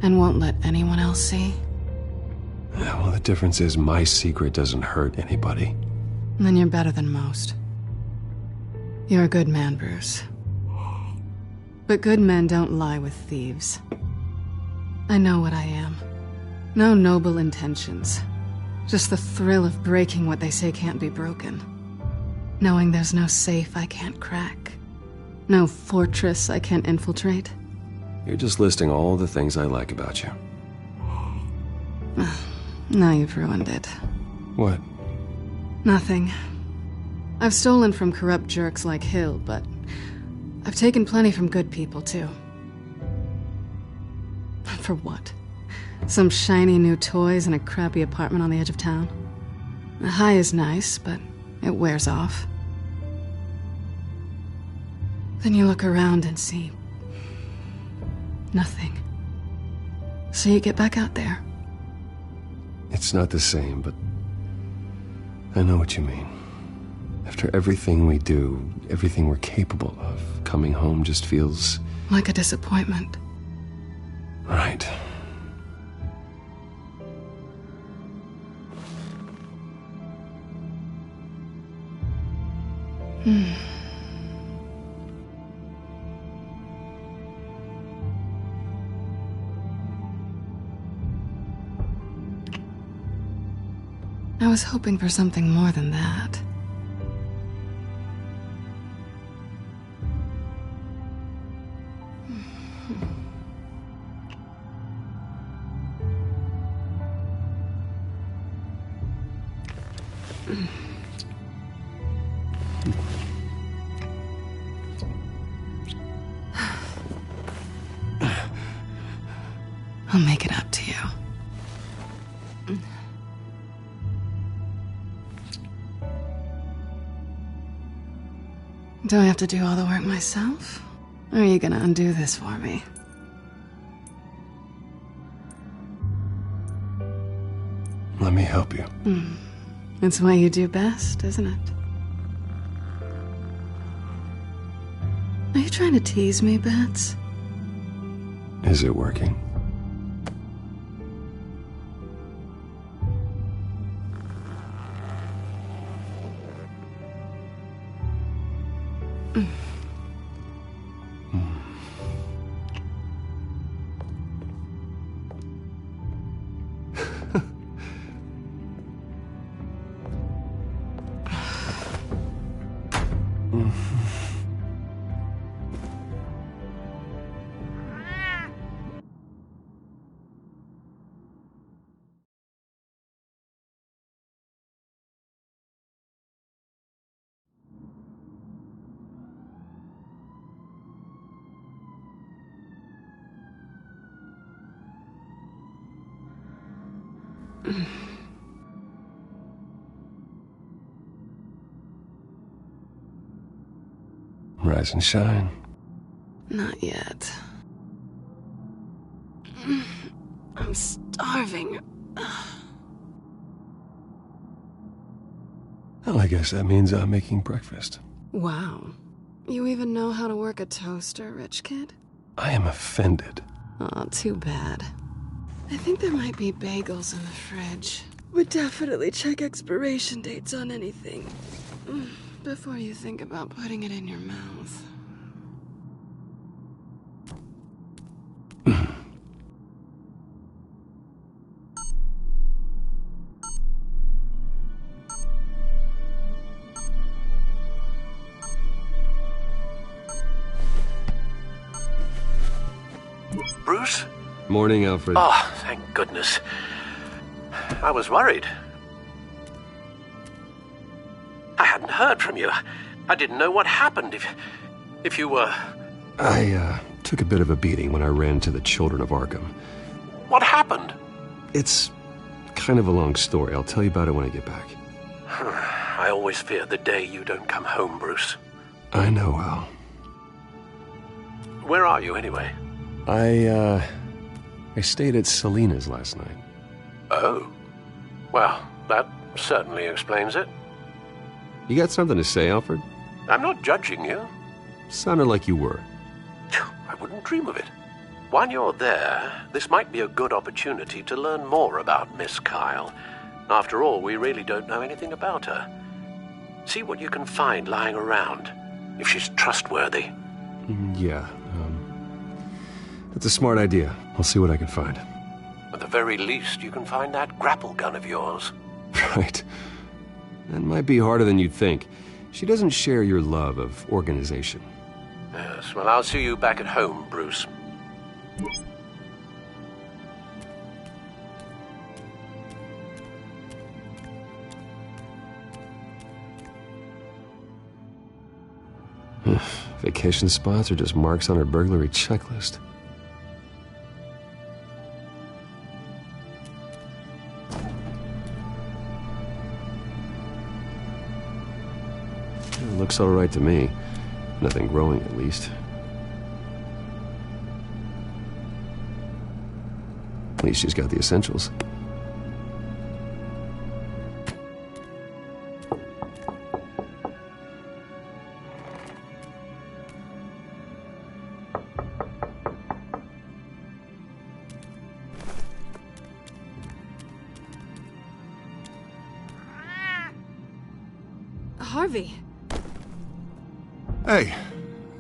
[SPEAKER 16] and won't let anyone else see.
[SPEAKER 2] Yeah, well, the difference is my secret doesn't hurt anybody.
[SPEAKER 16] Then you're better than most. You're a good man, Bruce. But good men don't lie with thieves. I know what I am. No noble intentions. Just the thrill of breaking what they say can't be broken. Knowing there's no safe I can't crack. No fortress I can't infiltrate.
[SPEAKER 2] You're just listing all the things I like about you.
[SPEAKER 16] Now you've ruined it.
[SPEAKER 2] What?
[SPEAKER 16] Nothing. I've stolen from corrupt jerks like Hill, but I've taken plenty from good people, too. For what? Some shiny new toys and a crappy apartment on the edge of town? A high is nice, but it wears off. Then you look around and see nothing. So you get back out there.
[SPEAKER 2] It's not the same, but I know what you mean. After everything we do, everything we're capable of, coming home just feels...
[SPEAKER 16] like a disappointment.
[SPEAKER 2] Right.
[SPEAKER 16] I was hoping for something more than that. I'll make it up to you. Do I have to do all the work myself? Or are you gonna undo this for me?
[SPEAKER 2] Let me help you.
[SPEAKER 16] It's what you do best, isn't it? Are you trying to tease me, Bats?
[SPEAKER 2] Is it working? Rise and shine.
[SPEAKER 16] Not yet. I'm starving.
[SPEAKER 2] Well, I guess that means I'm making breakfast.
[SPEAKER 16] Wow. You even know how to work a toaster, rich kid?
[SPEAKER 2] I am offended.
[SPEAKER 16] Aw, too bad. I think there might be bagels in the fridge. Would definitely check expiration dates on anything before you think about putting it in your mouth.
[SPEAKER 18] Bruce?
[SPEAKER 2] Morning, Alfred.
[SPEAKER 18] Oh, thank goodness. I was worried. I hadn't heard from you. I didn't know what happened if you were...
[SPEAKER 2] I, took a bit of a beating when I ran into the children of Arkham.
[SPEAKER 18] What happened?
[SPEAKER 2] It's kind of a long story. I'll tell you about it when I get back.
[SPEAKER 18] I always fear the day you don't come home, Bruce.
[SPEAKER 2] I know, Al.
[SPEAKER 18] Where are you, anyway?
[SPEAKER 2] I stayed at Selena's last night.
[SPEAKER 18] Oh. Well, that certainly explains it.
[SPEAKER 2] You got something to say, Alfred?
[SPEAKER 18] I'm not judging you.
[SPEAKER 2] Sounded like you were.
[SPEAKER 18] I wouldn't dream of it. While you're there, this might be a good opportunity to learn more about Miss Kyle. After all, we really don't know anything about her. See what you can find lying around, if she's trustworthy.
[SPEAKER 2] Yeah, that's a smart idea. I'll see what I can find.
[SPEAKER 18] At the very least, you can find that grapple gun of yours.
[SPEAKER 2] Right. That might be harder than you'd think. She doesn't share your love of organization.
[SPEAKER 18] Yes, well, I'll see you back at home, Bruce.
[SPEAKER 2] Vacation spots are just marks on her burglary checklist. It looks all right to me. Nothing growing, at least. At least she's got the essentials.
[SPEAKER 16] Harvey.
[SPEAKER 1] Hey,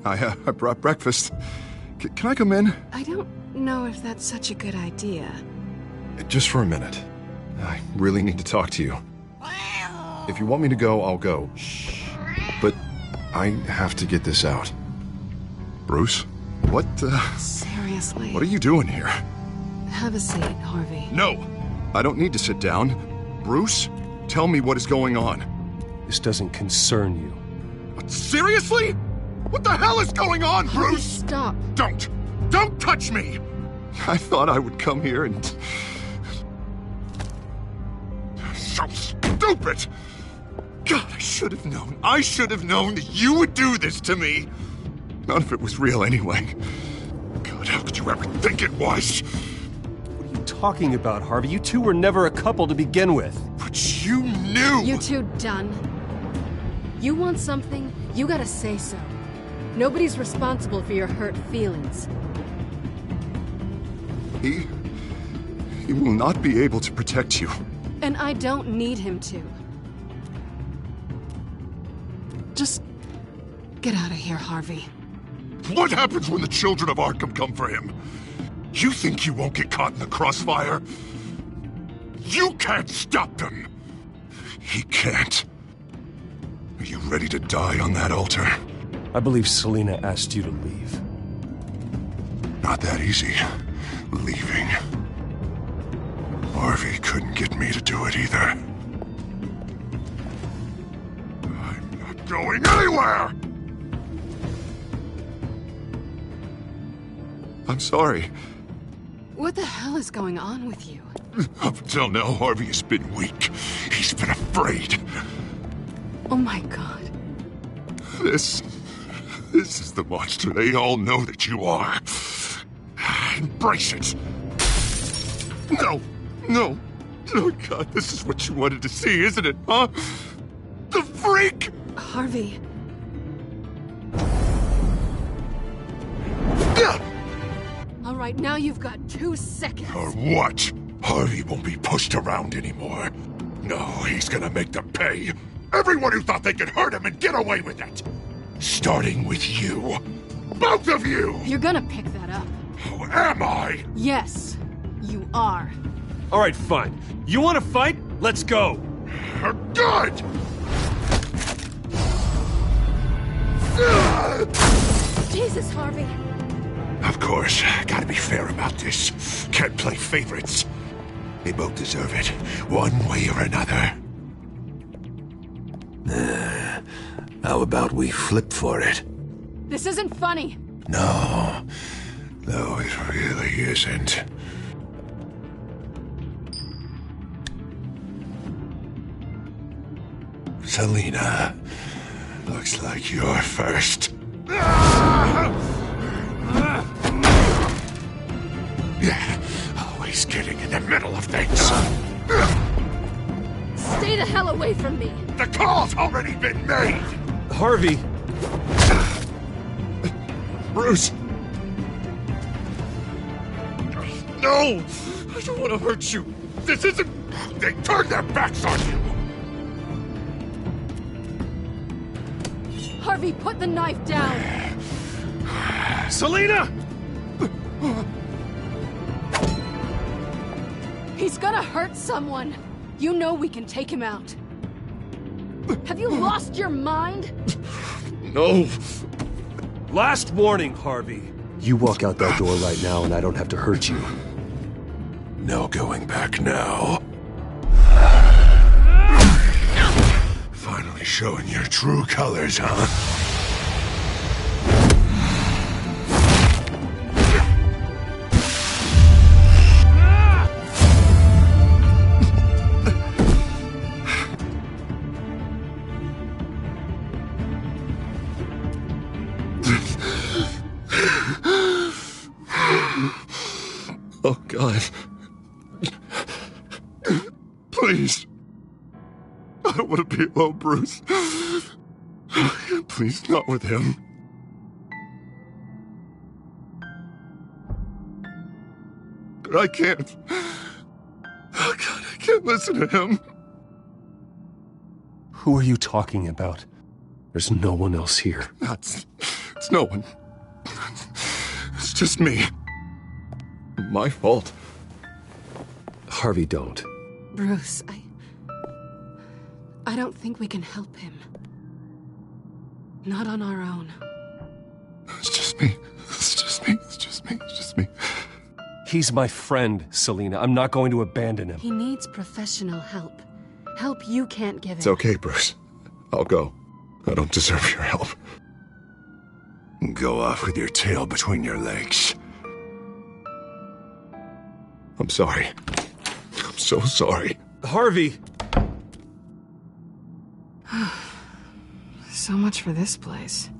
[SPEAKER 1] I brought breakfast. Can I come in?
[SPEAKER 16] I don't know if that's such a good idea.
[SPEAKER 1] Just for a minute. I really need to talk to you. If you want me to go, I'll go. But I have to get this out. Bruce? What,
[SPEAKER 16] Seriously?
[SPEAKER 1] What are you doing here?
[SPEAKER 16] Have a seat, Harvey.
[SPEAKER 1] No! I don't need to sit down. Bruce, tell me what is going on.
[SPEAKER 2] This doesn't concern you.
[SPEAKER 1] What, seriously? What the hell is going on,
[SPEAKER 16] Harvey,
[SPEAKER 1] Bruce?
[SPEAKER 16] stop.
[SPEAKER 1] Don't touch me! I thought I would come here and... So stupid! God, I should have known. I should have known that you would do this to me. None of it was real anyway. God, how could you ever think it was?
[SPEAKER 2] What are you talking about, Harvey? You two were never a couple to begin with.
[SPEAKER 1] But you knew!
[SPEAKER 16] You two done? You want something, you gotta say so. Nobody's responsible for your hurt feelings.
[SPEAKER 1] He will not be able to protect you.
[SPEAKER 16] And I don't need him to. Just get out of here, Harvey.
[SPEAKER 1] What happens when the children of Arkham come for him? You think you won't get caught in the crossfire? You can't stop them. He can't. Are you ready to die on that altar?
[SPEAKER 2] I believe Selena asked you to leave.
[SPEAKER 1] Not that easy. Leaving. Harvey couldn't get me to do it either. I'm not going anywhere! I'm sorry.
[SPEAKER 16] What the hell is going on with you?
[SPEAKER 1] Up until now, Harvey has been weak. He's been afraid.
[SPEAKER 16] Oh my God.
[SPEAKER 1] This
[SPEAKER 14] This is the monster they all know that you are. Embrace it. No, no. Oh, God, this is what you wanted to see, isn't it, huh? The freak!
[SPEAKER 16] Harvey. All right, now you've got 2 seconds.
[SPEAKER 14] Or what? Harvey won't be pushed around anymore. No, he's gonna make them pay. Everyone who thought they could hurt him and get away with it. Starting with you. Both of you!
[SPEAKER 16] You're gonna pick that up.
[SPEAKER 14] Who am I?
[SPEAKER 16] Yes, you are.
[SPEAKER 2] All right, fine. You want to fight? Let's go.
[SPEAKER 14] Good!
[SPEAKER 16] Jesus, Harvey.
[SPEAKER 14] Of course, gotta be fair about this. Can't play favorites. They both deserve it, one way or another. How about we flip for it?
[SPEAKER 16] This isn't funny.
[SPEAKER 14] No, it really isn't. Selina, looks like you're first. Yeah, always getting in the middle of things.
[SPEAKER 16] Stay the hell away from me.
[SPEAKER 14] The call's already been made.
[SPEAKER 2] Harvey.
[SPEAKER 14] Bruce. No, I don't want to hurt you. This isn't... They turned their backs on you.
[SPEAKER 16] Harvey, put the knife down.
[SPEAKER 2] Selina!
[SPEAKER 16] He's gonna hurt someone. You know we can take him out. Have you lost your mind?
[SPEAKER 2] No. Last warning, Harvey. You walk out that door right now and I don't have to hurt you.
[SPEAKER 14] No going back now. Finally showing your true colors, huh? Oh, God. Please. I don't want to be alone, Bruce. Please, not with him. But I can't. Oh, God, I can't listen to him.
[SPEAKER 2] Who are you talking about? There's no one else here.
[SPEAKER 14] It's no one. It's just me. My fault.
[SPEAKER 2] Harvey, don't.
[SPEAKER 16] Bruce, I don't think we can help him. Not on our own.
[SPEAKER 14] It's just me. It's just me. It's just me. It's just me.
[SPEAKER 2] He's my friend, Selina. I'm not going to abandon him.
[SPEAKER 16] He needs professional help. Help you can't give him.
[SPEAKER 14] It's okay, Bruce. I'll go. I don't deserve your help. Go off with your tail between your legs. I'm sorry. I'm so sorry.
[SPEAKER 2] Harvey!
[SPEAKER 16] So much for this place.